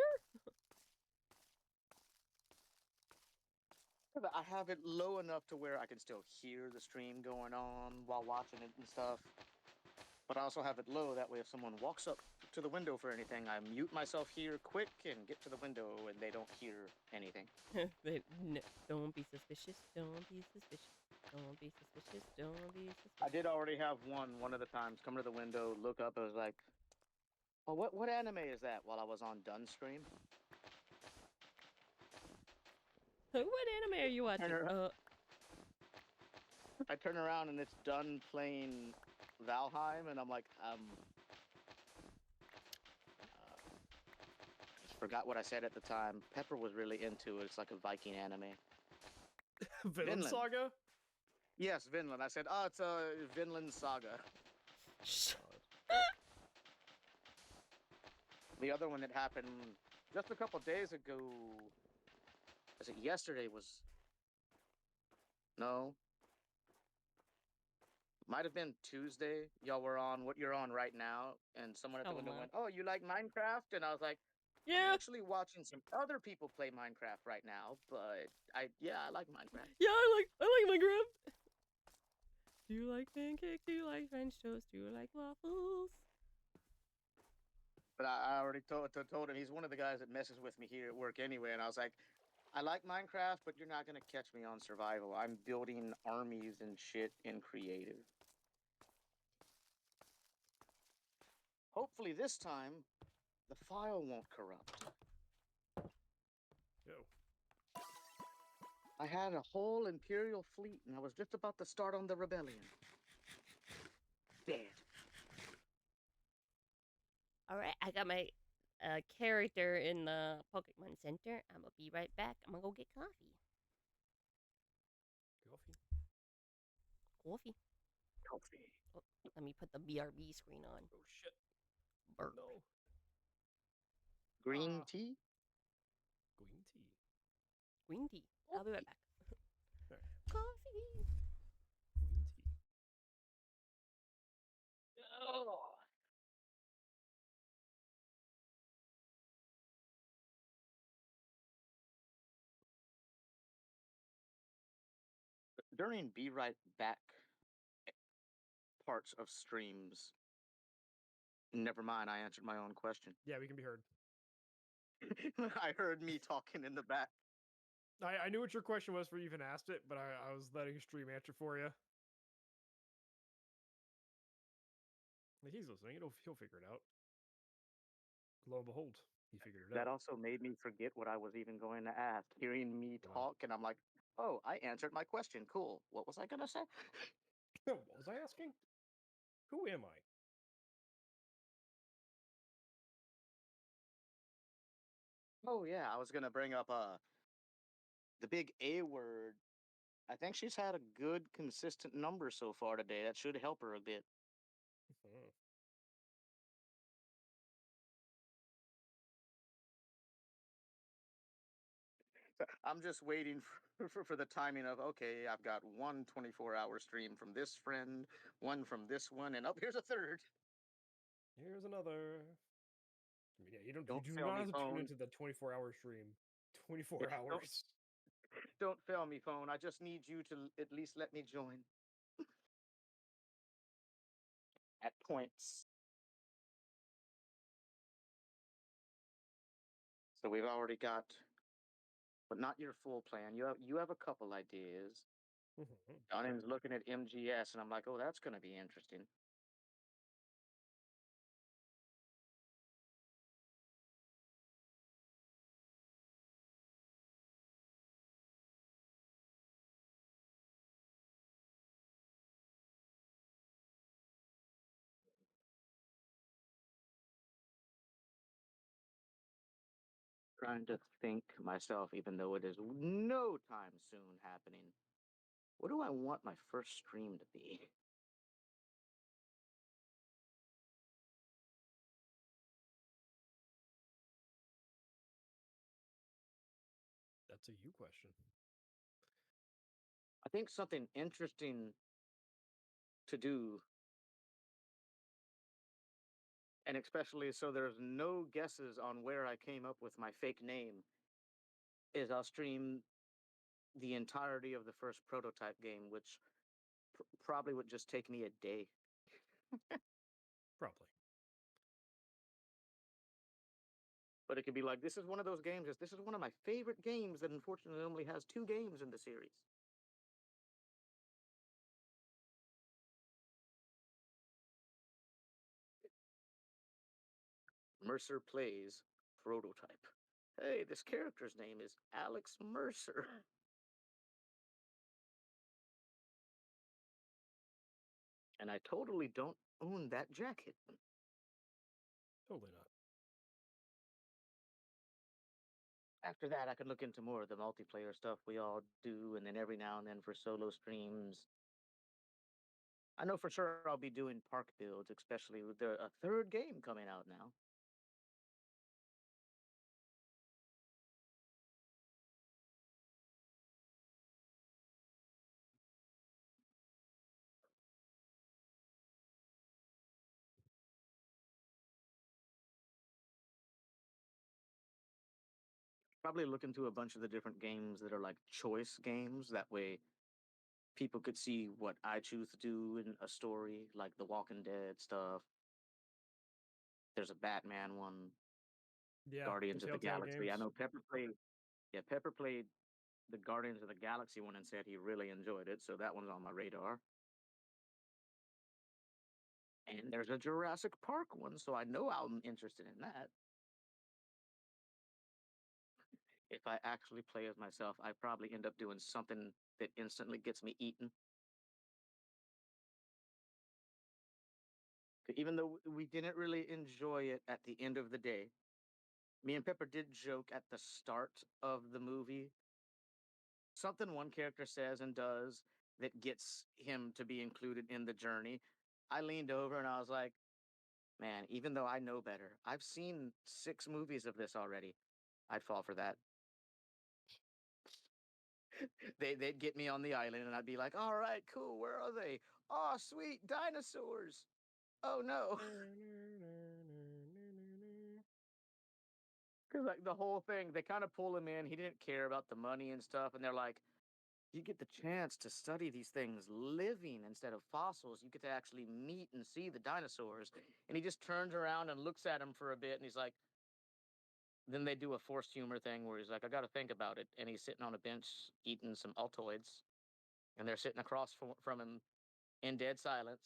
I have it low enough to where I can still hear the stream going on while watching it and stuff. But I also have it low, that way if someone walks up to the window for anything, I mute myself here quick and get to the window and they don't hear anything. Don't be suspicious. Don't be suspicious. Don't be suspicious. Don't be suspicious. I did already have one of the times come to the window, look up, I was like, oh, what anime is that while I was on Dun Stream? What anime are you watching? I turn around and it's Dun playing Valheim, and I'm like, I just forgot what I said at the time. Pepper was really into it. It's like a Viking anime. Vinland Vinland. Saga? Yes, Vinland. I said, oh, it's a Vinland Saga. The other one that happened just a couple days ago, was it yesterday? No. might have been Tuesday. Y'all were on what you're on right now, and someone at the window Cobblemon. went, "Oh, you like Minecraft?" And I was like, "I'm Yeah, actually watching some other people play Minecraft right now, but I like Minecraft." yeah, I like Minecraft. Do you like pancakes? Do you like French toast? Do you like waffles? But I already told him he's one of the guys that messes with me here at work anyway, and I was like, "I like Minecraft, but you're not gonna catch me on survival. I'm building armies and shit in creative. Hopefully this time, the file won't corrupt." Yo. I had a whole Imperial fleet, and I was just about to start on the rebellion. Dead. All right, I got my character in the Pokemon Center. I'm gonna be right back. I'm gonna go get coffee. Coffee. Coffee. Coffee. Oh, let me put the BRB screen on. Oh shit. Burp. No. Green Ah. tea? Green tea. Green tea. I'll be right back. Alright. Coffee. Green tea. Oh. During Be Right Back parts of streams, never mind, I answered my own question. Yeah, we can be heard. I heard me talking in the back. I knew what your question was before you even asked it, but I was letting stream answer for you. Like, he's listening. He'll figure it out. Lo and behold, he figured it That out. also made me forget what I was even going to ask. Hearing me Wow. talk, and I'm like, "Oh, I answered my question. Cool. What was I gonna say?" What was I asking? Who am I? Oh yeah, I was gonna bring up the big A word. I think she's had a good consistent number so far today. That should help her a bit. Mhm. I'm just waiting for the timing of, okay, I've got one 24-hour stream from this friend, one from this one, and here's a third. Here's another. I mean, yeah, you Don't do fail not me, have to tune phone. into the 24-hour stream. 24 Yeah, hours. don't fail me, phone. I just need you to at least let me join. At points. So we've already got, but not your full plan. You have a couple ideas. Mhm. Johnny's looking at MGS, and I'm like, oh, that's going to be interesting. Trying to think myself, even though it is no time soon happening. What do I want my first stream to be? That's a you question. I think something interesting to do, and especially so there's no guesses on where I came up with my fake name, is I'll stream the entirety of the first prototype game, which probably would just take me a day. Probably. But it could be like, this is one of those games, this is one of my favorite games that unfortunately only has 2 games in the series. Mercer plays prototype. Hey, this character's name is Alex Mercer. And I totally don't own that jacket. Totally not. After that, I could look into more of the multiplayer stuff we all do, and then every now and then for solo streams. I know for sure I'll be doing park builds, especially with a third game coming out now. Probably look into a bunch of the different games that are like choice games. That way, people could see what I choose to do in a story, like the Walking Dead stuff. There's a Batman one, Yeah, Guardians the of the Telltale Galaxy. I games. know Pepper played. Yeah, Pepper played the Guardians of the Galaxy one and said he really enjoyed it. So that one's on my radar. And there's a Jurassic Park one, so I know I'm interested in that. If I actually play as myself, I probably end up doing something that instantly gets me eaten. Even though we didn't really enjoy it at the end of the day, me and Pepper did joke at the start of the movie. Something one character says and does that gets him to be included in the journey. I leaned over and I was like, man, even though I know better, I've seen 6 movies of this already. I'd fall for that. They'd get me on the island and I'd be like, all right, cool, where are they? Oh, sweet, dinosaurs. Oh no. Because like the whole thing, they kind of pull him in. He didn't care about the money and stuff, and they're like, "You get the chance to study these things living instead of fossils. You get to actually meet and see the dinosaurs." And he just turns around and looks at him for a bit, and he's like, then they do a forced humor thing where he's like, "I got to think about it," and he's sitting on a bench eating some Altoids, and they're sitting across from him in dead silence.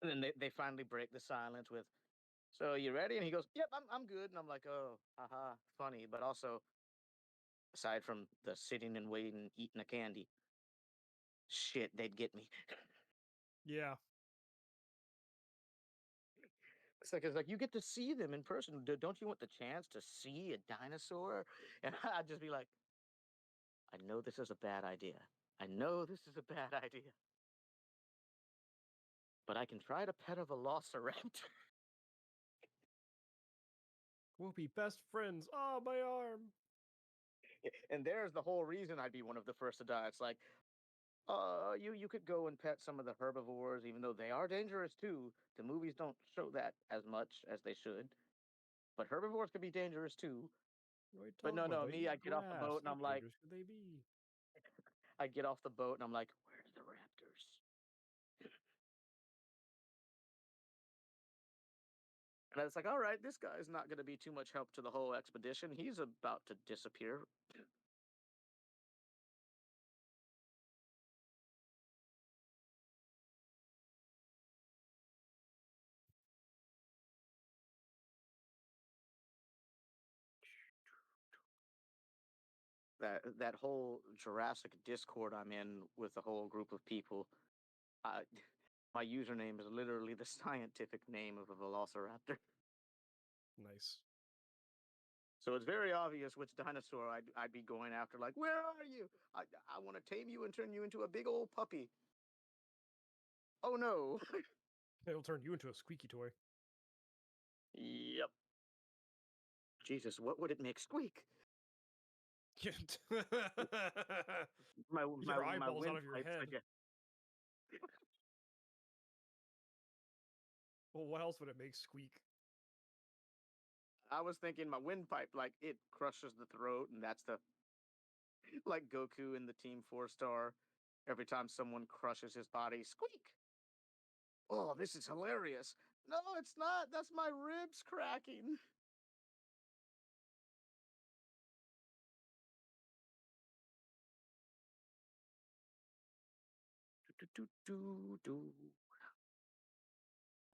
And then they finally break the silence with, "So you ready?" And he goes, "Yep, I'm good." And I'm like, "Oh, haha, funny," but also aside from the sitting and waiting, eating a candy, shit, they'd get me. Yeah. It's like you get to see them in person. Don't you want the chance to see a dinosaur? And I'd just be like, I know this is a bad idea. I know this is a bad idea. But I can try to pet a velociraptor. We'll be best friends. Oh, my arm. And there's the whole reason I'd be one of the first to die. It's like, you could go and pet some of the herbivores, even though they are dangerous too. The movies don't show that as much as they should. But herbivores can be dangerous too. What are you But talking about? no, They me, eat I get off the grass. boat and How I'm like, dangerous could they be? I get off the boat and I'm like, where's the raptors? And it's like, all right, this guy's not going to be too much help to the whole expedition. He's about to disappear. That whole Jurassic Discord I'm in with the whole group of people, I, my username is literally the scientific name of a velociraptor. Nice. So it's very obvious which dinosaur I'd be going after. Like, where are you? I want to tame you and turn you into a big old puppy. Oh no. It'll turn you into a squeaky toy. Yep. Jesus, what would it make squeak? My Your eyeballs out of your windpipes, I head. guess. Well, what else would it make squeak? I was thinking my windpipe, like it crushes the throat, and that's the like Goku in the Team 4 Star. Every time someone crushes his body, squeak. Oh, this is hilarious. No, it's not. That's my ribs cracking. Do, do, do.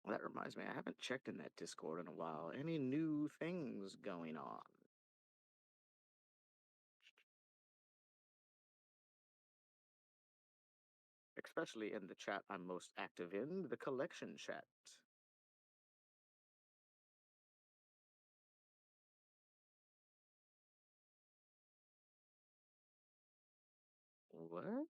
Well, that reminds me, I haven't checked in that Discord in a while. Any new things going on? Especially in the chat I'm most active in, the collection chat. What?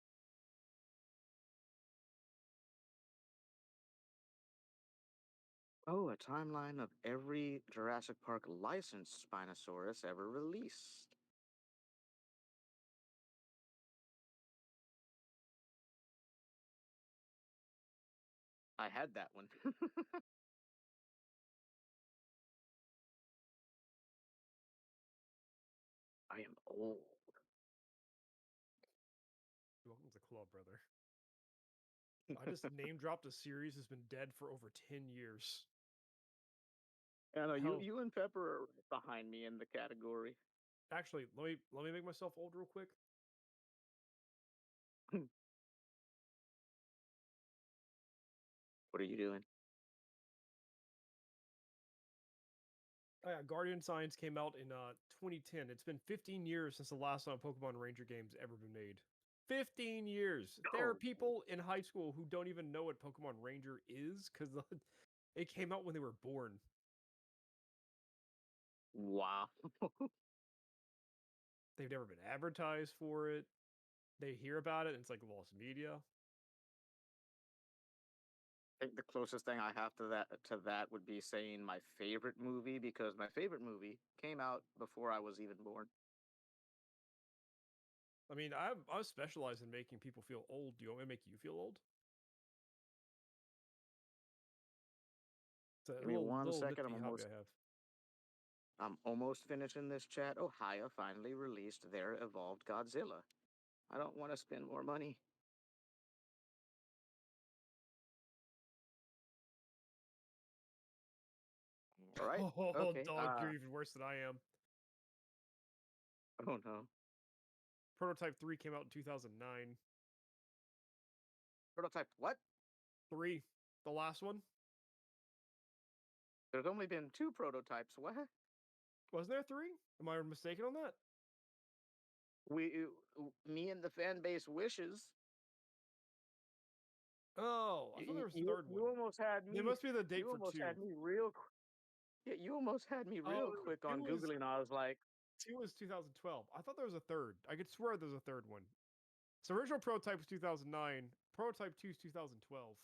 Oh, a timeline of every Jurassic Park licensed Spinosaurus ever released. I had that one. I am old. Welcome to the club, brother. I just name dropped a series that's been dead for over 10 years. I know Hell, you and Pepper are right behind me in the category. actually, let me make myself old real quick. What are you doing? Oh, yeah, Guardian Science came out in 2010. It's been 15 years since the last time Pokemon Ranger games ever been made. 15 years. There are Oh, people in high school who don't even know what Pokemon Ranger is because it came out when they were born. wow. They've never been advertised for it. They hear about it, and it's like lost media. I think the closest thing I have to that would be saying my favorite movie, because my favorite movie came out before I was even born. I mean, I specialize in making people feel old. Do you want me to make you feel old? It's a Give me one little second. nifty hobby I have. I'm almost finishing this chat. Ohio finally released their evolved Godzilla. I don't want to spend more money. All right. Oh, Okay. dog, you're even worse than I am. Oh no. Prototype 3 came out in 2009. Prototype what? 3, the last one. There's only been 2 prototypes. What? Wasn't there 3? Am I mistaken on that? Me and the fan base wishes. Oh, I thought there was a third one. You almost had me. It must be the date You for almost 2. had me real. Yeah, you almost had me real Oh, quick on 2 was Googling. I was like, 2 was 2012. I thought there was a third. I could swear there's a third one. So original prototype was 2009. Prototype 2 is 2012.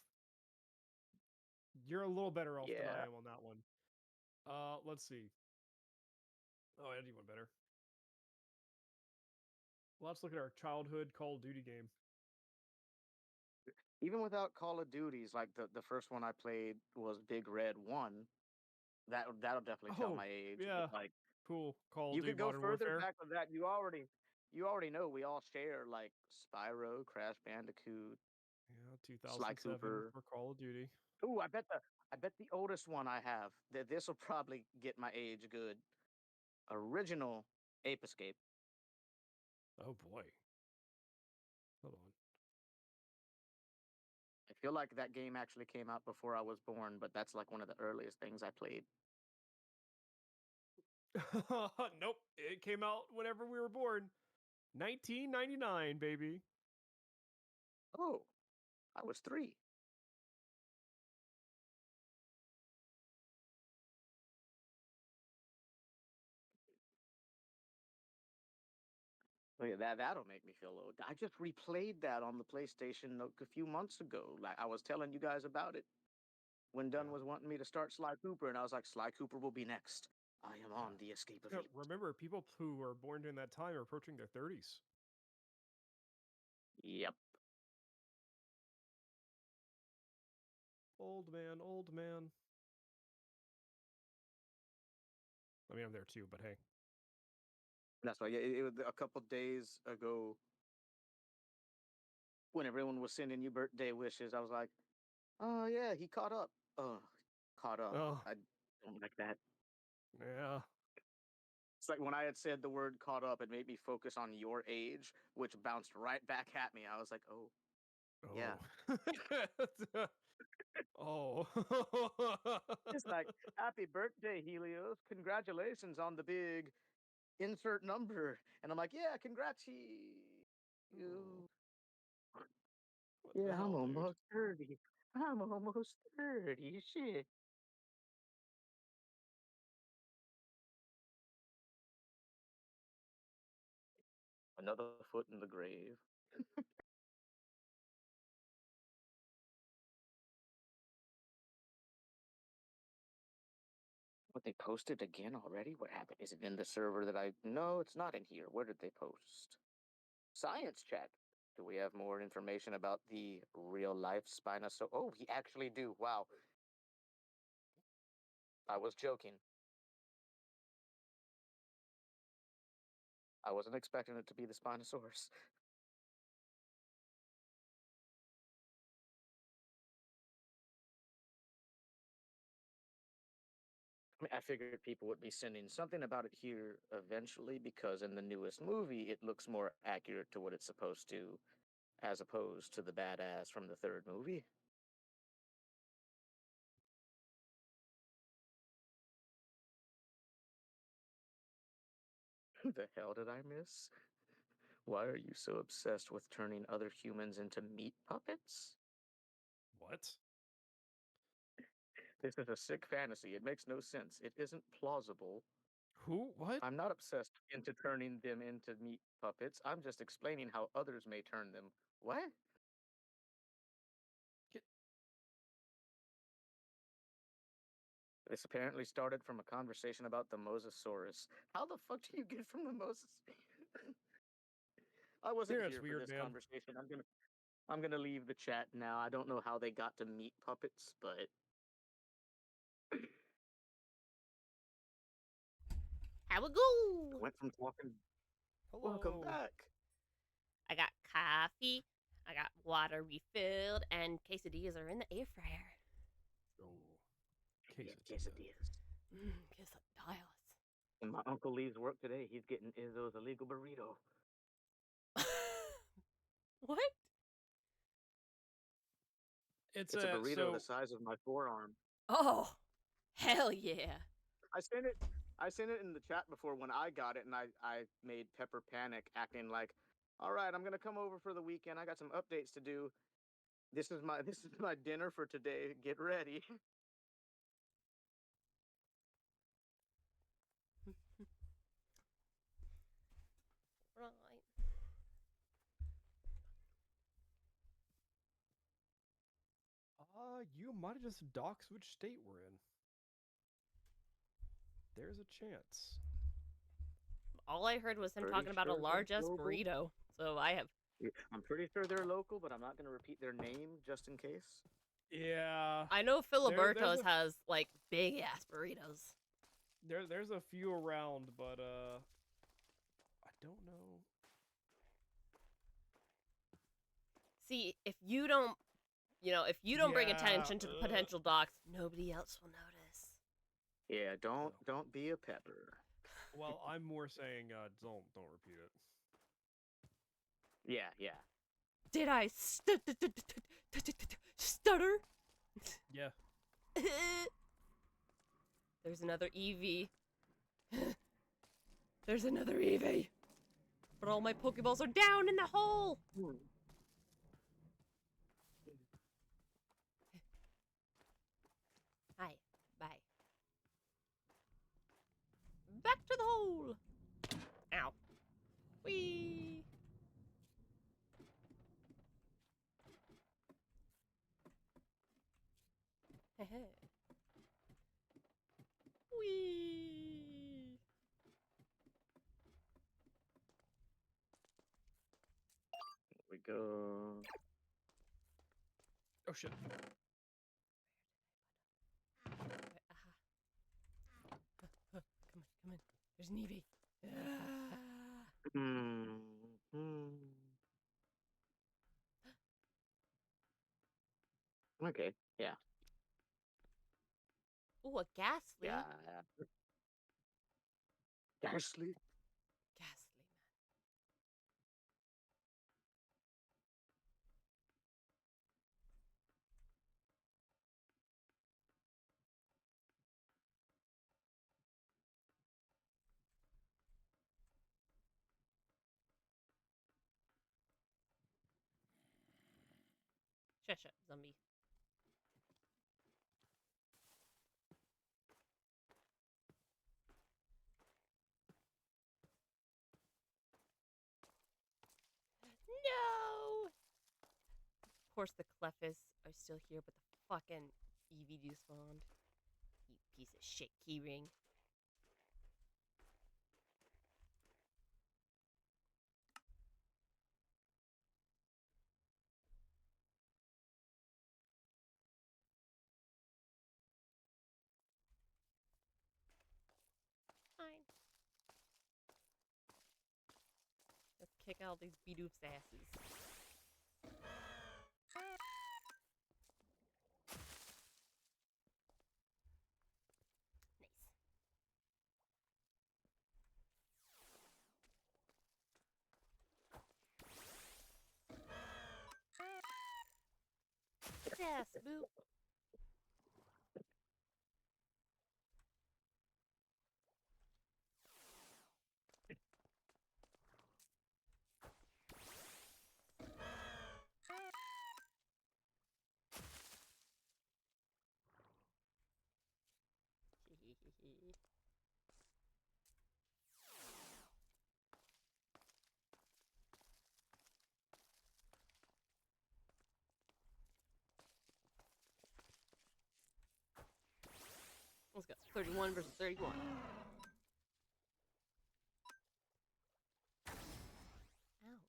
You're a little better off than I yeah. am on that one. Let's see. Oh, I had one better. Let's look at our childhood Call of Duty game. Even without Call of Duties, like the first one I played was Big Red 1. That'll definitely tell Oh, my age. yeah. But like, Cool. Call of you Duty could go Modern further Warfare. back than that. You already know we all share like Spyro, Crash Bandicoot, Yeah, Sly 2007 Cooper. for Call of Duty. Ooh, I bet the oldest one I have. This will probably get my age good. Original Ape Escape. Oh boy. Hold on. I feel like that game actually came out before I was born, but that's like one of the earliest things I played. Nope. It came out whenever we were born. 1999, baby. Oh, I was 3. Oh, yeah, that'll make me feel old. I just replayed that on the PlayStation a few months ago. Like I was telling you guys about it when Dunn Yeah. was wanting me to start Sly Cooper, and I was like, Sly Cooper will be next. I am on the escape of Yeah, elite. remember, people who were born during that time are approaching their 30s. Yep. Old man, old man. I mean, I'm there too, but hey. That's why. Yeah, it was a couple days ago when everyone was sending you birthday wishes. I was like, oh yeah, he caught up. Caught up. Oh, I don't like that. yeah. It's like when I had said the word caught up, it made me focus on your age, which bounced right back at me. I was like, oh, yeah. Oh. It's like, happy birthday, Helios. Congratulations on the big insert number. And I'm like, yeah, congrats, you. What the Yeah, I'm hell, dude? almost 30. I'm almost 30. Shit. Another foot in the grave. What, they posted again already? What happened? Is it in the server that I... No, it's not in here. Where did they post? Science chat. Do we have more information about the real life Spinosaurus? Oh, we actually do. Wow. I was joking. I wasn't expecting it to be the Spinosaurus. I mean, I figured people would be sending something about it here eventually because in the newest movie, it looks more accurate to what it's supposed to, as opposed to the badass from the third movie. Who the hell did I miss? Why are you so obsessed with turning other humans into meat puppets? What? This is a sick fantasy. It makes no sense. It isn't plausible. Who? What? I'm not obsessed into turning them into meat puppets. I'm just explaining how others may turn them. What? Get- This apparently started from a conversation about the Mosasaurus. How the fuck do you get from the Moses? I wasn't Internet's here for weird, this man. conversation. I'm gonna leave the chat now. I don't know how they got to meat puppets, but How it go? went from talking. Hello. Welcome back. I got coffee. I got water refilled, and quesadillas are in the air fryer. Oh, Quesadillas. Quesadillas. When my uncle leaves work today, he's getting Izzo's illegal burrito. What? It's It's a burrito so the size of my forearm. Oh, hell yeah. I sent it in the chat before when I got it, and I made Pepper panic, acting like, all right, I'm gonna come over for the weekend. I got some updates to do. This is my dinner for today. Get ready. Right. you might have just doxed which state we're in. There's a chance. All I heard was him Pretty talking about a sure they're large ass global. burrito. So I have. I'm pretty sure they're local, but I'm not gonna repeat their name just in case. Yeah. I know there's Filiberto's a- has like big ass burritos. There's a few around, but I don't know. See, if you don't, if you don't bring Yeah, attention to the potential docs, nobody else will notice. Yeah, don't be a Pepper. Well, I'm more saying don't repeat it. Yeah. Did I stutter? Yeah. There's another EV. There's another EV. But all my Pokeballs are down in the hole. Hi. Bye. Back to the hole. Ow. Whee. Whee. Here we go. Oh shit. Come on. There's an Eevee. Okay, yeah. Ooh, a Ghastly. Yeah. Ghastly. Ghastly, man. Shut, zombie. No! Of course the Clefus are still here, but the fucking Eevee despawned. You piece of shit keyring. Fine. kick out these bedoofs asses. Nice. Yes, boop. Let's go. 31 versus 31. Ow. Damn.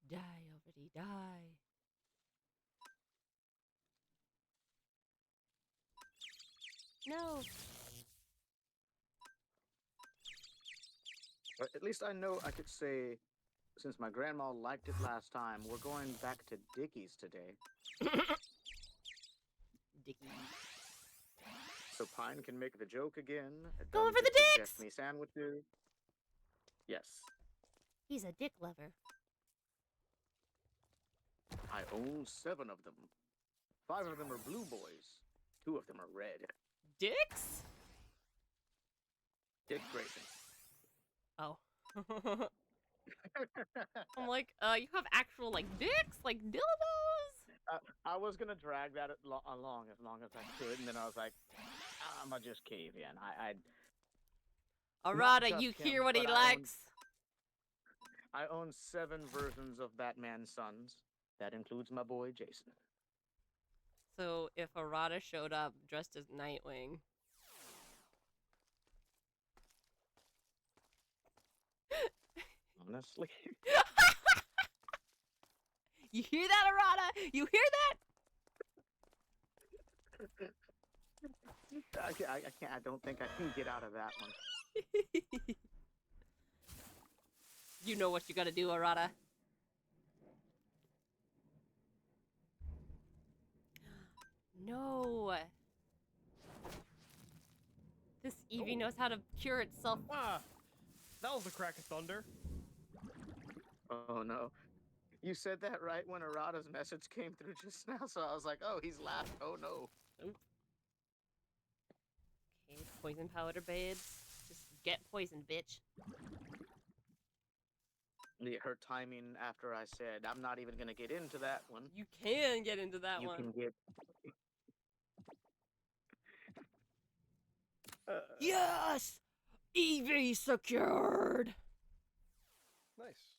Die already, die. No. But at least I know I could say, since my grandma liked it last time, we're going back to Dickie's today. Dicky. So Pine can make the joke again. Going Dunn for the can dicks! suggest me sandwiches. Yes. He's a dick lover. I own 7 of them. 5 of them are blue boys. 2 of them are red. Dicks? Dick Grayson. Oh. I'm like, you have actual, like, dicks? Like, dildos? I was gonna drag that along as long as I could, and then I was like, I'm gonna just cave in. Arata, just you him, hear what he but likes? I own 7 versions of Batman's sons. That includes my boy Jason. So, if Arata showed up dressed as Nightwing... Honestly. You hear that, Arata? You hear that? I can't. I don't think I can get out of that one. You know what you gotta do, Arata. No. This Eevee knows how to cure itself. Ah, that was a crack of thunder. Oh no. You said that right when Arata's message came through just now, so I was like, oh, he's laughing. Oh no. Nope. Okay, poison powder, babes. Just get poisoned, bitch. Her timing after I said, I'm not even gonna get into that one. You can get into that You one. can get. Yes! Eevee secured! Nice.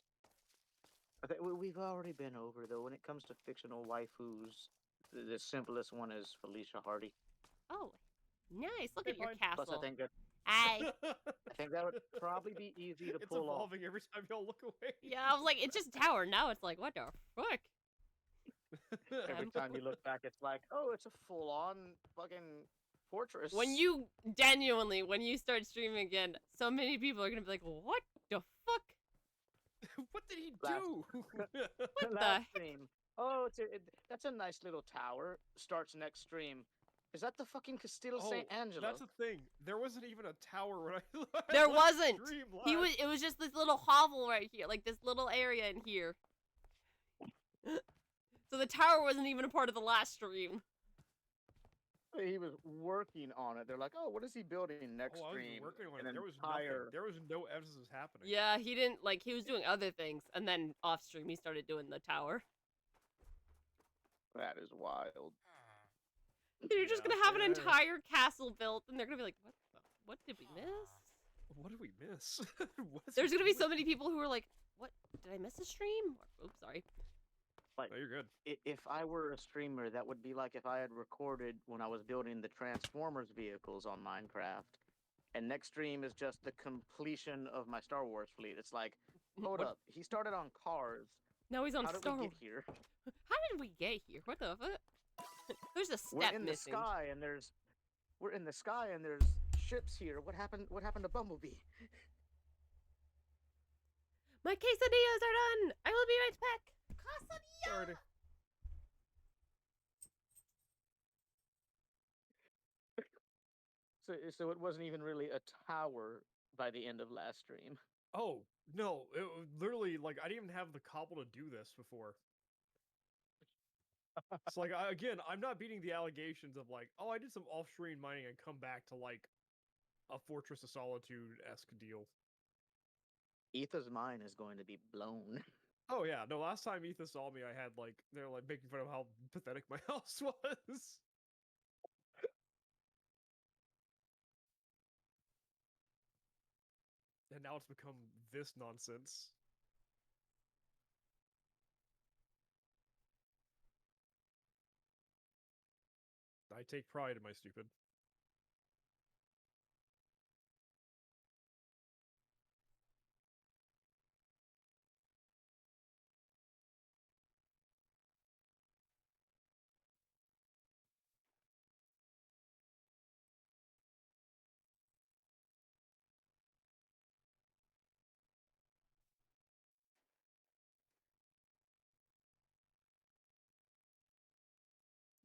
Okay, we've already been over though. When it comes to fictional waifus, the simplest one is Felicia Hardy. Oh, nice. Look Hey, at your fine. castle. Plus, Hi. I think that would probably be easy to It's pull off. evolving every time y'all look away. Yeah, I was like, it's just tower. Now it's like, what the fuck? Every time you look back, it's like, oh, it's a full-on fucking fortress. When you start streaming again, so many people are gonna be like, what the fuck? What did he Last- do? What the Last heck? stream. Oh, that's a nice little tower. Starts next stream. Is that the fucking Castillo St. Angelo? That's the thing. There wasn't even a tower when I There left wasn't. stream He was. last. It was just this little hovel right here, like this little area in here. So the tower wasn't even a part of the last stream. He was working on it. They're like, oh, what is he building next Oh, I was stream? working on An it. There was entire- nothing. There was no evidence happening. Yeah, he didn't like. He was doing other things, and then off stream he started doing the tower. That is wild. You're just Yeah, gonna have an yeah. entire castle built, and they're gonna be like, what did we miss? What did we miss? There's gonna be so many people who are like, what, did I miss a stream? Or, oops, sorry. Like, No, you're good. if I were a streamer, that would be like if I had recorded when I was building the Transformers vehicles on Minecraft, And next stream is just the completion of my Star Wars fleet. It's like, hold What- up, he started on cars. Now he's on How did Star we Wars. get here? How did we get here? What the fuck? There's a We're step in the missing. sky, and we're in the sky, and there's ships here. What happened? What happened to Bumblebee? My quesadillas are done. I will be right back. Quesadilla. Alrighty. So it wasn't even really a tower by the end of last stream. Oh no! It was literally like I didn't even have the cobble to do this before. It's like again, I'm not beating the allegations of like, oh, I did some off-screen mining and come back to like a Fortress of Solitude-esque deal. Etha's mind is going to be blown. Oh yeah, no. Last time Ethan saw me, I had like they're like making fun of how pathetic my house was. And now it's become this nonsense. I take pride in my stupid.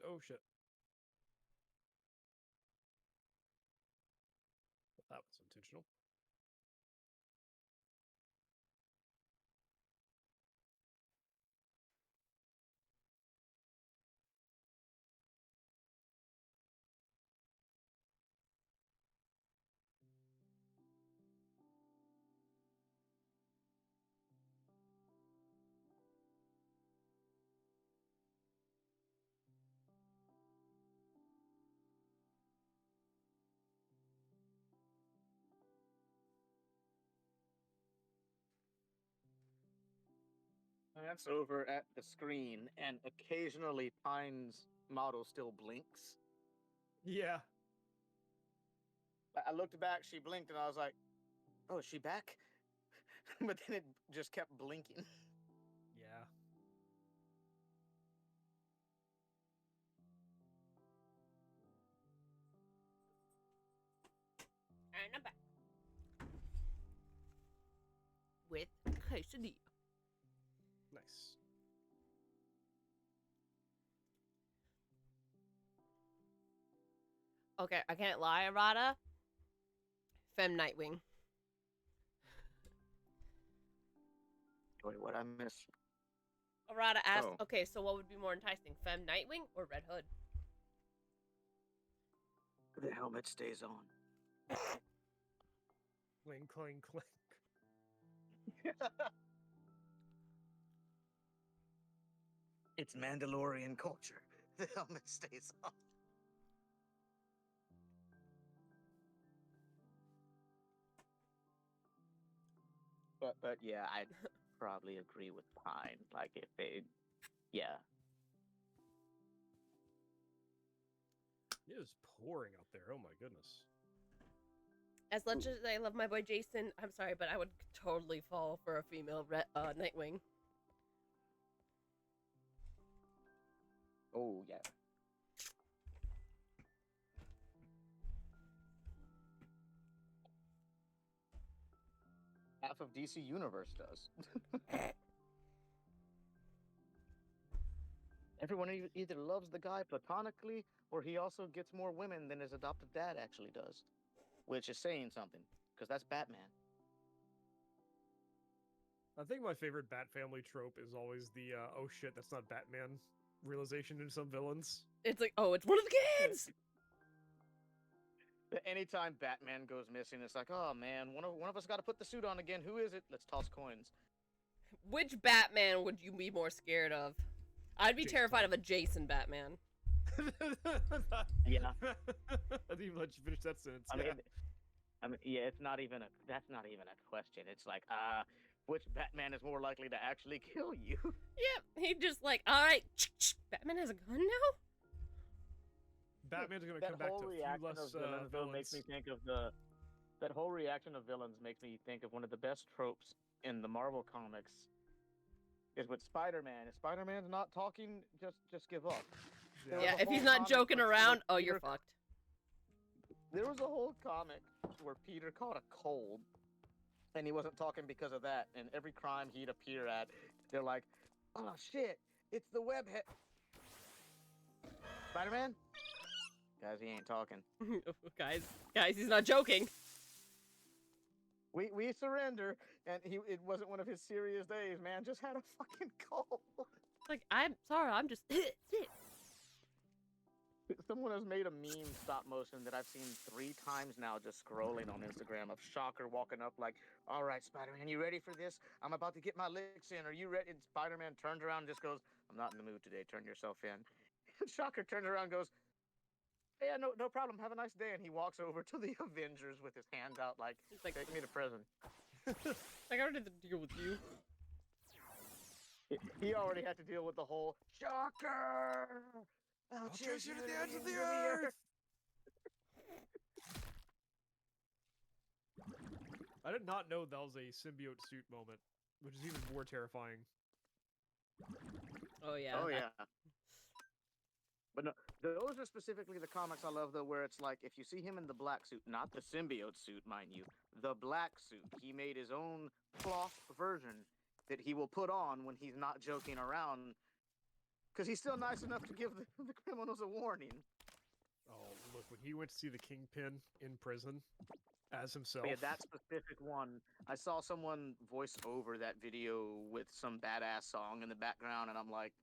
Oh shit. That was intentional. That's over at the screen, and occasionally Pine's model still blinks. Yeah. I looked back, she blinked, and I was like, "Oh, is she back?" But then it just kept blinking. Yeah. And I'm back. With quesadilla. Nice. Okay, I can't lie, Arata. Fem Nightwing. Wait, what I miss? Arata asked, Oh. okay, so what would be more enticing, Fem Nightwing or Red Hood? The helmet stays on. Cling, cling, cling. It's Mandalorian culture. The helmet stays on. But yeah, I'd probably agree with Pine. Like if they, yeah. It is pouring out there. Oh my goodness. As much as I love my boy Jason, I'm sorry, but I would totally fall for a female Nightwing. Oh yeah. Half of DC Universe does. Everyone either loves the guy platonically, or he also gets more women than his adopted dad actually does, which is saying something, because that's Batman. I think my favorite Bat family trope is always the oh shit, that's not Batman realization in some villains. It's like, oh, it's one of the kids! Anytime Batman goes missing, it's like, oh man, one of us got to put the suit on again. Who is it? Let's toss coins. Which Batman would you be more scared of? I'd be Jason. terrified of a Jason Batman. Yeah. I didn't even let you finish that sentence. Yeah. I mean, yeah, that's not even a question. It's like, which Batman is more likely to actually kill you? Yep, he just like, alright, Batman has a gun now? Batman's gonna That come back whole to a few reaction less of the villain makes villains. me think of the That whole reaction of villains makes me think of one of the best tropes in the Marvel comics. Is with Spider-Man. If Spider-Man's not talking, just give up. There Yeah, was a if he's whole not comic joking where around, oh, Peter- you're fucked. There was a whole comic where Peter caught a cold, and he wasn't talking because of that. And every crime he'd appear at, they're like, "Oh shit, it's the webhead." Spider-Man? Guys, he ain't talking. guys, he's not joking. We surrender, and it wasn't one of his serious days. Man, just had a fucking cold. Like, I'm sorry, I'm just sick. Someone has made a meme stop motion that I've seen 3 times now just scrolling on Instagram of Shocker walking up like, "All right, Spider-Man, you ready for this? I'm about to get my licks in. Are you ready?" And Spider-Man turns around and just goes, "I'm not in the mood today. Turn yourself in." And Shocker turns around and goes, "Yeah, no problem. Have a nice day." And he walks over to the Avengers with his hands out like, He's like, "Take me to prison." I already had to deal with you. He already had to deal with the whole Shocker. I'll chase you to the ends of the into earth. I did not know that was a symbiote suit moment, which is even more terrifying. Oh yeah. Oh yeah. But no, those are specifically the comics I love though, where it's like if you see him in the black suit, not the symbiote suit, mind you, the black suit. He made his own cloth version that he will put on when he's not joking around, because he's still nice enough to give the criminals a warning. Oh, look, when he went to see the Kingpin in prison as himself. Yeah, that specific one. I saw someone voice over that video with some badass song in the background, and I'm like,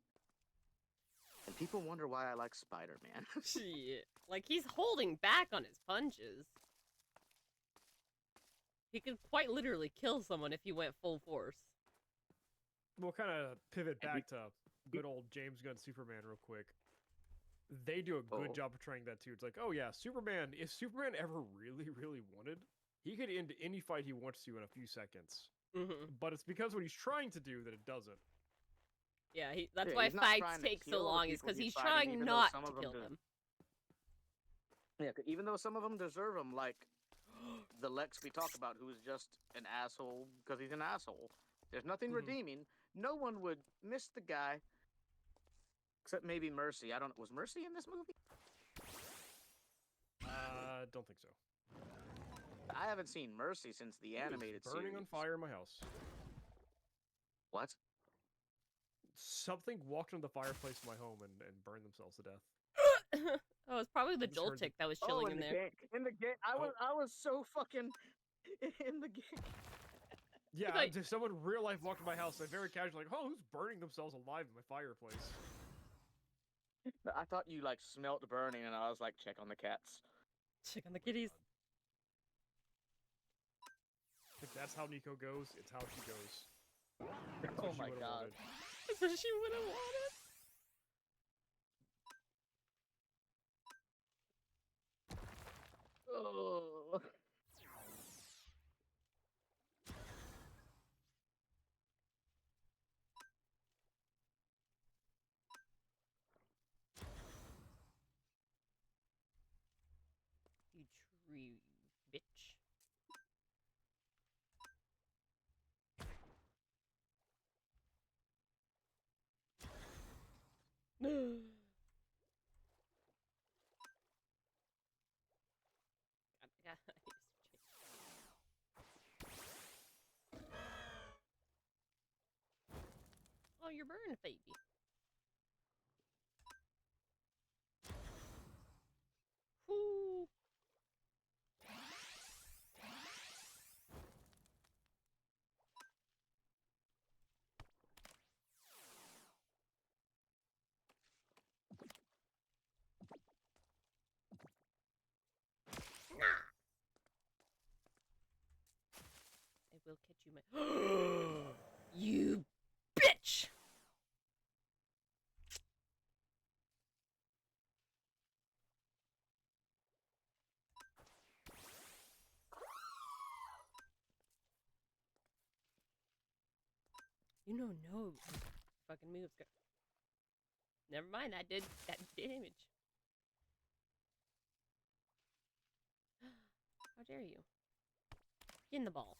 and people wonder why I like Spider-Man. Shit. Like, he's holding back on his punches. He could quite literally kill someone if he went full force. We'll kind of pivot back to good old James Gunn Superman real quick. They do a good job portraying that too. It's like, oh yeah, Superman, if Superman ever really wanted, he could end any fight he wants to in a few seconds. Mm-hmm. But it's because what he's trying to do that it doesn't. Yeah, that's Yeah, why he's not fights trying to take so kill the long, is people because he's he's fighting, trying even though not some to of them kill do. them. Yeah, even though some of them deserve them, like the Lex we talk about, who is just an asshole because he's an asshole. There's nothing Mhm. redeeming. No one would miss the guy, except maybe Mercy. I don't. Was Mercy in this movie? Don't think so. I haven't seen Mercy since the It was animated burning series. on fire in my house. What? Something walked into the fireplace in my home and burned themselves to death. Oh, it's probably the I just heard Joltik that was chilling in there. In the game, I was so fucking in the game. Yeah, like- just someone in real life walked in my house, like very casually, like, oh, who's burning themselves alive in my fireplace? I thought you like smelt burning, and I was like, check on the cats. Check on the kitties. If that's how Nico goes, it's how she goes. That's Oh what she my would've God. wanted. That's what she would have wanted. Oh. You tree bitch. Oh, you're burning, baby. Whoo. I will catch you, my. You bitch! You know, no fucking moves. Never mind, that did damage. How dare you? in the ball.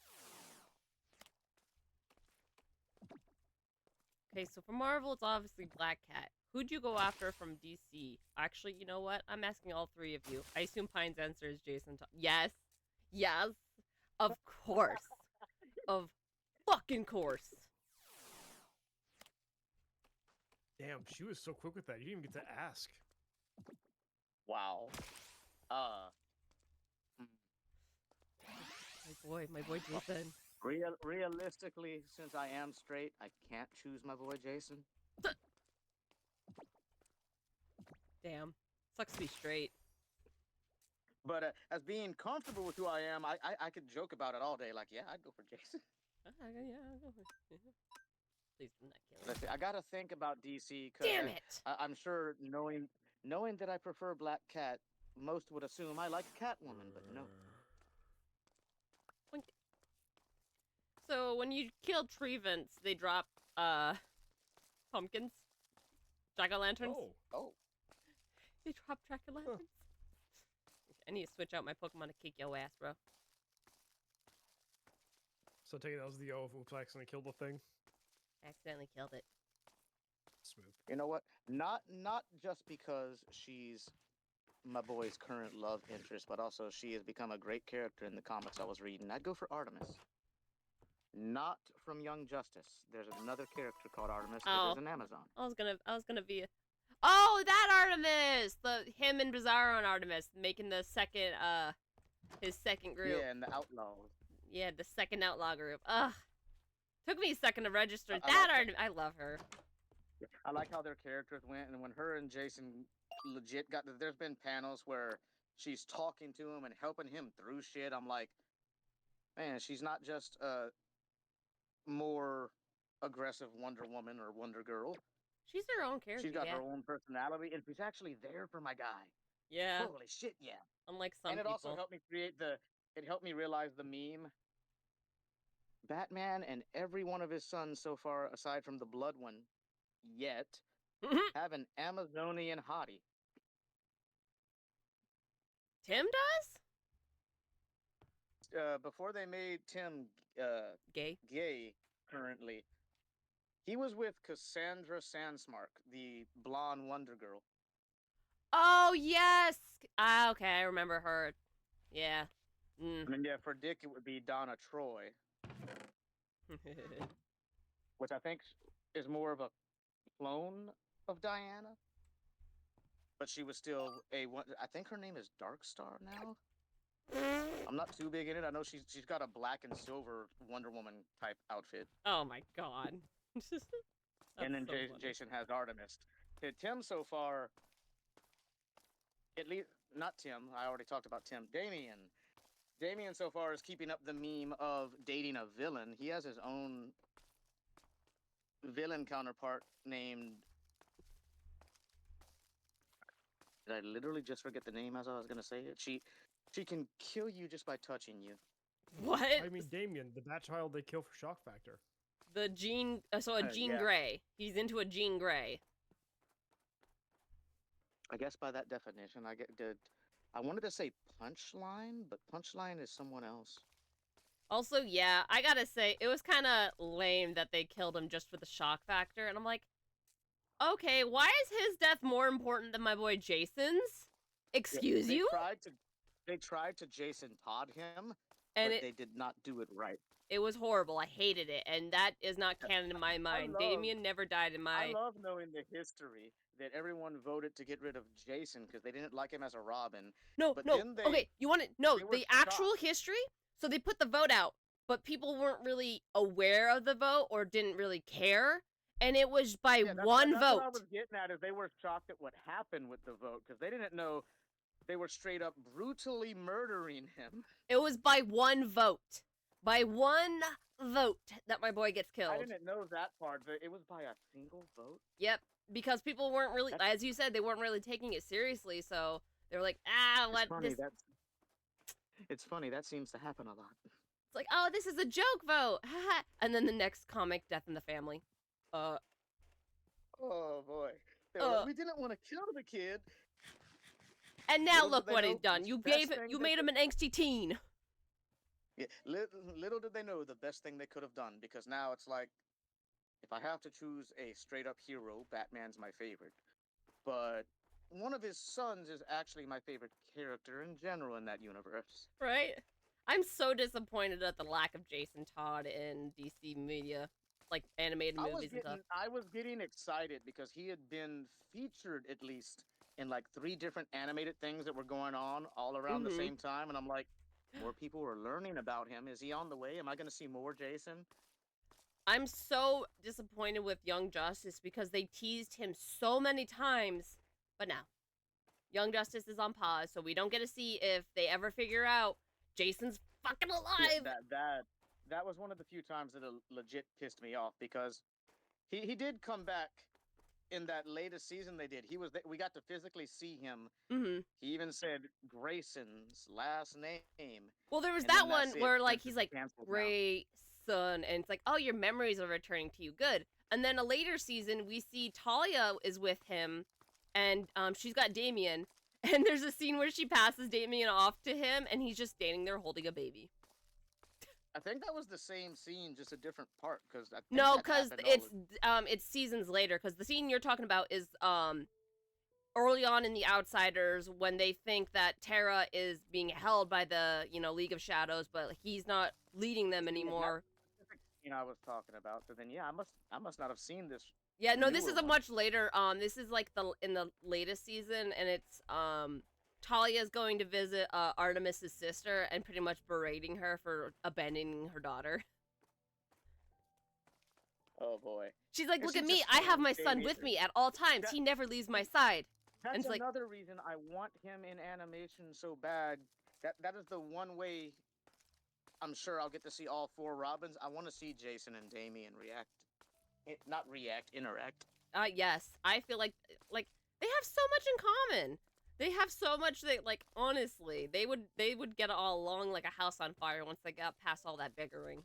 Okay, so for Marvel, it's obviously Black Cat. Who'd you go after from DC? Actually, you know what? I'm asking all three of you. I assume Pine's answer is Jason Todd. Yes. Yes. Of course. Of fucking course. Damn, she was so quick with that. You didn't even get to ask. Wow. My boy Jason. Realistically, since I am straight, I can't choose my boy Jason. Damn. Sucks to be straight. But as being comfortable with who I am, I could joke about it all day. Like, yeah, I'd go for Jason. Yeah, I'll go for Please do not kill Let's him. see, I gotta think about DC. Damn it! I'm sure knowing that I prefer Black Cat, most would assume I like Catwoman, but no. Boink. So when you kill tree vents, they drop pumpkins, jack-o'-lanterns. Oh. They drop jack-o'-lanterns. I need to switch out my Pokemon to kick your ass, bro. So take it that was the O of oops, I accidentally killed the thing. Accidentally killed it. Smooth. You know what? Not just because she's my boy's current love interest, but also she has become a great character in the comics I was reading. I'd go for Artemis. Not from Young Justice. There's another character called Artemis that is an Amazon. I was gonna be a... Oh, that Artemis! Him and Bizarro and Artemis making the second, his second group. Yeah, and the Outlaws. Yeah, the second outlaw group. Ugh. Took me a second to register. I love her. I like how their characters went, and when her and Jason legit there's been panels where she's talking to him and helping him through shit. I'm like, man, she's not just a more aggressive Wonder Woman or Wonder Girl. She's her own character. She's got her own personality, and she's actually there for my guy. Yeah. Holy shit, yeah. Unlike some and it people. also helped me it helped me realize the meme. Batman and every one of his sons so far, aside from the blood one, yet, have an Amazonian hottie. Tim does? Before they made Tim Gay currently, he was with Cassandra Sandsmark, the blonde Wonder Girl. Oh, yes! Okay, I remember her. Yeah. And then, yeah, for Dick, it would be Donna Troy. Which I think is more of a clone of Diana. But she was still I think her name is Darkstar now. I'm not too big in it. I know she's got a black and silver Wonder Woman type outfit. Oh my god. And then Jason has Artemis. Tim so far, at least not Tim. I already talked about Tim. Damien so far is keeping up the meme of dating a villain. He has his own villain counterpart named... Did I literally just forget the name as I was going to say it? She can kill you just by touching you. What? I mean, Damien, the Bat Child they kill for shock factor. The Jean... Jean yeah. Grey. He's into a Jean Grey. I guess by that definition, I wanted to say Punchline, but Punchline is someone else. Also, yeah, I gotta say, it was kind of lame that they killed him just for the shock factor, and I'm like, okay, why is his death more important than my boy Jason's? Excuse you? They tried to Jason Todd him, and but they did not do it right. It was horrible. I hated it, and that is not canon in my mind. Damien never died in my... I love knowing the history that everyone voted to get rid of Jason because they didn't like him as a Robin. Okay, you want to... No, the actual history? So they put the vote out, but people weren't really aware of the vote or didn't really care, and it was by one vote. What I was getting at is they were shocked at what happened with the vote because they didn't know they were straight up brutally murdering him. It was by one vote. By one vote that my boy gets killed. I didn't know that part, but it was by a single vote? Yep, because people weren't really, as you said, they weren't really taking it seriously, so they were like, It's funny, that seems to happen a lot. It's like, oh, this is a joke vote, haha. And then the next comic, Death in the Family. Oh boy. We didn't want to kill the kid. And now look what he's done. You made him an angsty teen. Yeah, little did they know the best thing they could have done, because now it's like, if I have to choose a straight up hero, Batman's my favorite. But one of his sons is actually my favorite character in general in that universe. Right? I'm so disappointed at the lack of Jason Todd in DC media, like animated movies and stuff. I was getting excited because he had been featured at least in like 3 different animated things that were going on all around the same time, and I'm like, more people were learning about him. Is he on the way? Am I going to see more Jason? I'm so disappointed with Young Justice because they teased him so many times, but now Young Justice is on pause, so we don't get to see if they ever figure out Jason's fucking alive. Yeah, that was one of the few times that it legit pissed me off, because he did come back in that latest season they did. We got to physically see him. He even said Grayson's last name. Well, there was and that then one that's it. where like It's he's just like canceled now. Grayson, and it's like, oh, your memories are returning to you. Good. And then a later season, we see Talia is with him, and she's got Damien. And there's a scene where she passes Damien off to him, and he's just standing there holding a baby. I think that was the same scene, just a different part. Because No, because it's seasons later. Because the scene you're talking about is early on in The Outsiders, when they think that Terra is being held by the League of Shadows, but he's not leading them anymore. I was talking about. So then, yeah, I must not have seen this. Yeah, no, this is a one. much later. This is like in the latest season, and it's Talia's going to visit Artemis's sister and pretty much berating her for abandoning her daughter. Oh boy. She's like, And look she at me, just I have can't my stay son with either. me at all times. That- He never leaves my side. That's it's like- another reason I want him in animation so bad. That is the one way I'm sure I'll get to see all 4 Robins. I want to see Jason and Damian interact. Yes, I feel like they have so much in common. They have so much that, like, honestly, they would get all along like a house on fire once they got past all that bickering.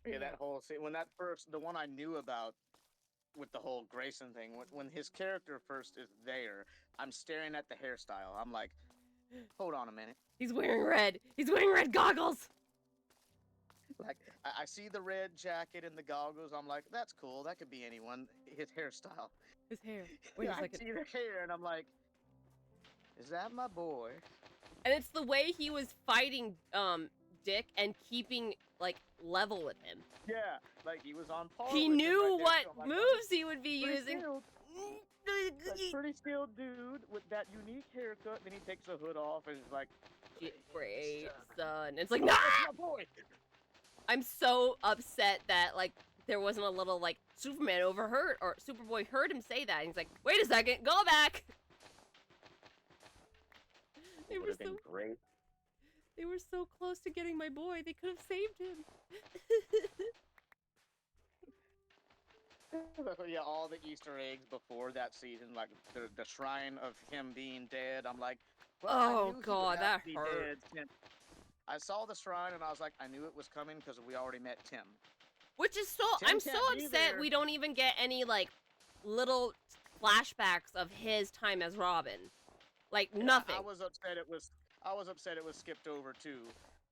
Yeah, that whole scene, when the one I knew about with the whole Grayson thing, when his character first is there, I'm staring at the hairstyle. I'm like, hold on a minute. He's wearing red. He's wearing red goggles. Like, I see the red jacket and the goggles. I'm like, that's cool. That could be anyone. His hairstyle. His hair. Wait a I second. see the hair, and I'm like, is that my boy? And it's the way he was fighting Dick and keeping like level with him. Yeah, like he was on par. He with him knew right there, what so I'm like, moves he would be pretty using. skilled. Like, pretty skilled dude with that unique haircut. Then he takes the hood off and is like, Great son. It's like, nah! that's my boy. I'm so upset that like there wasn't a little like Superman overheard or Superboy heard him say that. And he's like, wait a second, go back. They were so great. They were so close to getting my boy. They could have saved him. Yeah, all the Easter eggs before that season, like the shrine of him being dead. I'm like, well, I Oh, knew he would God, have that to be hurt. dead since- I saw the shrine and I was like, I knew it was coming because we already met Tim. Which is so Tim I'm so can't be upset there. we don't even get any like little flashbacks of his time as Robin. Like nothing. I was upset it was skipped over too,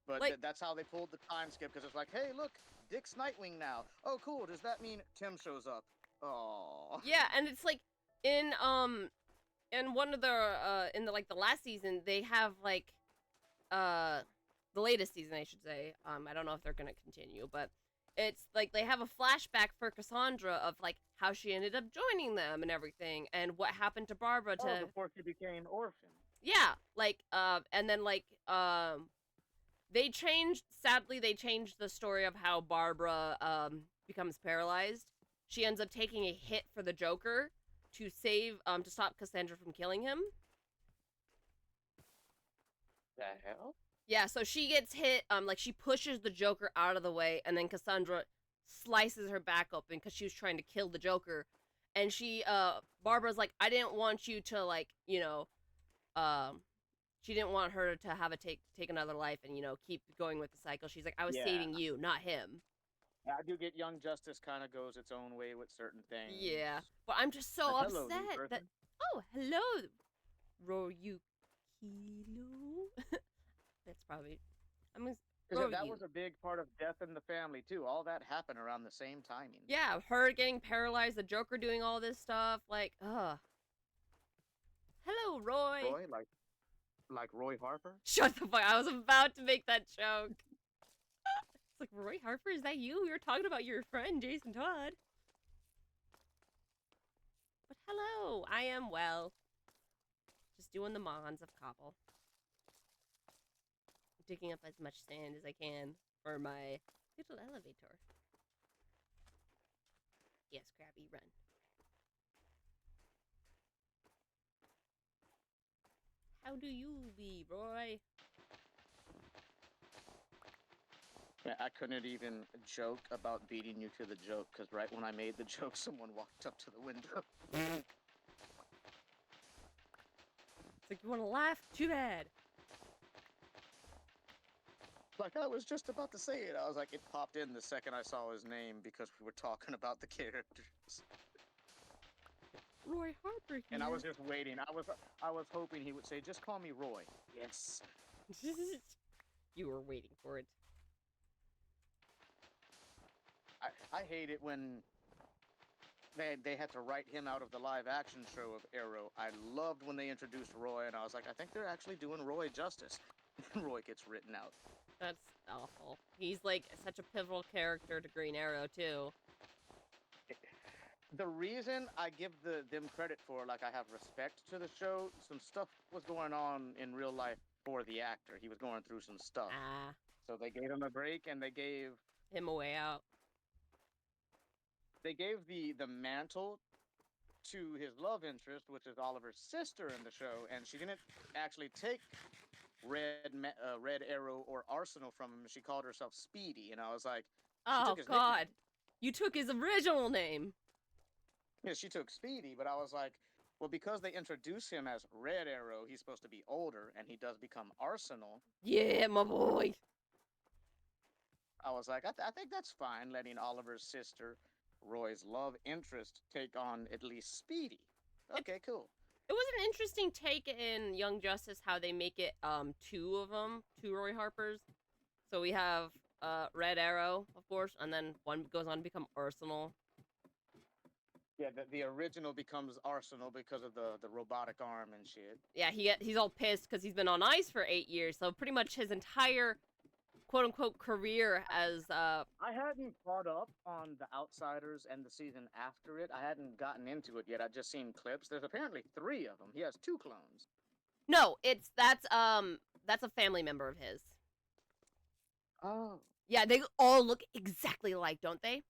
but Like- that's how they pulled the time skip, because it's like, hey, look, Dick's Nightwing now. Oh, cool. Does that mean Tim shows up? Oh. Yeah, and it's like in one of the in the like the last season they have like the latest season I should say. I don't know if they're gonna continue, but it's like they have a flashback for Cassandra of like how she ended up joining them and everything, and what happened to Barbara to Before she became orphan. yeah, like and then like they changed the story of how Barbara becomes paralyzed. She ends up taking a hit for the Joker to save to stop Cassandra from killing him. The hell? Yeah, so she gets hit, like she pushes the Joker out of the way, and then Cassandra slices her back open because she was trying to kill the Joker. And Barbara's like, I didn't want you to like, she didn't want her to have a take another life and, keep going with the cycle. She's like, I was Yeah. saving you, not him. I do get Young Justice kind of goes its own way with certain things. Yeah, but I'm just so Hello, new upset person. that Oh, hello, Royukilo. That's probably. I'm gonna. Because that Roryu. was a big part of Death in the Family too. All that happened around the same timing. Yeah, her getting paralyzed, the Joker doing all this stuff. Like, ugh. Hello, Roy. Roy, like Roy Harper. Shut the fuck. I was about to make that joke. It's like, Roy Harper, is that you? We were talking about your friend, Jason Todd. But hello, I am well. Just doing the mons of Cobble. Digging up as much sand as I can for my little elevator. Yes, Krabby, run. How do you be, Roy? Yeah, I couldn't even joke about beating you to the joke because right when I made the joke, someone walked up to the window. It's like, you want to laugh? Too bad. Like, I was just about to say it. I was like, it popped in the second I saw his name because we were talking about the characters. Roy Harper here. And I was just waiting. I was hoping he would say, just call me Roy. Yes. You were waiting for it. I hate it when they had to write him out of the live action show of Arrow. I loved when they introduced Roy, and I was like, I think they're actually doing Roy justice. And Roy gets written out. That's awful. He's like such a pivotal character to Green Arrow too. The reason I give them credit for, like, I have respect to the show, some stuff was going on in real life for the actor. He was going through some stuff. Ah, So they gave him a break, and they gave him a way out. the mantle to his love interest, which is Oliver's sister in the show, and she didn't actually take Red Arrow or Arsenal from him. She called herself Speedy, and I was like, Oh took his God, nickname. you took his original name. yeah, she took Speedy, but I was like, well, because they introduce him as Red Arrow, he's supposed to be older, and he does become Arsenal. Yeah, my boy. I was like, I think that's fine, letting Oliver's sister, Roy's love interest, take on at least Speedy. Okay, cool. It was an interesting take in Young Justice how they make it two of them, two Roy Harpers. So we have Red Arrow, of course, and then one goes on to become Arsenal. Yeah, the original becomes Arsenal because of the robotic arm and shit. Yeah, he's all pissed because he's been on ice for 8 years. So pretty much his entire quote-unquote career as I hadn't caught up on The Outsiders and the season after it. I hadn't gotten into it yet. I'd just seen clips. There's apparently 3 of them. He has 2 clones. No, that's a family member of his. Oh. Yeah, they all look exactly alike, don't they?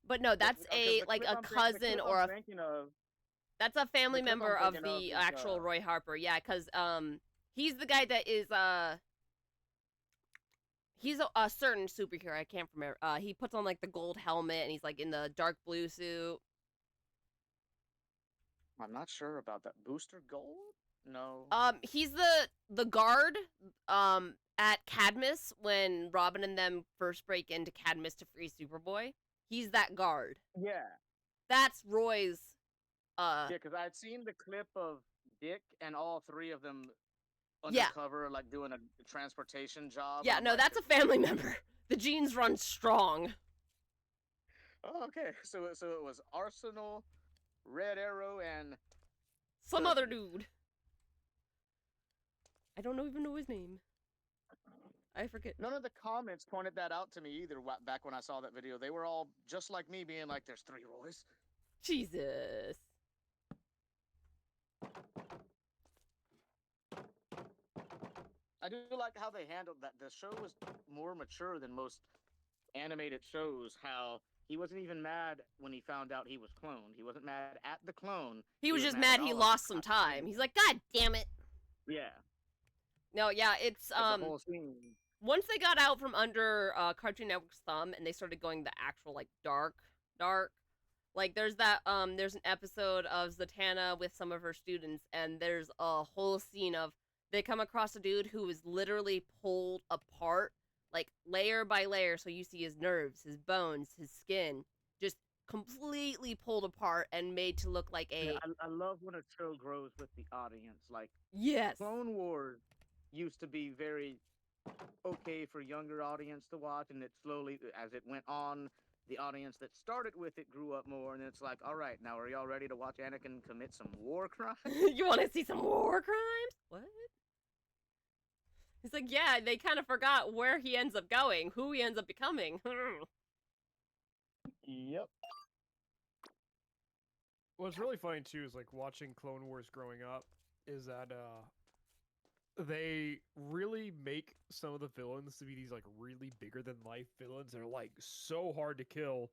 But no, that's a cousin or a that's a family member of the actual Roy Harper. Yeah, because he's the guy that is he's a certain superhero. I can't remember. He puts on like the gold helmet and he's like in the dark blue suit. I'm not sure about that. Booster Gold? No. He's the guard at Cadmus when Robin and them first break into Cadmus to free Superboy. He's that guard. Yeah. That's Roy's. Yeah, because I had seen the clip of Dick and all 3 of them undercover, like doing a transportation job. Yeah, no, that's a family member. The genes run strong. Oh, okay. So it was Arsenal, Red Arrow, and some other dude. I don't even know his name. I forget. None of the comments pointed that out to me either. Back when I saw that video, they were all just like me, being like, "There's 3 Roys." Jesus. I do like how they handled that. The show was more mature than most animated shows. How he wasn't even mad when he found out he was cloned. He wasn't mad at the clone. He was just mad he lost some time. He's like, God damn it. Yeah. No, yeah, it's the whole scene. Once they got out from under Cartoon Network's thumb and they started going the actual like dark, like there's an episode of Zatanna with some of her students, and there's a whole scene of they come across a dude who is literally pulled apart, like layer by layer, so you see his nerves, his bones, his skin, just completely pulled apart and made to look like a Yeah, I love when a show grows with the audience. Like yes. Clone Wars used to be very okay for younger audience to watch, and it slowly, as it went on, the audience that started with it grew up more, and it's like, all right, now are y'all ready to watch Anakin commit some war crimes? You want to see some war crimes? What? He's like, yeah, they kind of forgot where he ends up going, who he ends up becoming. Yep. What's really funny too is like watching Clone Wars growing up is that they really make some of the villains to be these like really bigger than life villains that are like so hard to kill.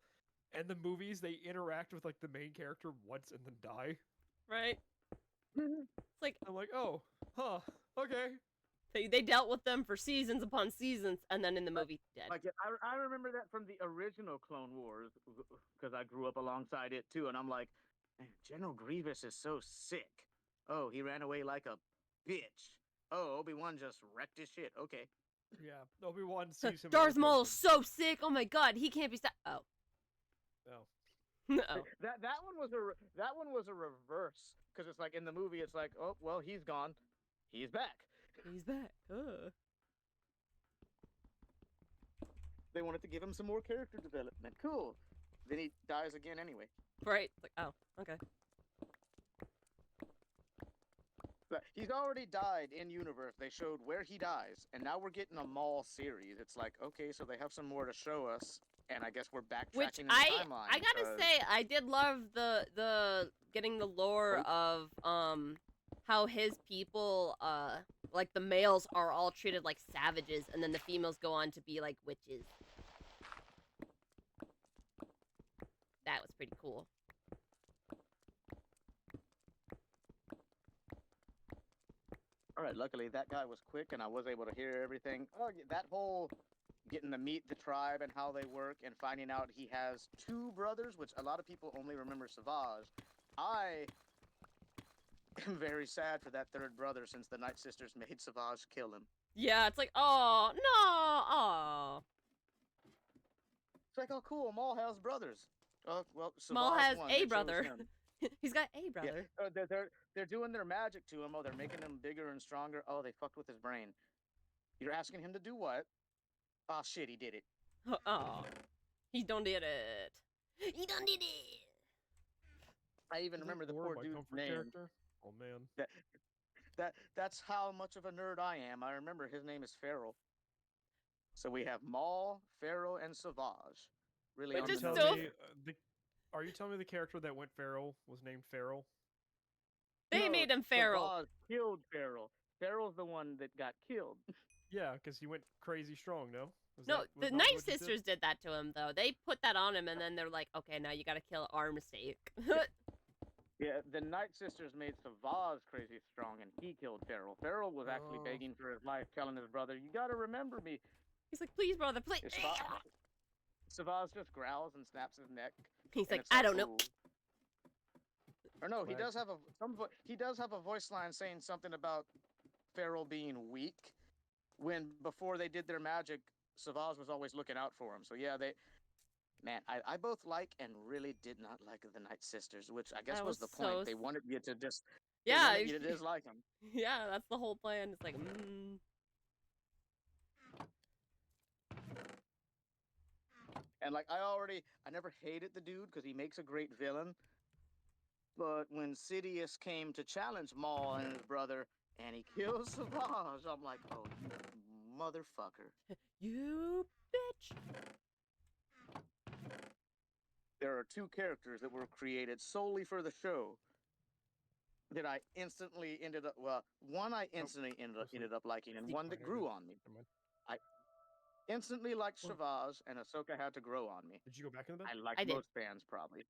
And the movies they interact with like the main character once and then die. Right? It's like I'm like, oh, huh, okay. they dealt with them for seasons upon seasons, and then in the movie, dead. Like I remember that from the original Clone Wars because I grew up alongside it too, and I'm like, man, General Grievous is so sick. Oh, he ran away like a bitch. Oh, Obi-Wan just wrecked his shit. Okay. Yeah, Obi-Wan sees him. Darth Maul is so sick. Oh my god, he can't be stopped. Oh. Oh. No. That one was a reverse because it's like in the movie it's like, oh well, he's gone, he's back. He's back. They wanted to give him some more character development. Cool. Then he dies again anyway. Right. It's like, oh, okay. But he's already died in universe. They showed where he dies, and now we're getting a Maul series. It's like, okay, so they have some more to show us, and I guess we're backtracking Which in the timeline. I gotta say, I did love the getting the lore of how his people like the males are all treated like savages, and then the females go on to be like witches. That was pretty cool. All right, luckily that guy was quick, and I was able to hear everything. Oh, that whole getting to meet the tribe and how they work, and finding out he has two brothers, which a lot of people only remember Savage. I am very sad for that third brother since the Night Sisters made Savage kill him. Yeah, it's like, oh no, oh. It's like, oh cool, Maul has brothers. Oh well, Maul Savage has won. a They chose brother. him. He's got a brother. Yeah, they're doing their magic to him. Oh, they're making him bigger and stronger. Oh, they fucked with his brain. You're asking him to do what? Oh shit, he did it. Oh, he done did it. He done did it. I even remember the poor dude's name. Character? Oh man. That's how much of a nerd I am. I remember his name is Farrell. So we have Maul, Farrell, and Savage. Really, Which on is the still- nose. Are you telling me the character that went feral was named Feral? They No, made him feral. Savage killed Farrell. Farrell's the one that got killed. Yeah, because he went crazy strong. No. No, was the that Night what he did? Sisters did that to him, though. They put that on him, and then they're like, okay, now you gotta kill our mistake. Yeah, the Night Sisters made Savage crazy strong, and he killed Farrell. Farrell was actually Oh. begging for his life, telling his brother, "You gotta remember me." He's like, please, brother, please. Savage just growls and snaps his neck. He's and like, it's I don't know. "Ooh." Or no, he Right. does have a voice line saying something about Farrell being weak. When before they did their magic, Savage was always looking out for him. So yeah, I both like and really did not like the Night Sisters, which I guess That was was the point. so They wanted you to just Yeah, wanted you to dislike them. yeah, that's the whole plan. It's like, And like I never hated the dude because he makes a great villain. But when Sidious came to challenge Maul and his brother, and he kills Savage, I'm like, oh, you motherfucker. you bitch. There are two characters that were created solely for the show that I instantly ended up. Well, one I instantly ended up liking, and one that grew on me. Never mind. Instantly liked Well- Savage, and Ahsoka had to grow on me. Did you go back in the bed? I like I did. most fans probably.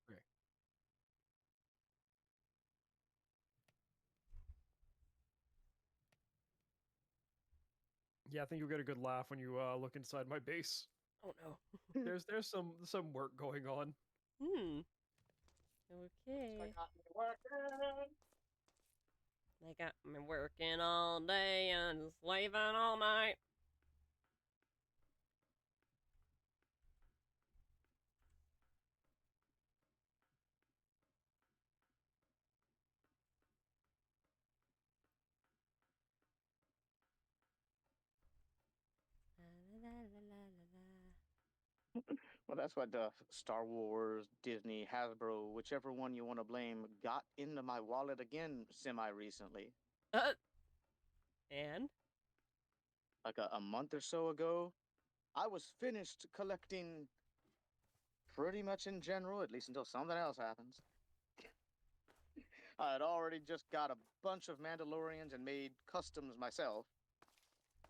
Yeah, I think you'll get a good laugh when you look inside my base. Oh no. There's some work going on. Okay. I got me working. They got me working all day and slaving all night. Well, that's what Star Wars, Disney, Hasbro, whichever one you want to blame, got into my wallet again semi recently. Uh, and Like a month or so ago, I was finished collecting pretty much in general, at least until something else happens. I had already just got a bunch of Mandalorians and made customs myself.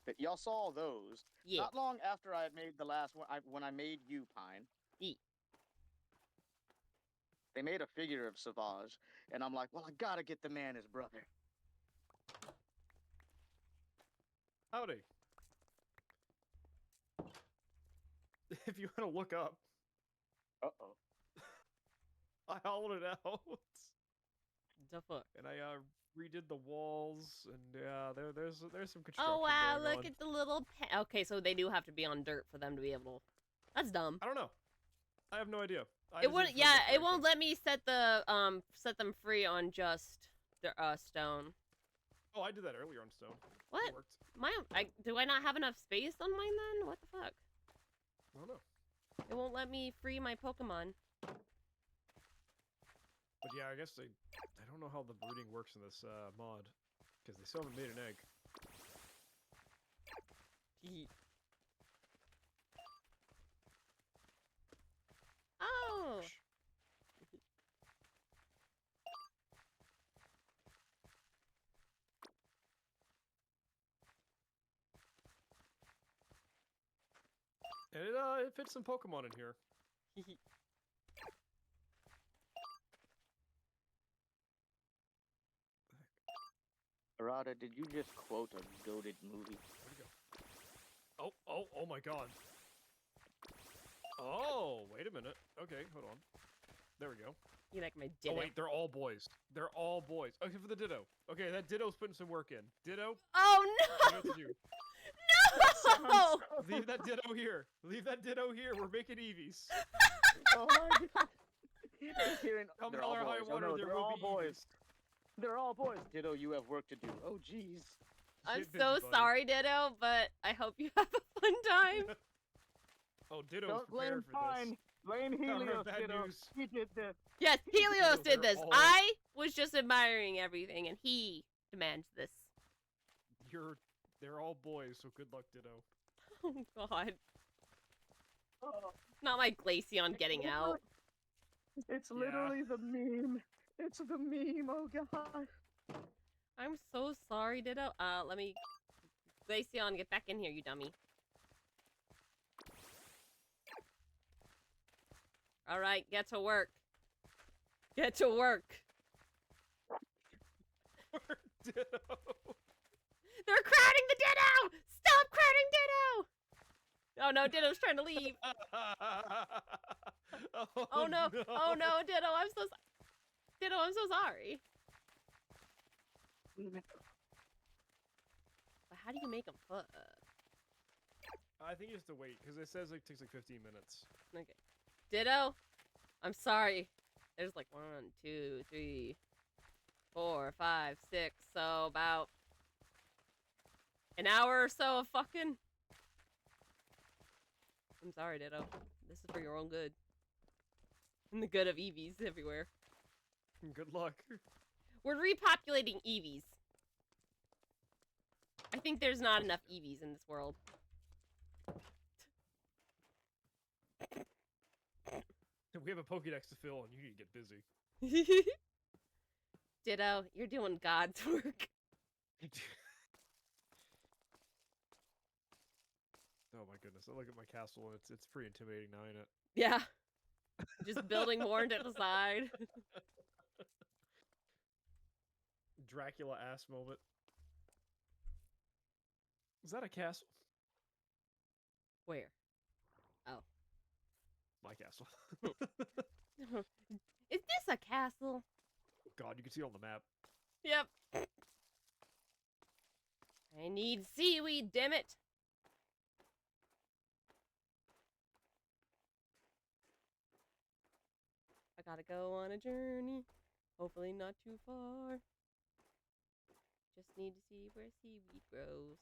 But y'all saw those. yeah. Not long after I had made the last one, when I made you, Pine. Yeah. They made a figure of Savage, and I'm like, well, I gotta get the man his brother. Howdy. If you want to look up, Uh-oh. I hollowed it out. The fuck. And I redid the walls, and yeah, there's some construction. Oh wow! going Look on. at the little. Okay, so they do have to be on dirt for them to be able. That's dumb. I don't know. I have no idea. It wouldn't. Yeah, it won't let me set them free on just the stone. Oh, I did that earlier on stone. What? It worked. Do I not have enough space on mine then? What the fuck? I don't know. It won't let me free my Pokemon. But yeah, I guess I don't know how the breeding works in this mod, because they still haven't made an egg. Oh. And it fits some Pokemon in here. Arata, did you just quote a goated movie? Where'd it go? Oh my god. Oh, wait a minute. Okay, hold on. There we go. You like my Ditto? Oh wait, they're all boys. They're all boys. Okay, for the Ditto. Okay, that Ditto's putting some work in. Ditto, Oh you know no! what to do. No! Leave that Ditto here. Leave that Ditto here. We're making Eevees. Oh my god. Just hearing, Come they're hell all or high boys. water, Oh, no, there they're will all be boys. Eevees. They're all boys. Ditto, you have work to do. Oh, jeez. I'm Get busy, so buddy. sorry, Ditto, but I hope you have a fun time. Oh, Ditto's Don't blame prepared for Pine. this. Blame Helios, bad Ditto. news. He did this. Yes, Helios They're did this. all- I was just admiring everything, and he demands this. They're all boys, so good luck, Ditto. Oh God, Oh, not my Glaceon getting out. it's Yeah. literally the meme. It's the meme. Oh, God. I'm so sorry, Ditto. Let me... Glaceon, get back in here, you dummy. Alright, get to work. Get to work. Ditto. They're crowding the Ditto! Stop crowding Ditto! Oh no, Ditto's trying to leave. Oh no, oh no, Ditto, I'm so Ditto, I'm so sorry. But how do you make them fuck? I think you have to wait, because it says it takes like 15 minutes. Okay. Ditto, I'm sorry. There's like 1, 2, 3, 4, 5, 6, so about an hour or so of fucking. I'm sorry, Ditto. This is for your own good. And the good of Eevees everywhere. Good luck. We're repopulating Eevees. I think there's not enough Eevees in this world. We have a Pokédex to fill, and you need to get busy. Ditto, you're doing God's work. Oh my goodness! I look at my castle, and it's pretty intimidating now, ain't it? Yeah. Just building more into the side. Dracula ass moment. Is that a castle? Where? My castle. Is this a castle? God, you can see it on the map. Yep. I need seaweed, damn it. I gotta go on a journey. Hopefully not too far. Just need to see where seaweed grows.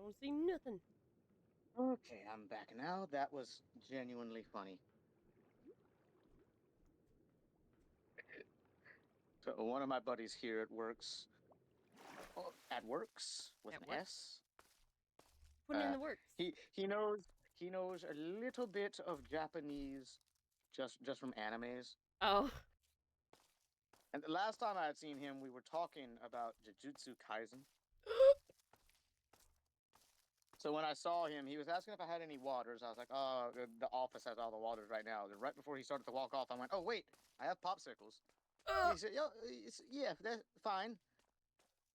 Don't see nothing. Okay, I'm back now. That was genuinely funny. So one of my buddies here at Works, at Works with At an Works? S. Putting in the works. He knows a little bit of Japanese, just from animes. Oh. And the last time I had seen him, we were talking about Jujutsu Kaisen. So when I saw him, he was asking if I had any waters. I was like, "Oh, the office has all the waters right now." Then right before he started to walk off, I went, "Oh wait, I have popsicles." He said, "Yo, yeah, that's fine."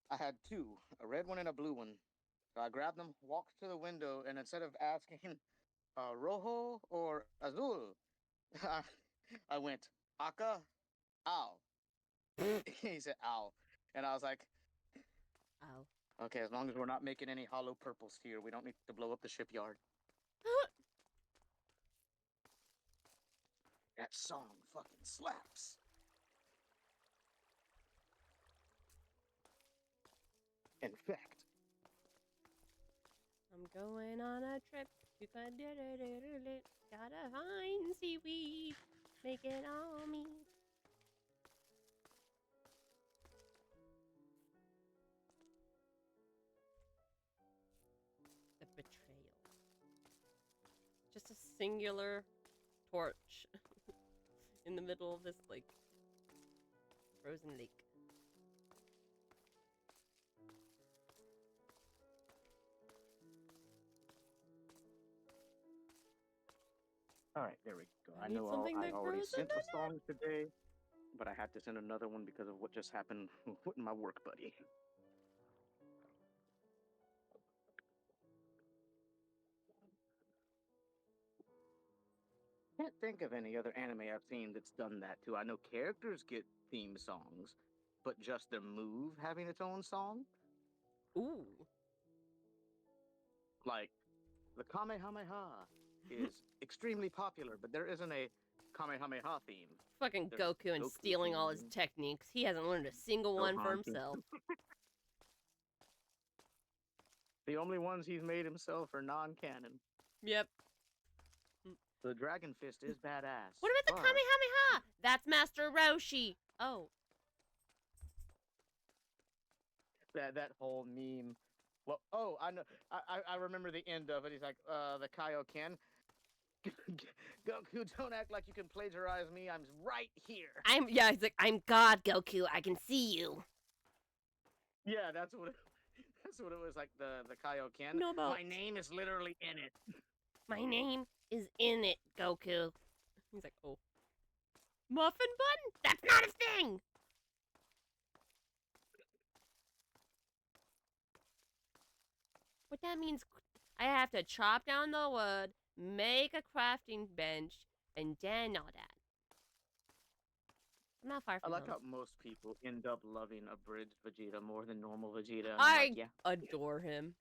I had two, a red one and a blue one. So I grabbed them, walked to the window, and instead of asking, "Rojo or azul," I went, "Aka, ow." He said, "Ow," and I was like, Oh. "Okay, as long as we're not making any hollow purples here, we don't need to blow up the shipyard." That song fucking slaps. In fact, I'm going on a trip to gotta find seaweed, make it all me. The betrayal. Just a singular torch in the middle of this, like, frozen lake. all right, there we go. I I need know something I that already grows sent in a the song today, but I had to send another one because of what just happened with my work buddy. Can't think of any other anime I've seen that's done that too. I know characters get theme songs, but just their move having its own song, Ooh. like the Kamehameha is extremely popular, but there isn't a Kamehameha theme. Fucking There's Goku and Goku stealing all his theme. techniques. He hasn't learned a single one for Gohan theme. himself. The only ones he's made himself are non-canon. Yep. The Dragon Fist is badass. What about the but Kamehameha? That's Master Roshi. Oh. that whole meme. Well, oh, I know. I remember the end of it. He's like, the Kaioken. Goku, don't act like you can plagiarize me. I'm right here. He's like, I'm God, Goku. I can see you. Yeah, that's what it was like. The Kaioken. No, about- My name is literally in it. My name is in it, Goku. He's like, oh. Muffin bun? That's not a thing! What that means, I have to chop down the wood, make a crafting bench, and then all that. I'm not far I from like home. how most people end up loving abridged Vegeta more than normal Vegeta. And I'm I like, yeah. adore him.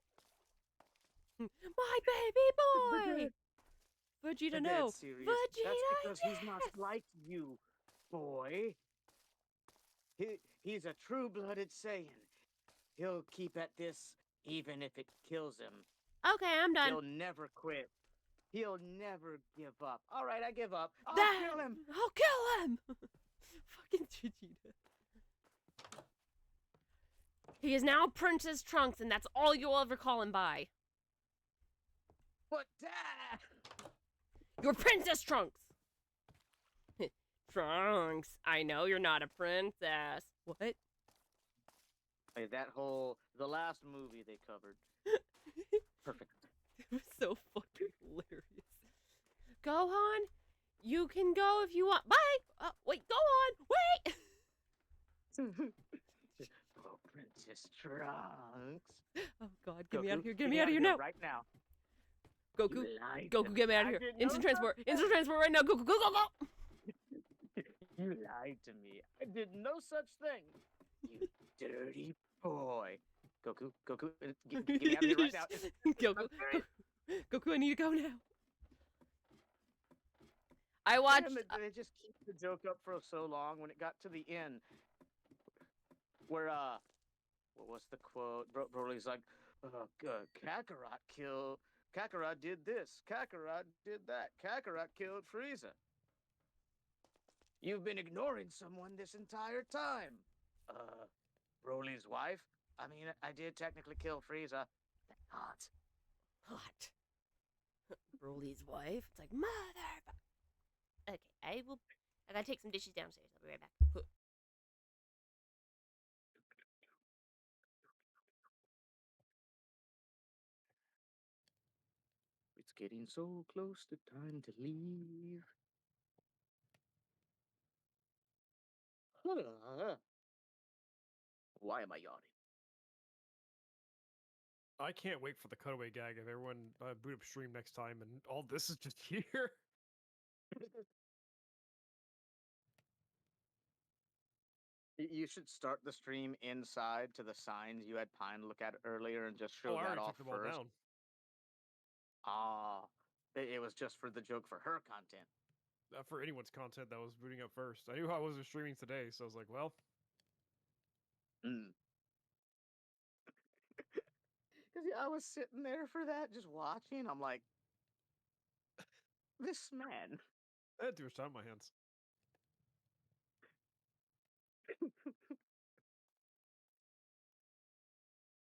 My baby boy! Vegeta, Dead no! serious. Vegeta, That's because he's not like you, boy. He's a true-blooded Saiyan. He'll keep at this even if it kills him. Okay, I'm done. He'll never quit. He'll never give up. All right, I give up. I'll kill him. I'll kill him! Fucking Vegeta. He is now Princess Trunks, and that's all you'll ever call him by. But Dad! You're Princess Trunks! Trunks, I know you're not a princess. What? Hey, the last movie they covered. Perfect. It was so fucking hilarious. Gohan, you can go if you want. Bye! Wait, go on! Wait! Oh, Princess Trunks. Oh god, get me Goku, out of here, get me out of here now! Right now. Goku, You lied Goku, to get me out of I here! did Instant no transport! such Instant thing. transport right now! Go, go, go, go, go! You lied to me. I did no such thing. You dirty boy. Goku, get me out of here right now. Goku, Goku, I need to go now. I watched. Damn it, they just keep the joke up for so long when it got to the end. Where, what was the quote? Broly's like, Kakarot did this. Kakarot did that. Kakarot killed Frieza. You've been ignoring someone this entire time. Broly's wife? I mean, I did technically kill Frieza. Hot. Hot. Broly's wife. It's like, mother. Okay, I gotta take some dishes downstairs. I'll be right back. It's getting so close to time to leave. Why am I yawning? I can't wait for the cutaway gag of everyone boot up stream next time, and all this is just here. You should start the stream inside to the signs you had Pine look at earlier and just show Oh, I that already off took them all first. down. Ah, it was just for the joke for her content. Not for anyone's content that was booting up first. I knew I wasn't streaming today, so I was like, well, Mm. Because I was sitting there for that, just watching. I'm like, this man. I had too much time on my hands.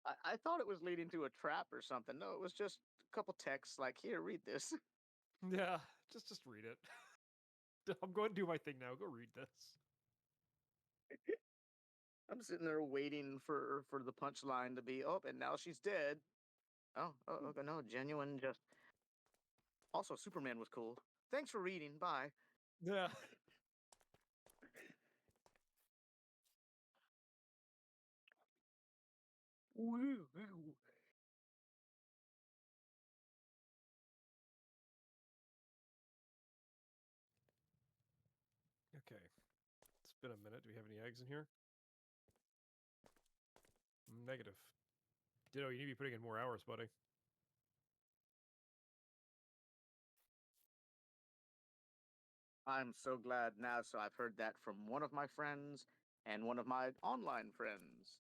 I thought it was leading to a trap or something. No, it was just a couple texts like, here, read this. Yeah, just read it. I'm going to do my thing now. Go read this. I'm sitting there waiting for the punchline to be, oh, and now she's dead. Oh, okay, no, genuine, just. Also, Superman was cool. Thanks for reading. Bye. Yeah. Okay. It's been a minute. Do we have any eggs in here? Negative. Ditto, you need to be putting in more hours, buddy. I'm so glad now. So I've heard that from one of my friends and one of my online friends.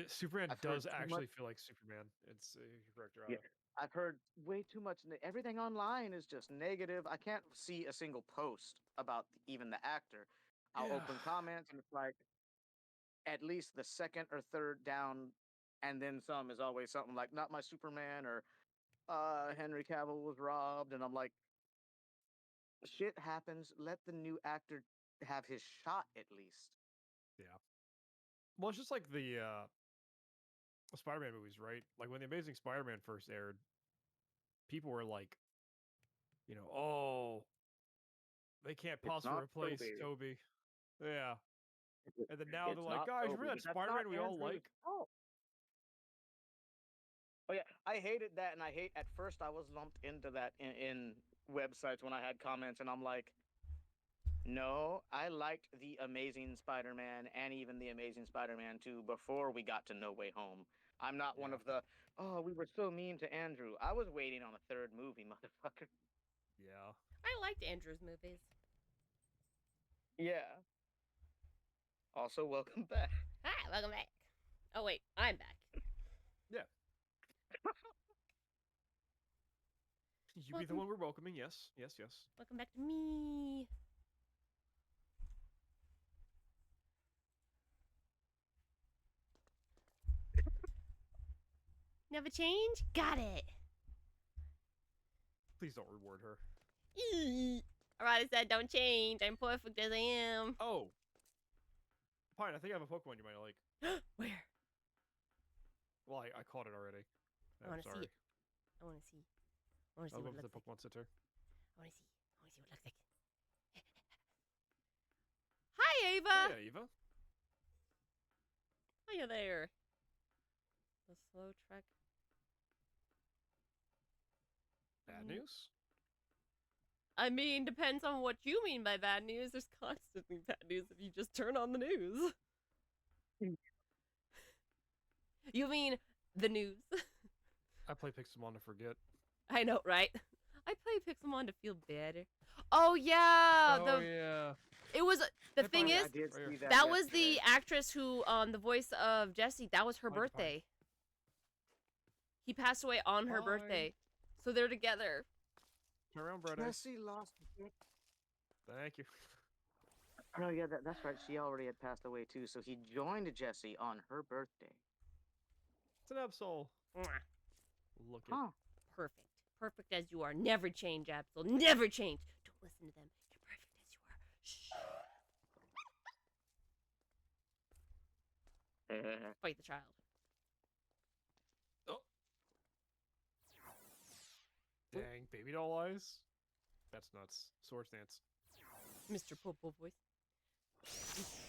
Superman I've heard does too actually much- feel like Superman. It's you're correct, Yeah. Rada. I've heard way too much. Everything online is just negative. I can't see a single post about even the actor. I'll Yeah. open comments and it's like at least the second or third down, and then some is always something like "not my Superman" or Henry Cavill was robbed, and I'm like, shit happens. Let the new actor have his shot at least. Yeah. Well, it's just like the Spider-Man movies, right? Like when the Amazing Spider-Man first aired, people were like, you know, oh, they can't It's possibly not replace Toby. Toby. Yeah. And then now It's they're like, not guys, Toby, remember that but that's not Spider-Man we all Andrew's like? fault. Oh yeah, I hated that, and I hate. At first, I was lumped into that in websites when I had comments, and I'm like, no, I liked the Amazing Spider-Man and even the Amazing Spider-Man 2 before we got to No Way Home. I'm not one Yeah. of the, oh, we were so mean to Andrew. I was waiting on a third movie, motherfucker. Yeah. I liked Andrew's movies. Yeah. Also, welcome back. Hi, welcome back. Oh wait, I'm back. Yeah. You be the Welcome. one we're welcoming, yes. Yes, yes. Welcome back to me. Never change? Got it. Please don't reward her. Alright, I said don't change. I'm perfect as I am. Oh. Pine, I think I have a Pokemon you might like. Where? Well, I caught it already. I I'm wanna see sorry. it. I want to see. I want to see I'll go what it to the looks like. Pokemon Center. I want to see. I want to see what it looks like. Hi, Ava. Yeah, Eva. Hiya there. The slow trek. Bad Mm. news? I mean, depends on what you mean by bad news. There's constantly bad news if you just turn on the news. You mean the news? I play Pixelmon to forget. I know, right? I play Pixelmon to feel better. Oh yeah, yeah. it was the Hey, thing Brian, is I did see that. that was yesterday. the actress who the voice of Jessie. That was her Fine, fine. birthday. He passed away on her Bye. birthday. So they're together. Turn around, brother. Jesse lost the dick. Thank you. Oh yeah, that's right. She already had passed away too. So he joined Jesse on her birthday. It's an Absol. Mwah. Look at. Huh. Perfect. Perfect as you are. Never change, Absol. Never change. Don't listen to them. You're perfect as you are. Shh. Fight the child. Dang, baby doll eyes. That's nuts. Sword stance. Mr. Popo voice.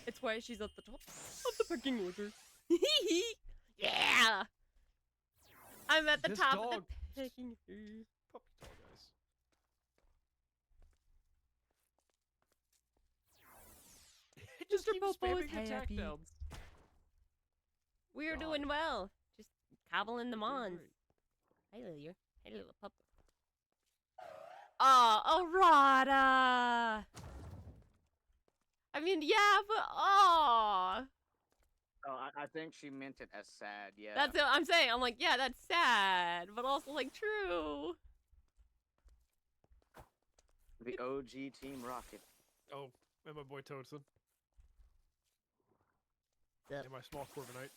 It's why she's at the top of the pecking order. Yeah! I'm at the This top dog- of the pecking order. Puppy doll guys. It just Mr. keeps Popo is spamming attack happy. downs. We're God. doing well. Just cobbling the You're doing mons. great. Hey, Lilia. Hey, little pup. Oh, Arata! I mean, yeah, but oh, Oh, I think she meant it as sad. Yeah. that's what I'm saying. I'm like, yeah, that's sad, but also like true. the OG Team Rocket. Oh, and my boy Toadson. Yep. And my small Corviknight.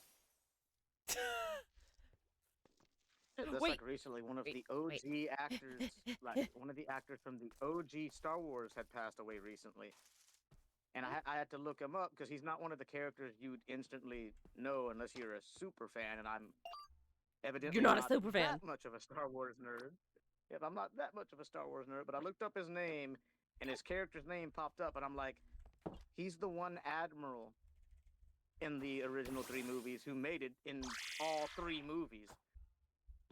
That's Wait. like recently one of Wait, the OG wait. actors, like one of the actors from the OG Star Wars had passed away recently. And I had to look him up because he's not one of the characters you'd instantly know unless you're a super fan, and I'm evidently You're not a super fan. that much of a Star Wars nerd. Yep, I'm not that much of a Star Wars nerd, but I looked up his name, and his character's name popped up, and I'm like, he's the one admiral in the original 3 movies who made it in all 3 movies.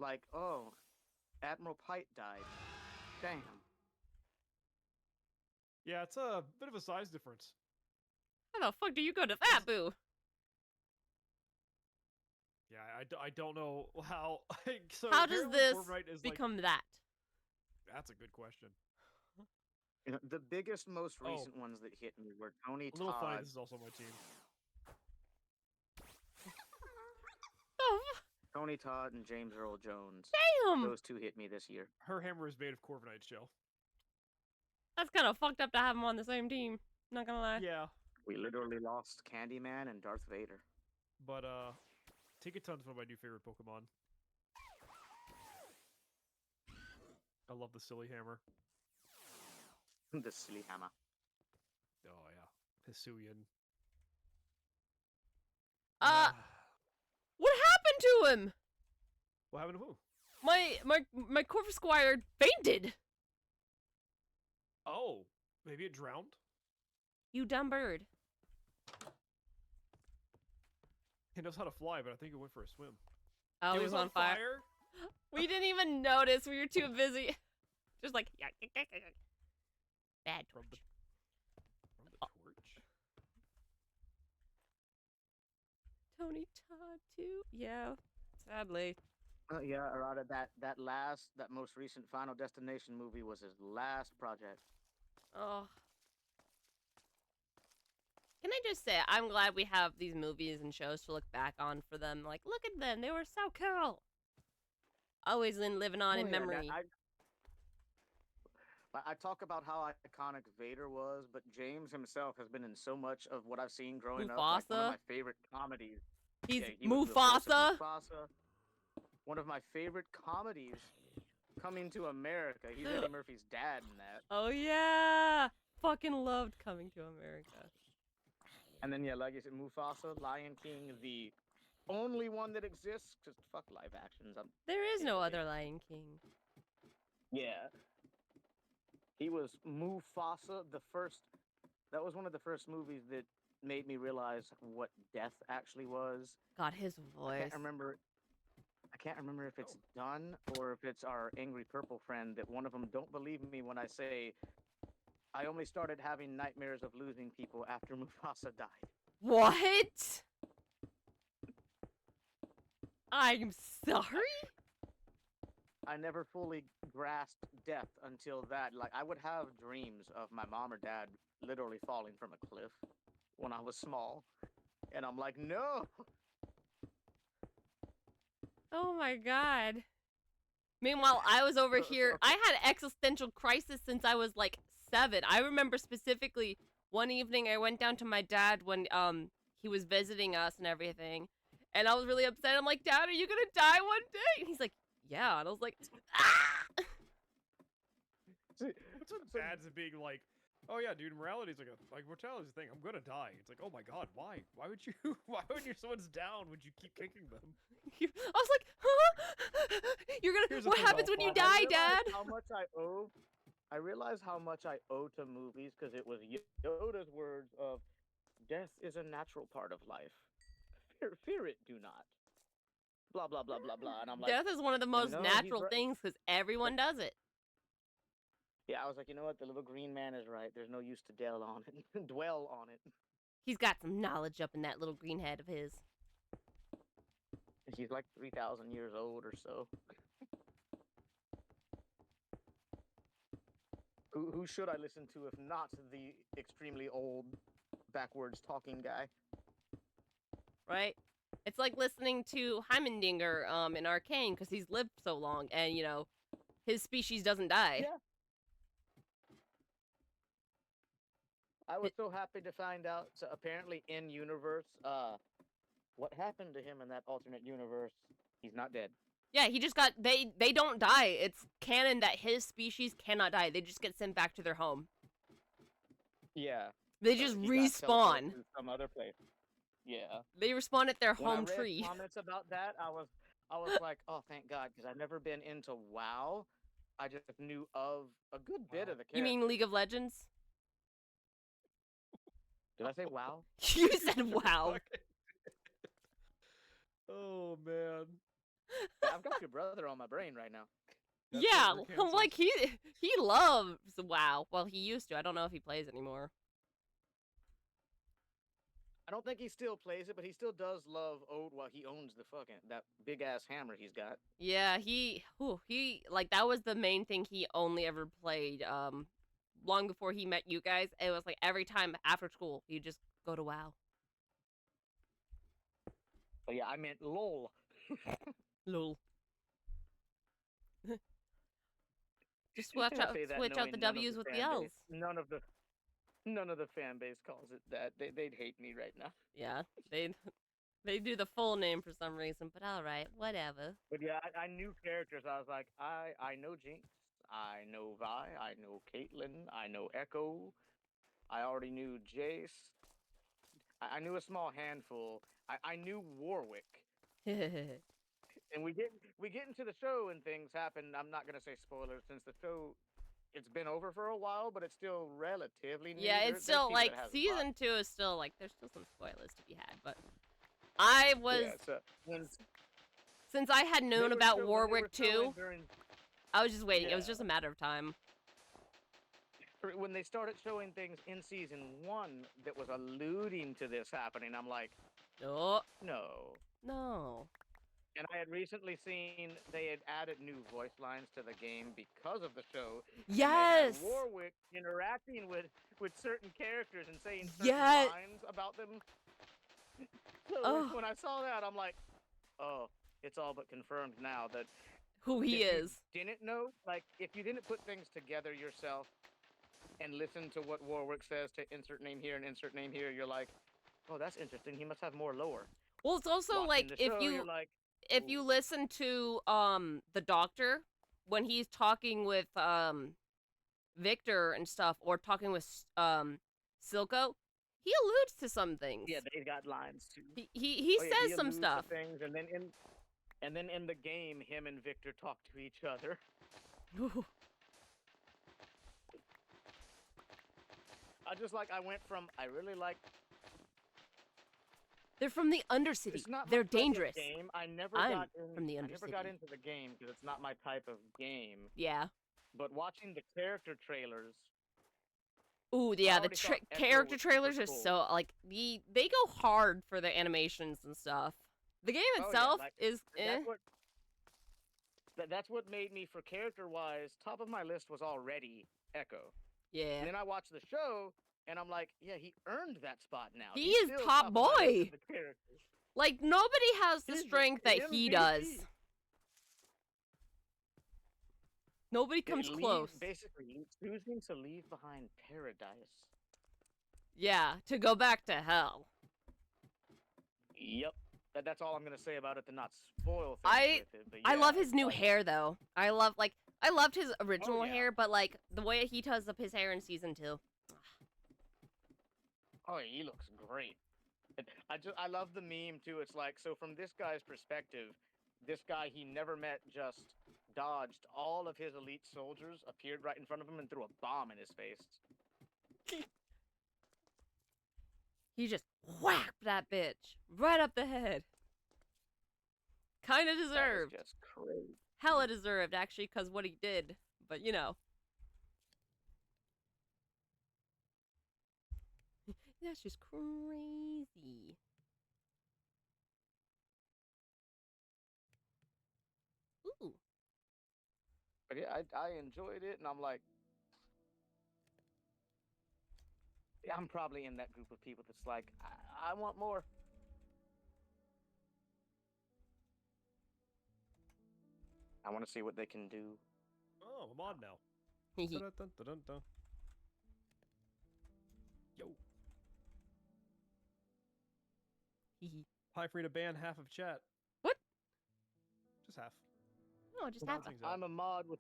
Like, oh, Admiral Pite died. Damn. Yeah, it's a bit of a size difference. How the fuck do you go to that, boo? Yeah, I don't know how. So How does apparently this Corviknight is become that? That's a good question. You know, the biggest, most Oh. recent ones that hit me were Tony A little funny. Todd. This is also my team. Oh, Tony Todd and James Earl Jones. damn! Those 2 hit me this year. Her hammer is made of Corviknight shell. That's kind of fucked up to have them on the same team. Not gonna lie. Yeah, We literally lost Candyman and Darth Vader. but Ticketon's one of my new favorite Pokemon. I love the silly hammer. The silly hammer. Oh yeah, Hisuian. What happened to him? What happened to who? My Corvus Squire fainted. Oh, maybe it drowned. You dumb bird. It knows how to fly, but I think it went for a swim. Oh, it he was on fire. We didn't even notice. We were too busy. Just like bad From torch. From the torch. Tony Todd too. Yeah, sadly. Yeah, Arata, that most recent Final Destination movie was his last project. Oh. Can I just say, I'm glad we have these movies and shows to look back on for them. Like, look at them. They were so cool. Always living on Oh, in yeah, memory. I talk about how iconic Vader was, but James himself has been in so much of what I've seen growing up. Like one Mufasa? of my favorite comedies. He's Yeah, he was the voice of Mufasa. Mufasa. One of my favorite comedies, Coming to America. He's Eddie Murphy's dad in that. Oh, yeah. Fucking loved Coming to America. And then, yeah, like you said, Mufasa, Lion King, the only one that exists, because fuck live actions. There is no other Lion King. Yeah. He was Mufasa, that was one of the first movies that made me realize what death actually was. God, his I voice. can't remember if it's Dunn or if it's our angry purple friend that one of them don't believe me when I say I only started having nightmares of losing people after Mufasa died. What? I'm sorry? I never fully grasped death until that. Like, I would have dreams of my mom or dad literally falling from a cliff when I was small. And I'm like, no! Oh my god. Meanwhile, I was over here. I had existential crisis since I was like 7. I remember specifically one evening I went down to my dad when he was visiting us and everything, and I was really upset. I'm like, Dad, are you gonna die one day? And he's like, yeah. And I was like, ah! What's with dads being like, oh yeah, dude, morality's like mortality's a thing. I'm gonna die. It's like, oh my god, why? Why would you? Why when someone's down would you keep kicking them? I was like, huh? You're gonna. Here's the What thing happens about when you father. die, Dad? How much I owe? I realize how much I owe to movies because it was Yoda's words of, "Death is a natural part of life. Fear it, do not." Blah blah blah blah blah. And I'm like, Death is one of the most know, he's natural right. things because everyone does it. yeah, I was like, you know what? The little green man is right. There's no use to dwell on it. Dwell on it. He's got some knowledge up in that little green head of his. He's like 3,000 years old or so. Who should I listen to if not the extremely old, backwards talking guy? Right? It's like listening to Heimendinger in Arcane because he's lived so long and, you know, his species doesn't die. Yeah. I was so happy to find out, so apparently in universe, what happened to him in that alternate universe, he's not dead. Yeah, he just got, they don't die. It's canon that his species cannot die. They just get sent back to their home. Yeah. They So just he got respawn. teleported to some other place. Yeah. They respawn at their When I home read tree. comments about that, I was like, oh, thank God, because I've never been into WoW. I just knew of a good bit Wow. of the characters. You mean League of Legends? Did I say WoW? You said wow. Oh man. Yeah, I've got your brother on my brain right now. That's Yeah, what we're like he loves WoW. Well, he used to. I don't know if he plays anymore. I don't think he still plays it, but he still does love Ode while he owns the fucking that big ass hammer he's got. Yeah, he like that was the main thing he only ever played. Long before he met you guys, it was like every time after school he'd just go to WoW. But yeah, I meant LOL. Lol. Just I switch out say that the knowing none of W's with the fan L's. base- None of the fan base calls it that. They'd hate me right now. Yeah, they do the full name for some reason, but all right, whatever. But yeah, I knew characters. I was like, I know Jinx, I know Vi, I know Caitlyn, I know Echo. I already knew Jace. I knew a small handful. I knew Warwick. And we get into the show and things happen. I'm not gonna say spoilers since the show it's been over for a while, but it's still relatively new. Yeah, There- it's there's still people like that has a lot. season 2 is still like there's still some spoilers to be had, but I was Yeah, so since I had they known were about show- when they Warwick were showing too, during- I was just waiting. It was Yeah. just a matter of time. when they started showing things in season 1 that was alluding to this happening, I'm like, Oh no. no. And I had recently seen they had added new voice lines to the game because of the show. and they had Yes. Warwick interacting with certain characters and saying certain Yes. lines about them. So Oh. when I saw that, I'm like, oh, it's all but confirmed now that Who he if you is. didn't know, like, if you didn't put things together yourself and listen to what Warwick says to insert name here and insert name here, you're like, oh, that's interesting. He must have more lore. Well, it's also Watching like the show, you're like, if you listen to the doctor when he's talking with Victor and stuff, or talking with Silco, he alludes to some things. yeah, they got lines too. He Oh, yeah, says he some alludes to stuff. things, and then in the game, him and Victor talk to each other. I went from I really like. They're from the Undercity. It's not my They're type of dangerous. Game. I never I'm got from the I never got Undercity. into the game because it's not my type of game. Yeah. But watching the character trailers, Ooh, yeah. The already thought Echo character was super trailers are cool. so like they go hard for the animations and stuff. The game Oh, yeah, itself like, is that's what made me for character wise. Top of my list was already Echo. yeah. And then I watched the show, and I'm like, yeah, he earned that spot now. He He's is still top of my list boy. of the characters. Like nobody has the He's the strength that he MVP. does. Nobody comes close. Basically, choosing to leave behind paradise. Yeah, to go back to hell. Yep. That's all I'm gonna say about it to not spoil things I with it. But I yeah, love his it's new like- hair though. I loved his original yeah. hair, but like the way he does up his hair in season 2. Oh, he looks great. I love the meme too. It's like, so from this guy's perspective, this guy he never met just dodged all of his elite soldiers, appeared right in front of him, and threw a bomb in his face. He just whacked that bitch right up the head. Kinda deserved. That is just crazy. Hella deserved, actually, because what he did. But, you know. That's just crazy. Ooh. But yeah, I enjoyed it, and I'm like, yeah, I'm probably in that group of people that's like, I want more. I want to see what they can do. Oh, I'm on now. Hehe. Dun-dun-dun-dun-dun. Yo. Hehe. Time for me to ban half of chat. What? Just half. No, just Well, have things I'm a mod with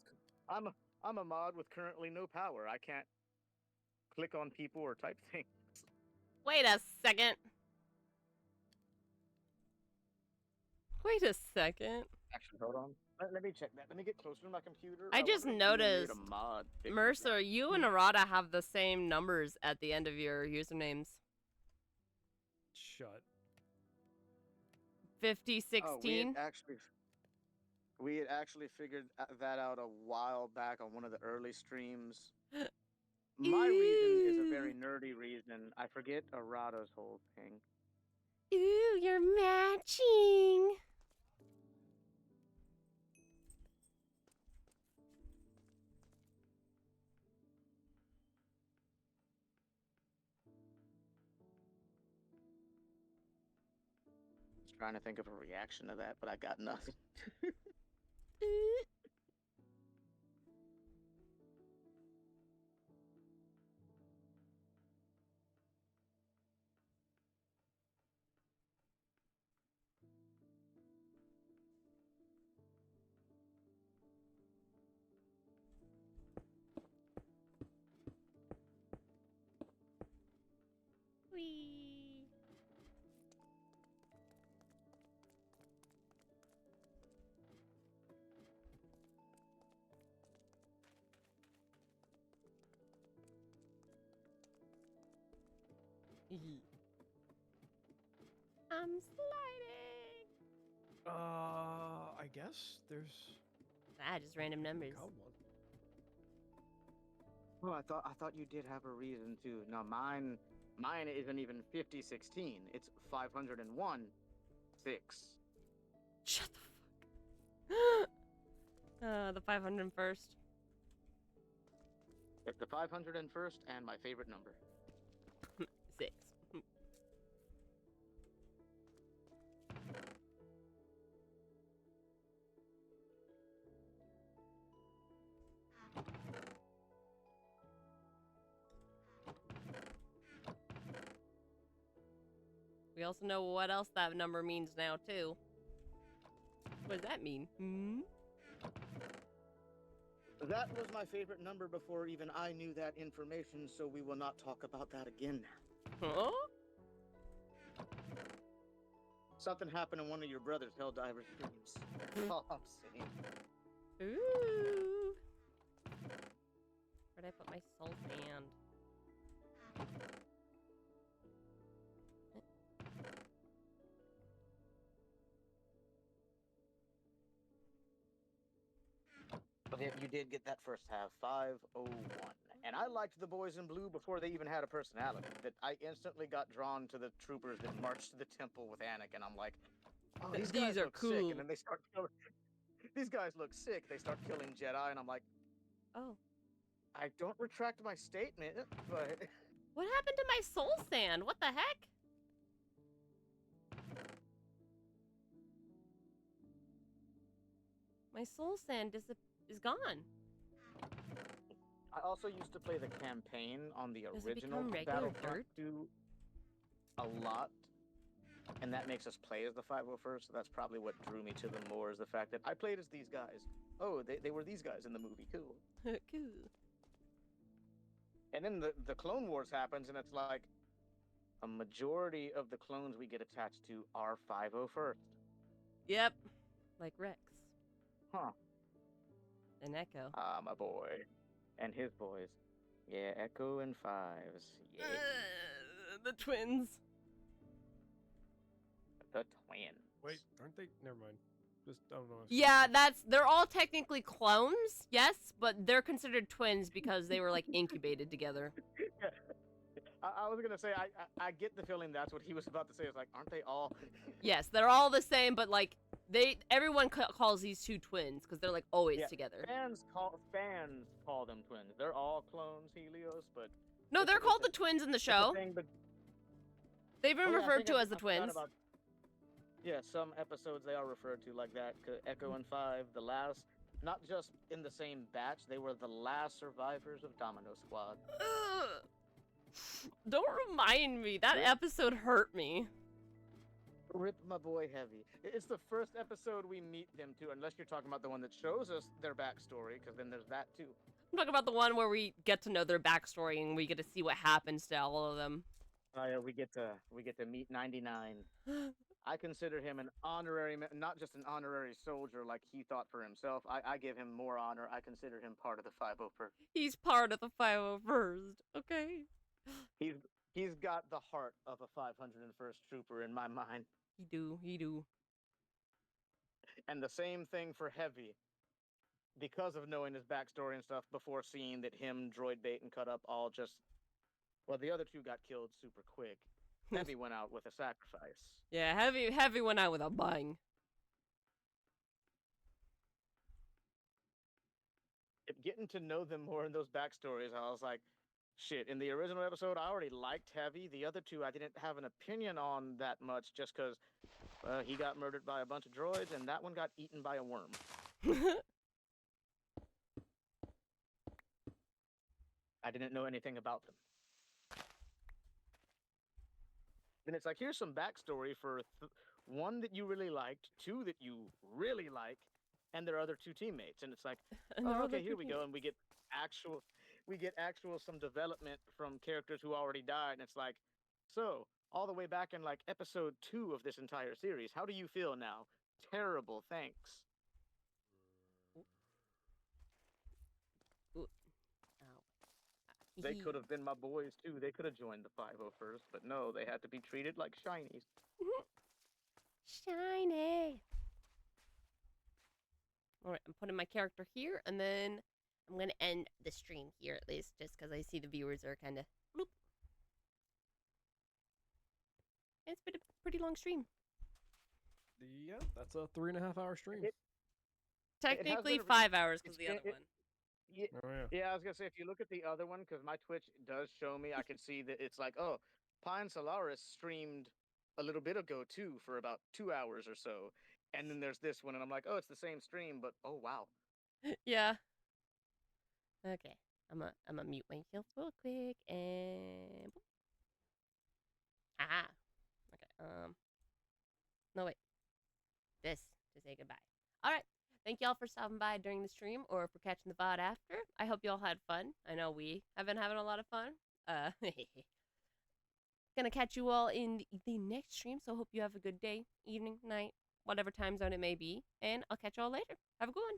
I'm a mod with currently no power. I can't click on people or type things. Wait a second. Wait a second. Actually, hold on. Let me check that. Let me get closer to my computer. I just wonder if you made noticed, a mod fix Mercer, that. you and Arata have the same numbers at the end of your usernames. Shut. 5016. We had actually figured that out a while back on one of the early streams. My reason is a very nerdy reason. I forget Arata's whole thing. Ooh, you're matching. I was trying to think of a reaction to that, but I got nothing. Whee. I'm sliding. I guess there's Just random numbers. got one. Oh, I thought you did have a reason too. Now mine isn't even 5016. It's 501 6. Shut the fuck. The 501st. It's the 501st and my favorite number. 6. We also know what else that number means now, too. What does that mean? Hmm? That was my favorite number before even I knew that information, so we will not talk about that again. Huh? Something happened in one of your brother's Helldiver streams. All I'm saying. Ooh. Where'd I put my soul sand? But you did get that first half, 501. And I liked the boys in blue before they even had a personality. That I instantly got drawn to the troopers that marched to the temple with Anakin. I'm like, oh, these guys are look sick. cool. And then they start killing. These guys look sick. They start killing Jedi, and I'm like, Oh. I don't retract my statement, but What happened to my soul sand? What the heck? My soul sand is gone. I also used to play the campaign on the Does it original become regular Battlefront dirt? 2 a lot, and that makes us play as the 501st. So that's probably what drew me to them more, is the fact that I played as these guys. Oh, they were these guys in the movie. Cool. Cool. And then the Clone Wars happens, and it's like a majority of the clones we get attached to are 501st. Yep. Like Rex. Huh. And Echo. Ah, my boy. And his boys. Yeah, Echo and Fives. Yeah. The twins. The twin. Wait, aren't they? Never mind. Just I don't know. Yeah, they're all technically clones, yes, but they're considered twins because they were like incubated together. I was gonna say I get the feeling that's what he was about to say. It's like, aren't they all? Yes, they're all the same, but like everyone calls these two twins because they're like always Yeah, together. Fans call them twins. They're all clones, Helios, but No, they're it's called a- the twins in the it's a show. thing, but They've been oh, yeah, I referred think to as the I forgot twins. about- Yeah, some episodes they are referred to like that. Echo and Five, the last, not just in the same batch, they were the last survivors of Domino Squad. Ugh. Don't remind me. That Yeah. episode hurt me. Rip my boy Heavy. It's the first episode we meet them too, unless you're talking about the one that shows us their backstory, because then there's that too. I'm talking about the one where we get to know their backstory and we get to see what happens to all of them. Yeah, we get to meet 99. I consider him an honorary, not just an honorary soldier like he thought for himself. I give him more honor. I consider him part of the 501st. He's part of the 501st. Okay. He's got the heart of a 501st trooper in my mind. He do. And the same thing for Heavy. Because of knowing his backstory and stuff, before seeing that him, Droid Bait, and Cut Up all just... Well, the other two got killed super quick. Heavy went out with a sacrifice. Yeah, heavy went out with a bang. Getting to know them more in those backstories, I was like, shit, in the original episode, I already liked Heavy. The other two, I didn't have an opinion on that much just because he got murdered by a bunch of droids, and that one got eaten by a worm. I didn't know anything about them. Then it's like, here's some backstory for one that you really liked, two that you really like, and their other two teammates. And it's like, oh, okay, here we go, and we get actual some development from characters who already died. And it's like, so all the way back in like episode 2 of this entire series, how do you feel now? Terrible, thanks. Ow. They could have been my boys too. They could have joined the 501st, but no, they had to be treated like shinies. Shiny. Alright, I'm putting my character here, and then I'm going to end the stream here at least, just because I see the viewers are kind of bloop. It's been a pretty long stream. Yeah, that's a 3.5-hour stream. Technically been a- 5 hours because the other one. Yeah, Oh yeah. yeah, I was gonna say, if you look at the other one, because my Twitch does show me, I can see that it's like, oh, Pine Solaris streamed a little bit ago too for about 2 hours or so, and then there's this one, and I'm like, oh, it's the same stream, but oh wow. Yeah. Okay. I'm a mute myself real quick and boop. Ah. Okay. No wait. This to say goodbye. All right. Thank y'all for stopping by during the stream or for catching the VOD after. I hope y'all had fun. I know we have been having a lot of fun. Gonna catch you all in the next stream, so hope you have a good day, evening, night, whatever time zone it may be, and I'll catch y'all later. Have a good one.